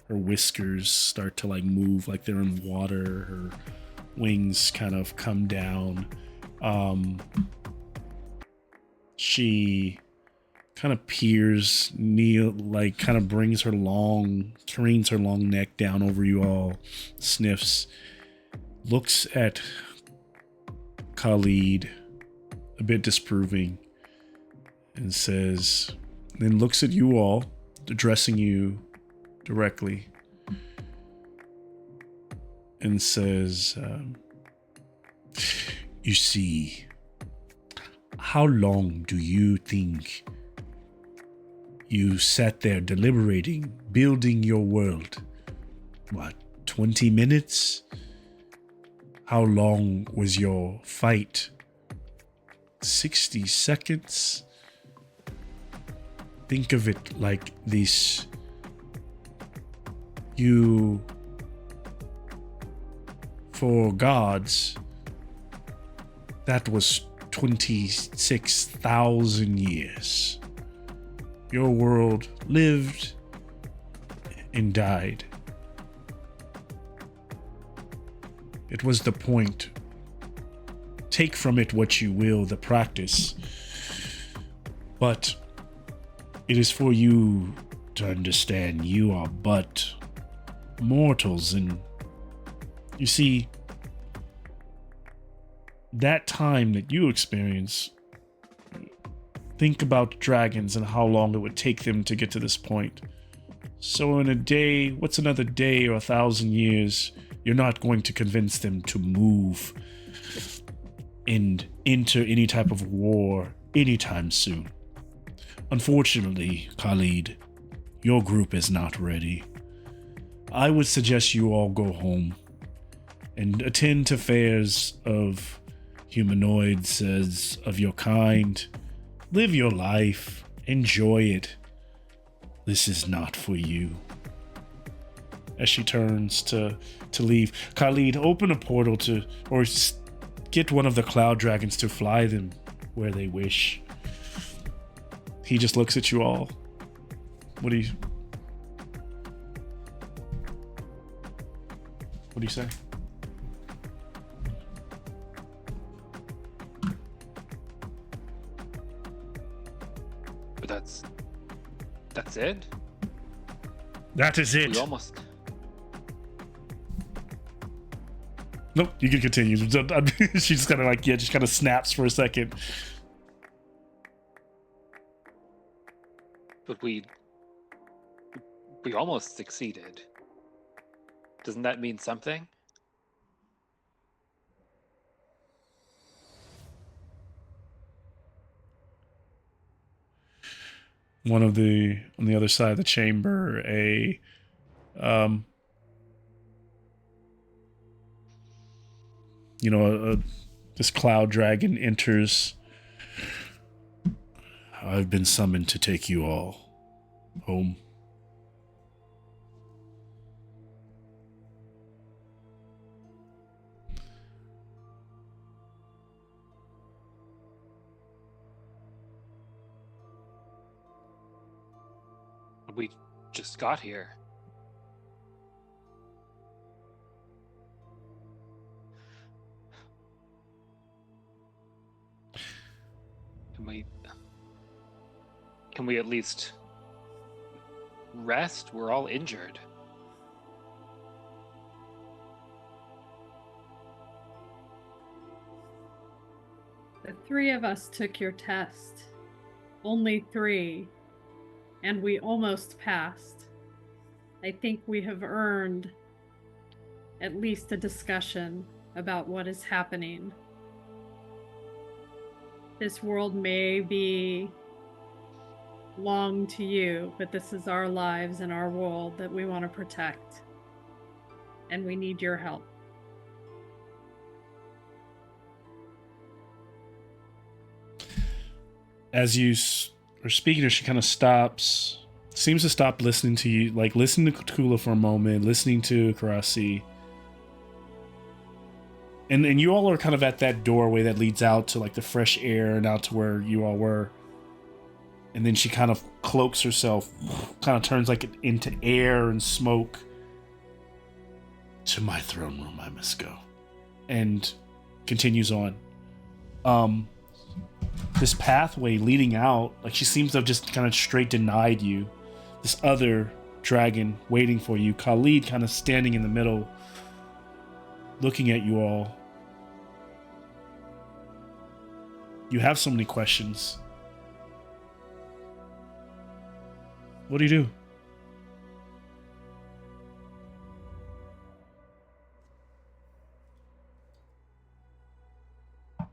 her whiskers start to like move like they're in water. Her wings kind of come down. She kind of peers, like kind of brings her long neck down over you all, sniffs, looks at Khalid a bit disapproving, and says, then looks at you all, addressing you directly, and says, you see, how long do you think you sat there deliberating, building your world? What, 20 minutes? How long was your fight? 60 seconds? Think of it like this. You, for gods, that was 26,000 years. Your world lived and died. It was the point. Take from it what you will, the practice. But it is for you to understand you are but mortals, and you see, that time that you experience, think about dragons and how long it would take them to get to this point. So in a day, what's another day or 1,000 years? You're not going to convince them to move and enter any type of war anytime soon. Unfortunately, Khalid, your group is not ready. I would suggest you all go home and attend to affairs of humanoids as of your kind. Live your life. Enjoy it. This is not for you. as she turns to leave. Khalid, open a portal or get one of the cloud dragons to fly them where they wish. He just looks at you all. What do you say? But that's it? That is it. We almost... Nope, you can continue. She just kind of like, just kind of snaps for a second. But we almost succeeded. Doesn't that mean something? On the other side of the chamber, this cloud dragon enters. I've been summoned to take you all home. We just got here. Can we at least rest? We're all injured. The three of us took your test. Only 3. And we almost passed. I think we have earned at least a discussion about what is happening. This world may be long to you, but this is our lives and our world that we want to protect. And we need your help. As you are speaking, she kind of stops, seems to stop listening to you, like listening to Kula for a moment, listening to Karasi. And you all are kind of at that doorway that leads out to like the fresh air and out to where you all were. And then she kind of cloaks herself, kind of turns like into air and smoke. To my throne room I must go. And continues on. This pathway leading out, like she seems to have just kind of straight denied you. This other dragon waiting for you. Khalid kind of standing in the middle, looking at you all. You have so many questions. What do you do?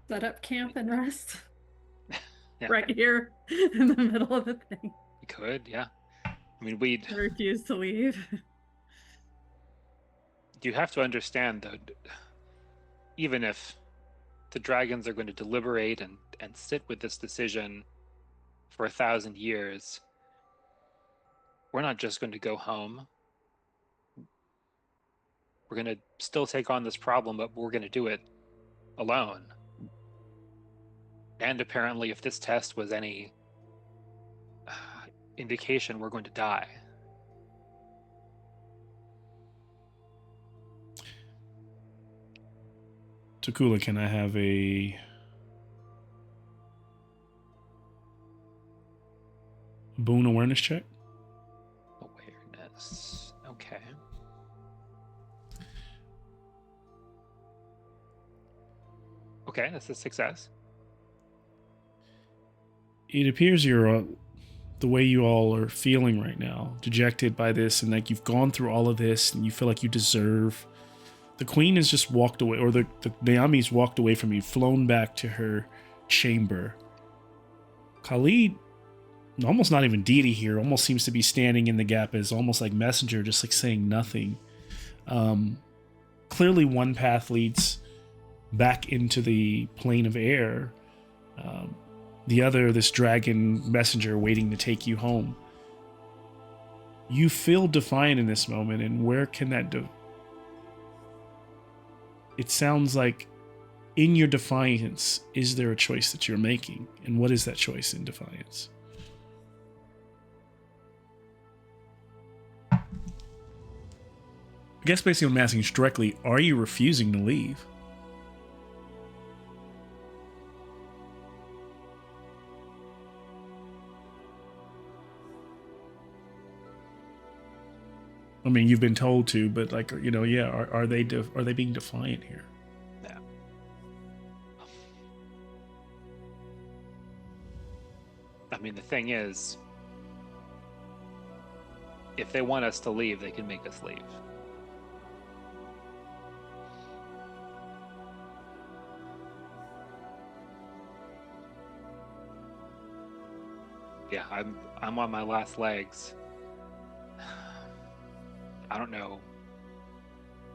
Set up camp and rest. Yeah. Right here in the middle of the thing. We could, yeah. I mean, we'd... I refuse to leave. You have to understand, though, even if the dragons are going to deliberate and sit with this decision for 1,000 years, we're not just going to go home. We're going to still take on this problem, but we're going to do it alone. And apparently, if this test was any indication, we're going to die. Takula, can I have a boon awareness check? Awareness. Okay. Okay, that's a success. It appears you're the way you all are feeling right now, dejected by this, and like you've gone through all of this and you feel like you deserve. The queen has just walked away, or the Naomi's walked away from you, flown back to her chamber. Khalid, almost not even deity here, almost seems to be standing in the gap as almost like messenger, just like saying nothing. Clearly one path leads back into the plane of air. The other, this dragon messenger waiting to take you home. You feel defiant in this moment, and where can that it sounds like in your defiance, is there a choice that you're making? And what is that choice in defiance? I guess basically I'm asking you directly, are you refusing to leave? I mean, you've been told to, but like, you know, yeah, are they being defiant here? Yeah. I mean, the thing is, if they want us to leave, they can make us leave. Yeah, I'm on my last legs. I don't know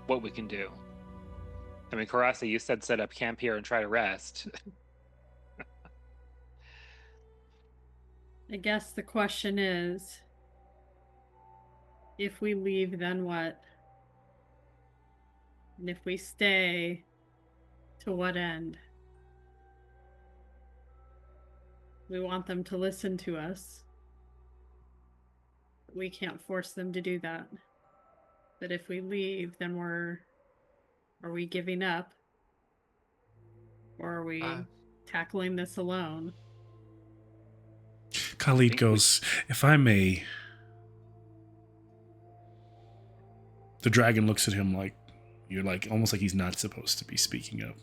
what we can do. I mean, Karasa, you said set up camp here and try to rest. I guess the question is, if we leave, then what? And if we stay, to what end? We want them to listen to us. We can't force them to do that. But if we leave, then are we giving up? Or are we tackling this alone? Khalid goes, if I may. The dragon looks at him like, you're like, almost like he's not supposed to be speaking up.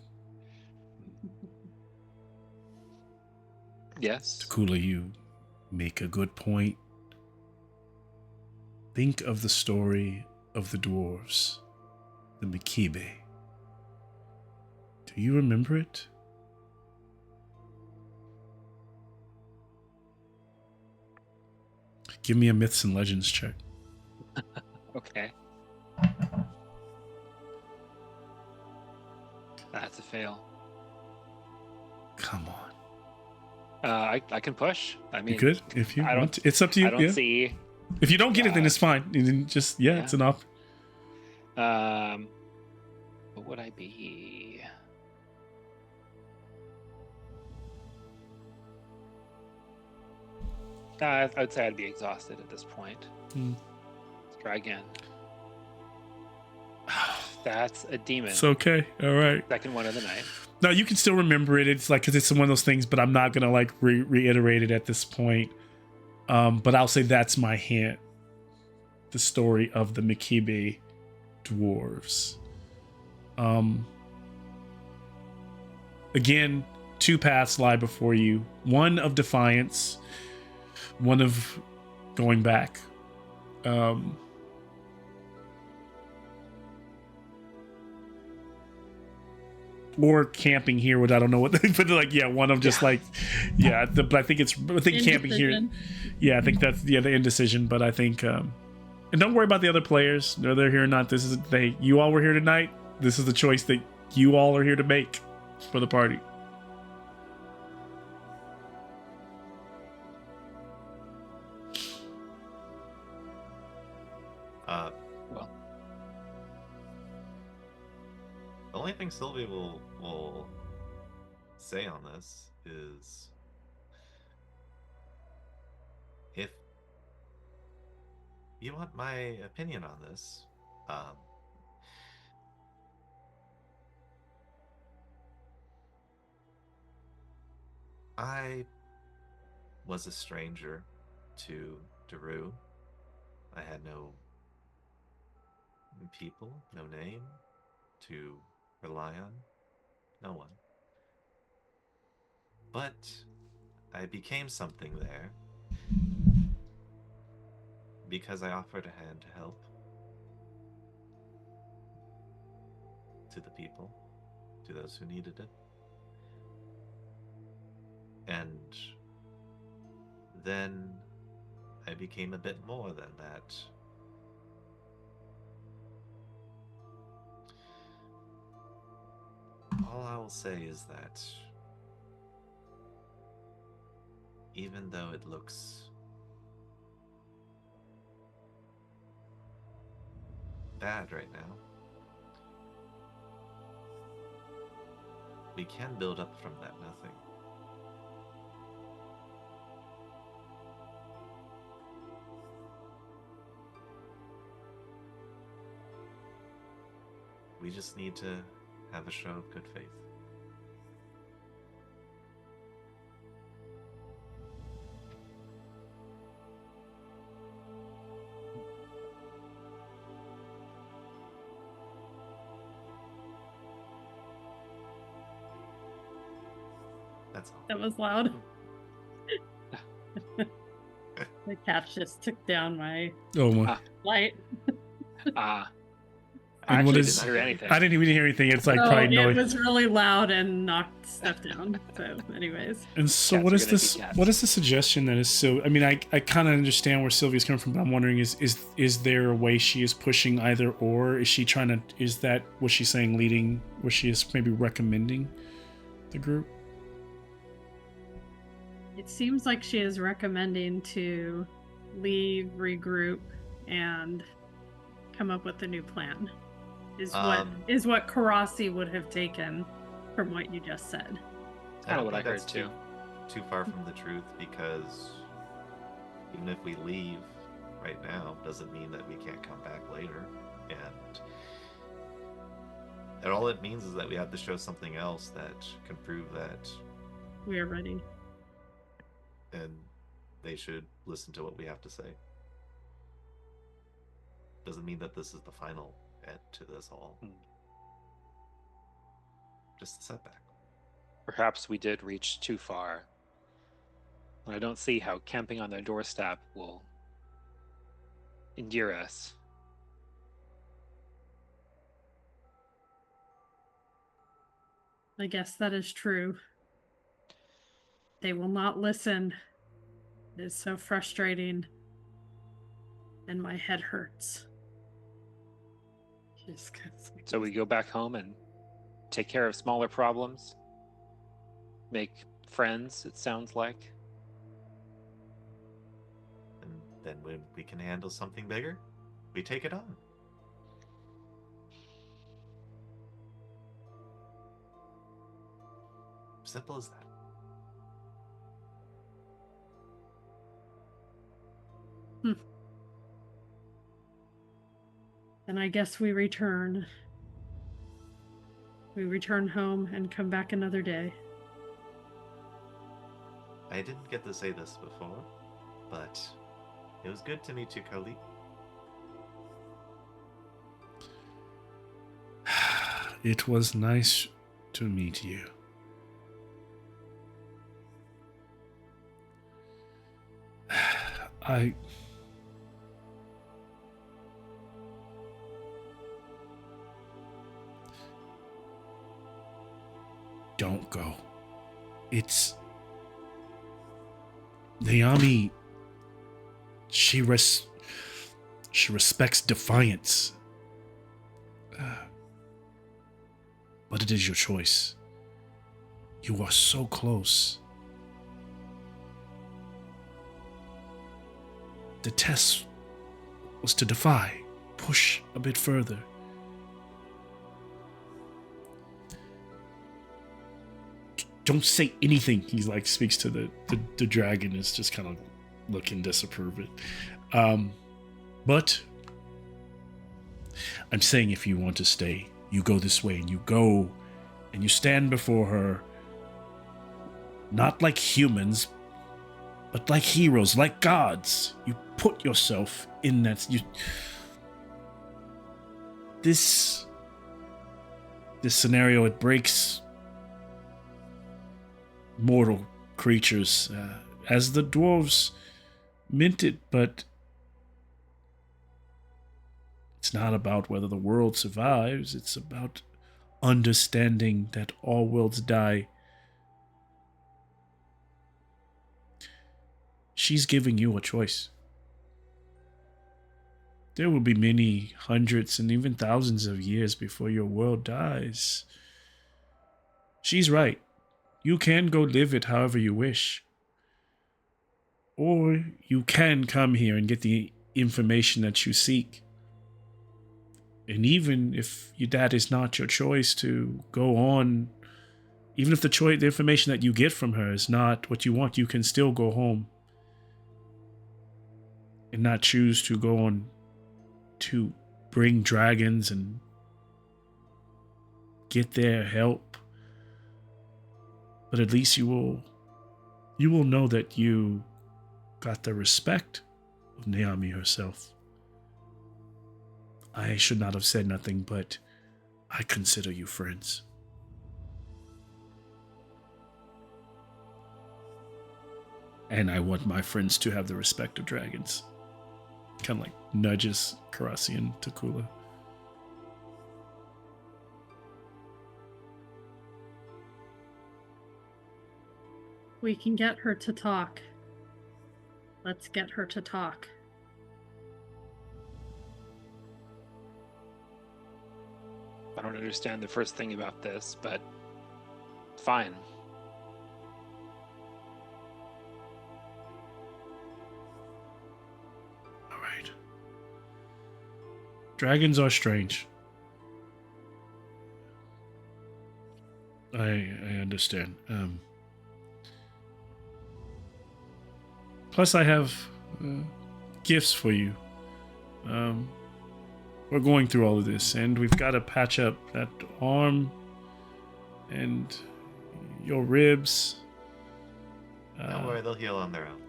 Yes. Takula, you make a good point. Think of the story of the dwarves, the Mikibe. Do you remember it? Give me a myths and legends check. Okay. That's a fail. Come on. I can push. I mean, You could if you I don't- want to. It's up to you. I don't yeah. see. If you don't get it, then it's fine. You didn't just Yeah. it's an op. What would I be? I'd say I'd be exhausted at this point. Let's try again. That's a demon. It's okay. All right. Second one of the night. No, you can still remember it. It's like, because it's one of those things, but I'm not gonna like reiterate it at this point. But I'll say that's my hint. The story of the Mikibe dwarves. Again, two paths lie before you. One of defiance, one of going back. Or camping here, which I don't know what they but like, yeah, one of just like, yeah, but I think camping here. Yeah, I think that's the indecision, but I think, and don't worry about the other players. No, they're here or not. You all were here tonight. This is the choice that you all are here to make for the party. Well, the only thing Sylvie will say on this is, if you want my opinion on this, I was a stranger to Daru. I had no people, no name to rely on, no one. But I became something there because I offered a hand to help to the people, to those who needed it. And then I became a bit more than that. All I will say is that even though it looks bad right now. We can build up from that nothing. We just need to have a show of good faith. That's all. That was loud. The cat just took down my Oh my! Ah. light. Ah. And I what actually is- didn't hear anything. I didn't even hear anything. It's like Oh, probably it noise. was really loud and knocked stuff down. So, anyways, And so, Cats what are is gonna be this? cats. What is the suggestion that is so? I mean, I kind of understand where Sylvia's coming from, but I'm wondering is there a way she is pushing either or? Is she trying to? Is that what she's saying? Leading? What she is maybe recommending the group? it seems like she is recommending to leave, regroup, and come up with a new plan. Is what Karasi would have taken from what you just said. I Kinda don't what I think heard, that's too. Too far from the truth, because even if we leave right now, doesn't mean that we can't come back later. And all it means is that we have to show something else that can prove that, We are ready. and they should listen to what we have to say. Doesn't mean that this is the final end to this all. Just a setback. Perhaps we did reach too far. And I don't see how camping on their doorstep will endear us. I guess that is true. They will not listen. It is so frustrating. And my head hurts. Just 'cause- So we go back home and take care of smaller problems. Make friends, it sounds like. And then when we can handle something bigger, we take it on. Simple as that. And I guess we return. We return home and come back another day. I didn't get to say this before, but it was good to meet you, Cody. It was nice to meet you. I don't go. It's Naomi. She respects defiance. But it is your choice. You are so close. The test was to defy, push a bit further. Don't say anything. He's like speaks to the dragon, is just kind of looking disapproving. But I'm saying if you want to stay, you go this way, and you go and you stand before her, not like humans, but like heroes, like gods. You put yourself in that. This scenario, it breaks mortal creatures, as the dwarves meant it, but it's not about whether the world survives. It's about understanding that all worlds die. She's giving you a choice. There will be many hundreds and even thousands of years before your world dies. She's right. You can go live it however you wish. Or you can come here and get the information that you seek. And even if that is not your choice to go on, even if the information that you get from her is not what you want, you can still go home and not choose to go on to bring dragons and get their help. But at least you will know that you got the respect of Naomi herself. I should not have said nothing, but I consider you friends. And I want my friends to have the respect of dragons. Kind of like nudges Karasi and Takula. We can get her to talk. Let's get her to talk. I don't understand the first thing about this, but fine. All right. Dragons are strange. I understand. Plus, I have gifts for you. We're going through all of this, and we've got to patch up that arm and your ribs. Don't worry, they'll heal on their own.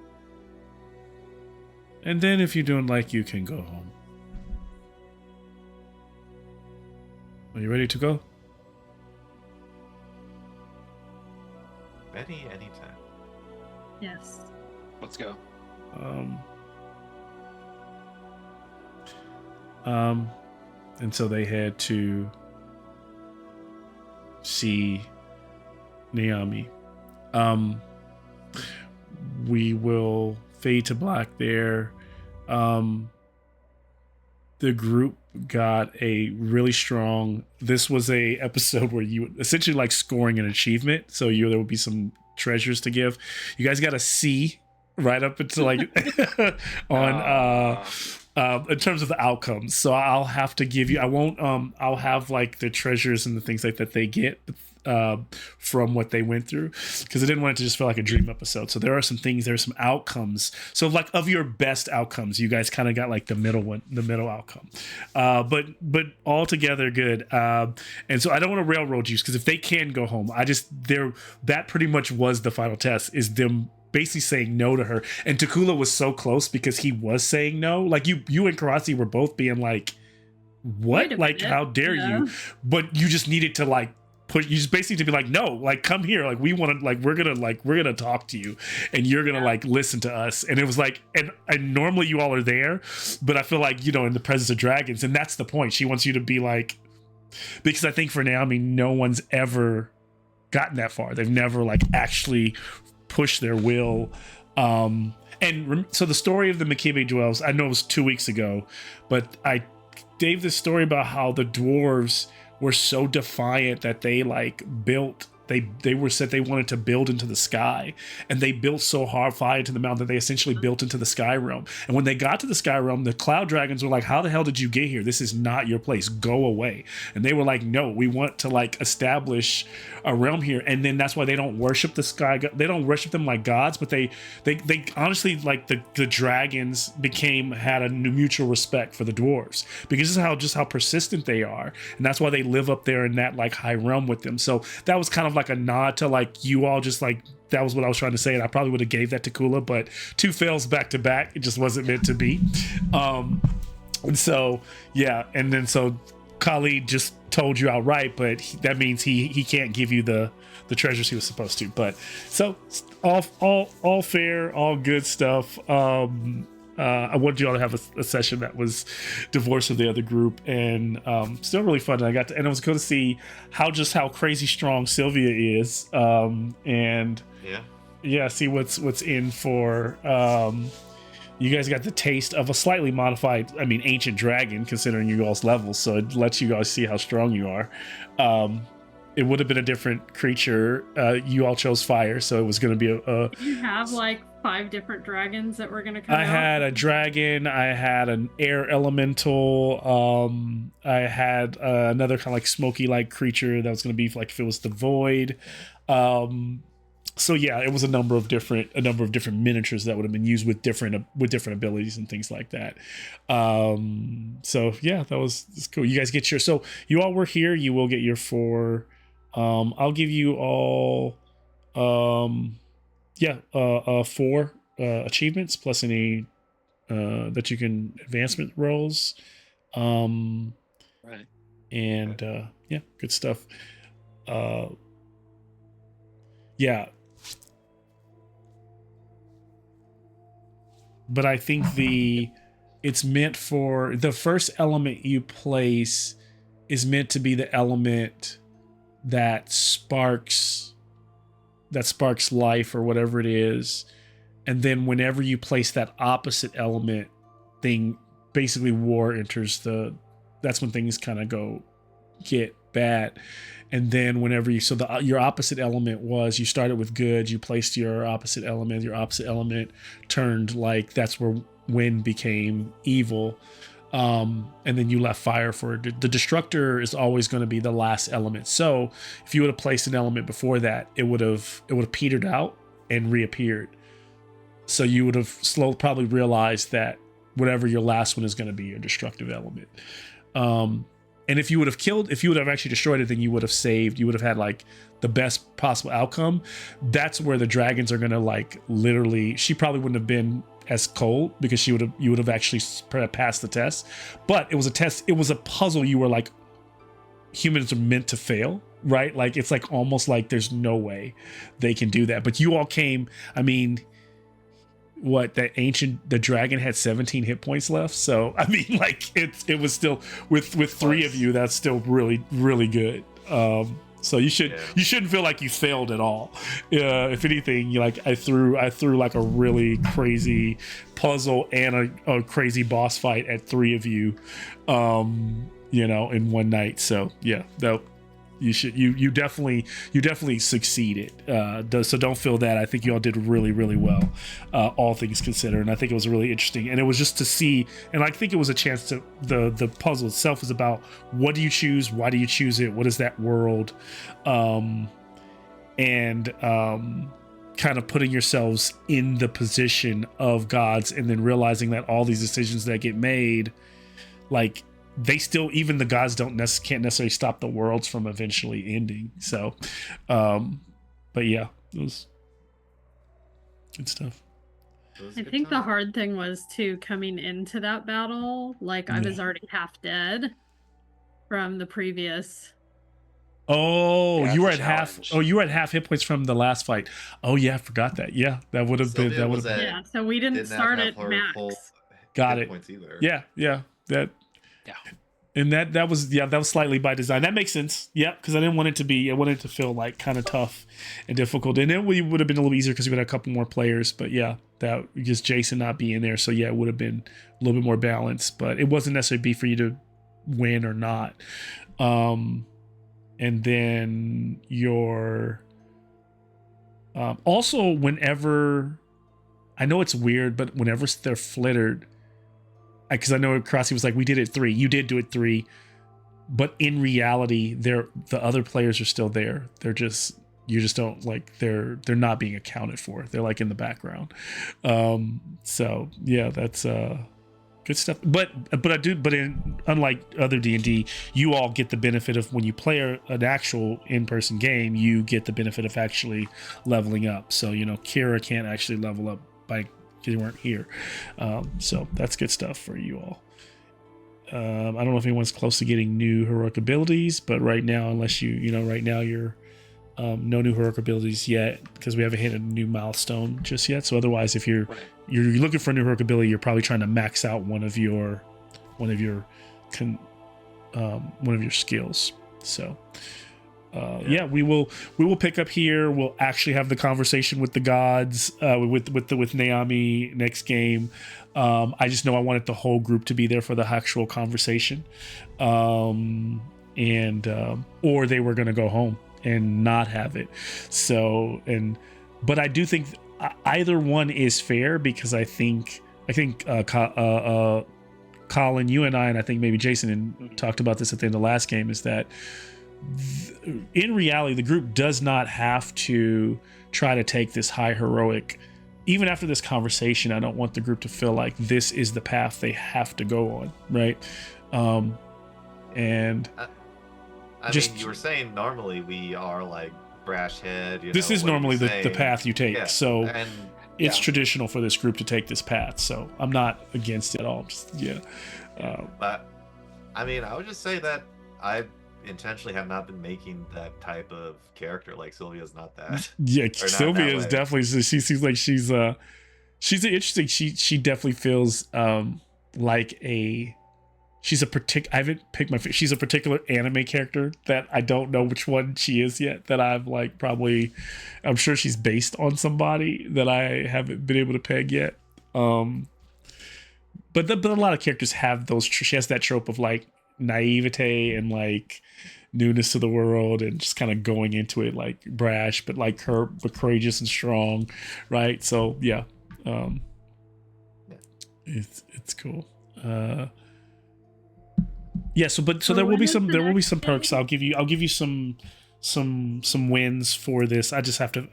And then if you don't like, you can go home. Are you ready to go? Ready anytime. Yes. Let's go. And so they had to see Naomi. We will fade to black there. The group got a really strong. This was a episode where you essentially like scoring an achievement. So there will be some treasures to give. You guys got a C right up until like on in terms of the outcomes. So I'll have to give you. I won't. I'll have like the treasures and the things like that they get from what they went through, because I didn't want it to just feel like a dream episode. So there are some things, there are some outcomes. So like of your best outcomes, you guys kind of got like the middle outcome. But all together good. And so I don't want to railroad you, because if they can go home, that pretty much was the final test, is them basically saying no to her. And Takula was so close because he was saying no. Like you and Karasi were both being like, what? Like, how dare you? But you just needed to like push, you just basically to be like, no, like come here, like we want to, like we're gonna talk to you, and you're gonna like listen to us. And it was like, and normally you all are there, but I feel like, in the presence of dragons, and that's the point. She wants you to be like, because I think for Naomi, no one's ever gotten that far. They've never like actually pushed their will. So the story of the Makibe dwells, I know it was 2 weeks ago, but I gave this story about how the dwarves were so defiant that they like built, they were said they wanted to build into the sky, and they built so high into the mountain that they essentially built into the sky realm. And when they got to the sky realm, the cloud dragons were like, how the hell did you get here? This is not your place, go away. And they were like, no, we want to like establish a realm here. And then that's why they don't worship the sky, they don't worship them like gods, but they honestly, like the dragons had a mutual respect for the dwarves, because this is how persistent they are, and that's why they live up there in that like high realm with them. So that was kind of like a nod to like you all, just like that was what I was trying to say, and I probably would have gave that to Kula, but 2 fails back to back, it just wasn't meant to be. And so yeah, and then so Khalid just told you outright, but that means he can't give you the treasures he was supposed to. But so all fair, all good stuff. I wanted you all to have a session that was divorced of the other group, and still really fun. And it was good to see how crazy strong Sylvia is, and see what's in for. You guys got the taste of a slightly modified, ancient dragon, considering you all's levels, so it lets you guys see how strong you are. It would have been a different creature. You all chose fire, so it was going to be You have like 5 different dragons that were going to come I out? had a dragon. I had an air elemental. I had another kind of like smoky-like creature that was going to be like if it was the void. So yeah, it was a number of different miniatures that would have been used with different abilities and things like that. So yeah, that's cool. You guys get your, so you all were here. You will get your 4. I'll give you all 4 achievements plus any that you can advancement rolls. Right. And yeah, good stuff. Yeah. But I think it's meant for the first element you place is meant to be the element that sparks life or whatever it is. And then whenever you place that opposite element thing, basically war enters that's when things kind of get bad. And then whenever your opposite element was, you started with good, you placed your opposite element turned like that's where wind became evil. And then you left fire for it. The destructor is always going to be the last element. So if you would have placed an element before that, it would have petered out and reappeared. So you would have probably realized that whatever your last one is going to be your destructive element. And if you would have actually destroyed it, then you would have saved, you would have had like the best possible outcome. That's where the dragons are going to like literally, she probably wouldn't have been as cold because you would have actually passed the test. But it was a test. It was a puzzle. You were like, humans are meant to fail, right? Like, it's like almost like there's no way they can do that. But you all came, I mean, the dragon had 17 hit points left. So I mean, like it was still with 3 of you, that's still really, really good. So you shouldn't feel like you failed at all. If anything, I threw like a really crazy puzzle and a crazy boss fight at 3 of you, in one night. So yeah, you definitely succeeded. So don't feel that. I think you all did really, really well, all things considered. And I think it was really interesting. And it was just to see, and I think it was a chance to, the puzzle itself is about what do you choose? Why do you choose it? What is that world? And kind of putting yourselves in the position of gods and then realizing that all these decisions that get made, like, they still, even the gods can't necessarily stop the worlds from eventually ending. So, but yeah, it was good stuff. I think the hard thing was too, coming into that battle, like I was already half dead from the previous. Oh, Yeah, you were it's at a half. challenge. Oh, you were at half hit points from the last fight. Oh yeah, I forgot that. Yeah, that would have been. Sylvia That would was have. at- Yeah, so we didn't start at max. Got hit it. points either. Yeah. That. Yeah. And that was slightly by design. That makes sense. Yeah, because I wanted it to feel like kind of tough and difficult. And then we would have been a little easier because we had a couple more players. But yeah, that just Jason not being there. So yeah, it would have been a little bit more balanced. But it wasn't necessarily be for you to win or not. And then your also, whenever, I know it's weird, but whenever they're flittered, because I know Crossy was like, we did it 3. You did do it 3, but in reality, the other players are still there. You just don't, like, they're not being accounted for. They're like in the background. So yeah, that's good stuff. But unlike other D&D, you all get the benefit of when you play an actual in-person game, you get the benefit of actually leveling up. So Kira can't actually level up because you weren't here. So that's good stuff for you all. I don't know if anyone's close to getting new heroic abilities, but right now, unless right now you're no new heroic abilities yet, because we haven't hit a new milestone just yet. So otherwise, if you're looking for a new heroic ability, you're probably trying to max out one of your skills. So yeah, we will pick up here. We'll actually have the conversation with the gods, with Naomi next game. I just know I wanted the whole group to be there for the actual conversation, or they were going to go home and not have it. So, but I do think either one is fair because I think Colin, you and I think maybe Jason talked about this at the end of the last game, is that in reality, the group does not have to try to take this high heroic. Even after this conversation, I don't want the group to feel like this is the path they have to go on, right? And I mean, you were saying normally we are like brash head. This is normally the path you take, so and, it's traditional for this group to take this path. So I'm not against it at all. Just, but I mean, I would just say that I intentionally have not been making that type of character. Like Sylvia's not that. Yeah, Sylvia is definitely. She seems like she's interesting. She definitely feels like she's a particular. I haven't picked my. She's a particular anime character that I don't know which one she is yet. That I've like probably. I'm sure she's based on somebody that I haven't been able to peg yet. But a lot of characters have those. She has that trope of like naivete and like newness to the world and just kind of going into it like brash, but like but courageous and strong, right? So yeah, it's cool. Yeah, so there will be some perks. I'll give you some wins for this. I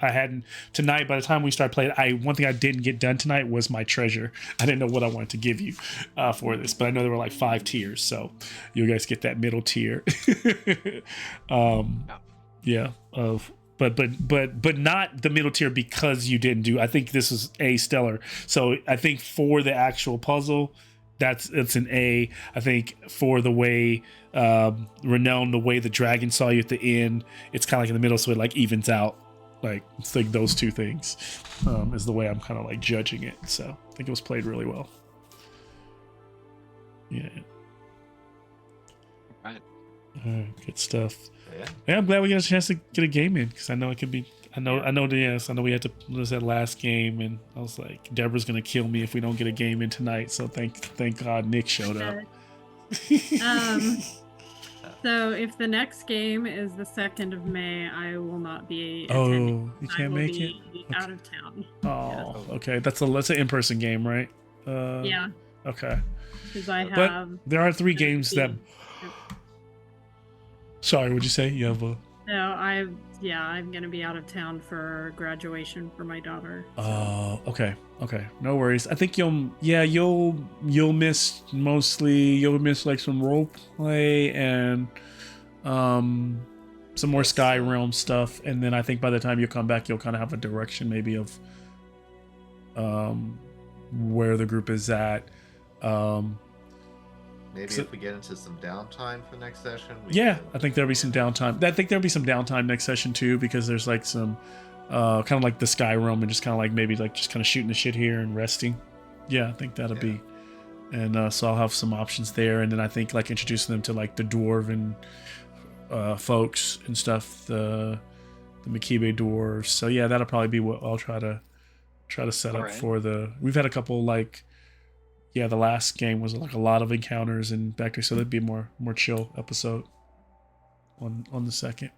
hadn't tonight. By the time we start playing, one thing I didn't get done tonight was my treasure. I didn't know what I wanted to give you for this, but I know there were like 5 tiers, so you guys get that middle tier. Yeah, but not the middle tier because you didn't do. I think this is A stellar. So I think for the actual puzzle, it's an A. I think for the way Renown, the way the dragon saw you at the end, it's kind of like in the middle, so it like evens out. Like it's like those two things is the way I'm kind of like judging it. So I think it was played really well. Yeah. Right. Good stuff. Yeah, I'm glad we got a chance to get a game in because I know it could be. I know we had to lose that last game, and I was like, Deborah's gonna kill me if we don't get a game in tonight. So thank God Nick showed up. So if the next game is the 2nd of May, I will not be attending. Oh, you can't make it? Out of town. Oh, yeah. Okay. That's an in-person game, right? Yeah. Okay. Because I have. But there are 3 games that. Sorry, what'd you say? You have a. No, I'm gonna be out of town for graduation for my daughter. Oh, okay, no worries. I think you'll miss mostly. You'll miss like some role play and some more Skyrim stuff, and then I think by the time you come back, you'll kind of have a direction maybe of where the group is at. Maybe if we get into some downtime for next session. I think there'll be some downtime. I think there'll be some downtime next session too, because there's like some kind of like the Skyrim and just kind of like maybe like just kind of shooting the shit here and resting. Yeah, I think that'll be. And so I'll have some options there, and then I think like introducing them to like the dwarven folks and stuff, the Makibe dwarves. So yeah, that'll probably be what I'll try to set up for the. We've had a couple like. Yeah, the last game was like a lot of encounters and back there, so that'd be more chill episode on the 2nd.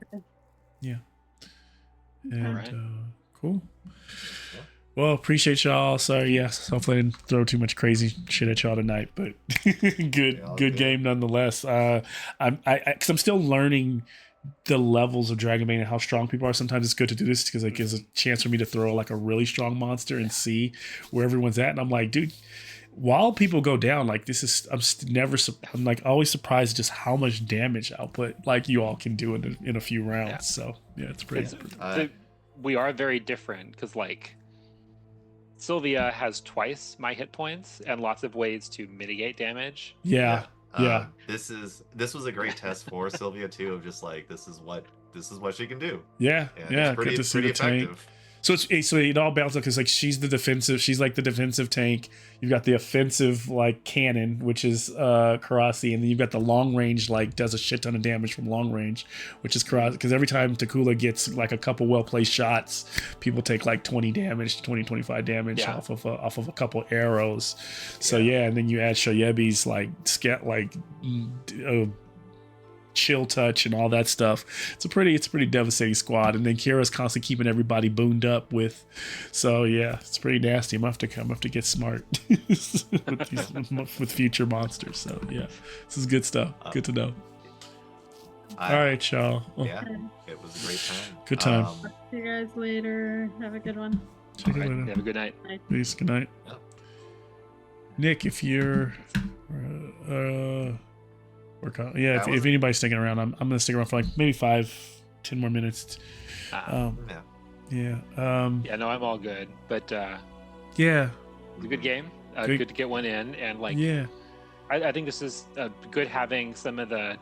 Yeah. And cool. Well, appreciate y'all. Sorry, hopefully I didn't throw too much crazy shit at y'all tonight, but good game nonetheless. Because I'm still learning the levels of Dragonbane and how strong people are. Sometimes it's good to do this because it gives a chance for me to throw like a really strong monster and see where everyone's at. And I'm like, dude. While people go down, like this is, I'm like always surprised just how much damage output like you all can do in a few rounds. Yeah. So yeah, it's pretty. We are very different because like Sylvia has twice my hit points and lots of ways to mitigate damage. Yeah. This was a great test for Sylvia too, of just like this is what she can do. Yeah. It's pretty, good to see the effective. Tank. So it all balances out because like she's like the defensive tank. You've got the offensive like cannon, which is Karasi, and then you've got the long range like does a shit ton of damage from long range, which is Karasi. Because every time Takula gets like a couple well placed shots, people take like 25 damage off of a couple arrows. So and then you add Shoyebi's like chill touch and all that stuff. It's a pretty devastating squad. And then Kira's constantly keeping everybody boomed up with. So yeah, it's pretty nasty. I'm gonna have to get smart with future monsters. So yeah, this is good stuff. Good to know. All right, y'all. Well, Yeah, it was a great time. Good time. See you guys later. Have a good one. check it All right, later. have a good night. Peace. Good night. Yeah. Nick, if you're, if anybody's sticking around, I'm gonna stick around for like maybe 5-10 more minutes. Uh, Yeah. yeah, no, I'm all good. But Yeah. it's a good game. Good- Good to get one in, and like Yeah. I think this is good having some of the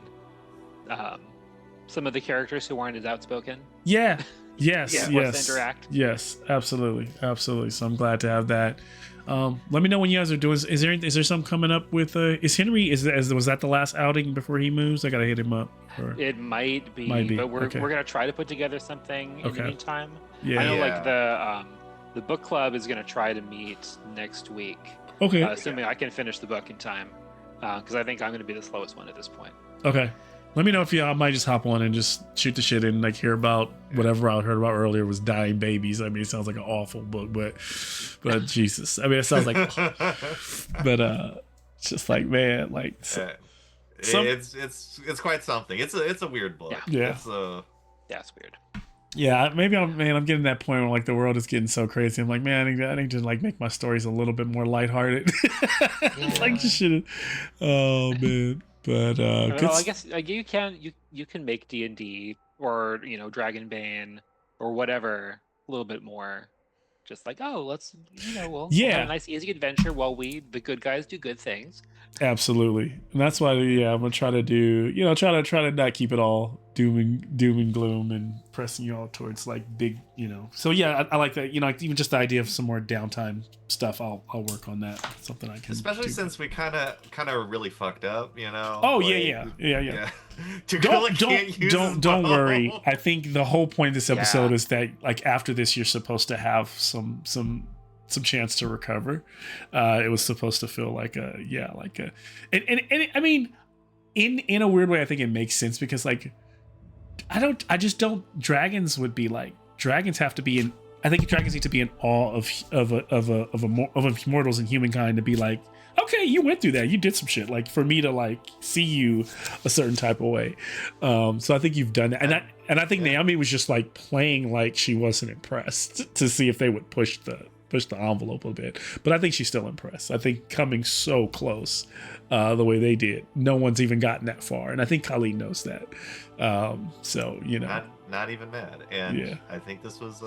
characters who aren't as outspoken. Yeah. Yes. Yeah, yes. forced to interact. Yes. Absolutely. Absolutely. So I'm glad to have that. Let me know when you guys are doing. Is there something coming up with? Is Henry? Was that the last outing before he moves? I gotta hit him up. Or, It might be, but we're gonna try to put together something in the meantime. yeah. I know, Yeah. like the book club is gonna try to meet next week, Okay. assuming I can finish the book in time, because I think I'm gonna be the slowest one at this point. Okay. Let me know if I might just hop on and just shoot the shit and like hear about whatever I heard about earlier was dying babies. I mean, it sounds like an awful book, but Jesus. I mean, it sounds like, but it's just like, man, like It's quite something. It's a weird book. Yeah. Yeah, it's weird. yeah, maybe I'm getting to that point where like the world is getting so crazy. I'm like, man, I need to like make my stories a little bit more lighthearted. It's like just should. Oh man. But I guess like, you can make D&D or Dragonbane or whatever a little bit more, just like, oh, let's we'll have a nice easy adventure while the good guys do good things. Absolutely, and that's why I'm gonna try to do try to not keep it all doom and gloom and pressing you all towards like big So yeah, I like that. Even just the idea of some more downtime stuff. I'll work on that. Something I can. Especially do. since we kind of really fucked up, Oh like, yeah. Don't worry. I think the whole point of this episode is that like after this, you're supposed to have some chance to recover. It was supposed to feel like and I mean, in a weird way, I think it makes sense because like dragons would be like dragons have to be in. I think dragons need to be in awe of mortals and humankind to be like, okay, you went through that, you did some shit, like for me to like see you a certain type of way. So I think you've done that, and I think Naomi was just like playing like she wasn't impressed to see if they would push the envelope a bit, but I think she's still impressed. I think coming so close the way they did, no one's even gotten that far, and I think Colleen knows that. So not even mad, and I think this was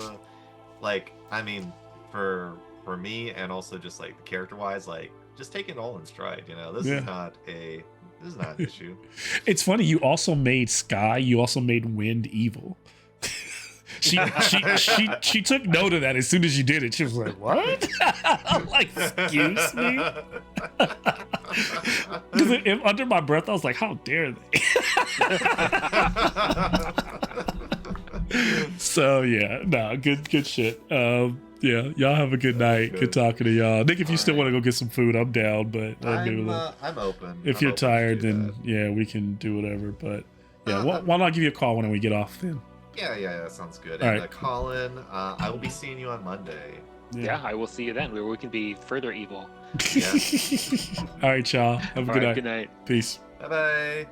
like, I mean, for me, and also just like character wise, like just take it all in stride. This is not an issue. It's funny, you also made Sky, you also made Wind evil. She took note of that as soon as you did it. She was like, "What?" I'm like, excuse me. Because under my breath, I was like, "How dare they?" So yeah, good shit. Yeah, y'all have a good night. Good talking to y'all. Nick, if you still want to go get some food, I'm down. But I'm open. If you're tired, then we can do whatever. But yeah, why don't I give you a call when we get off then? Yeah, that sounds good. All And right. Colin, I will be seeing you on Monday. Yeah, I will see you then, where we can be further evil. Yeah. All right, y'all. Have a good night. Good night. Peace. Bye bye.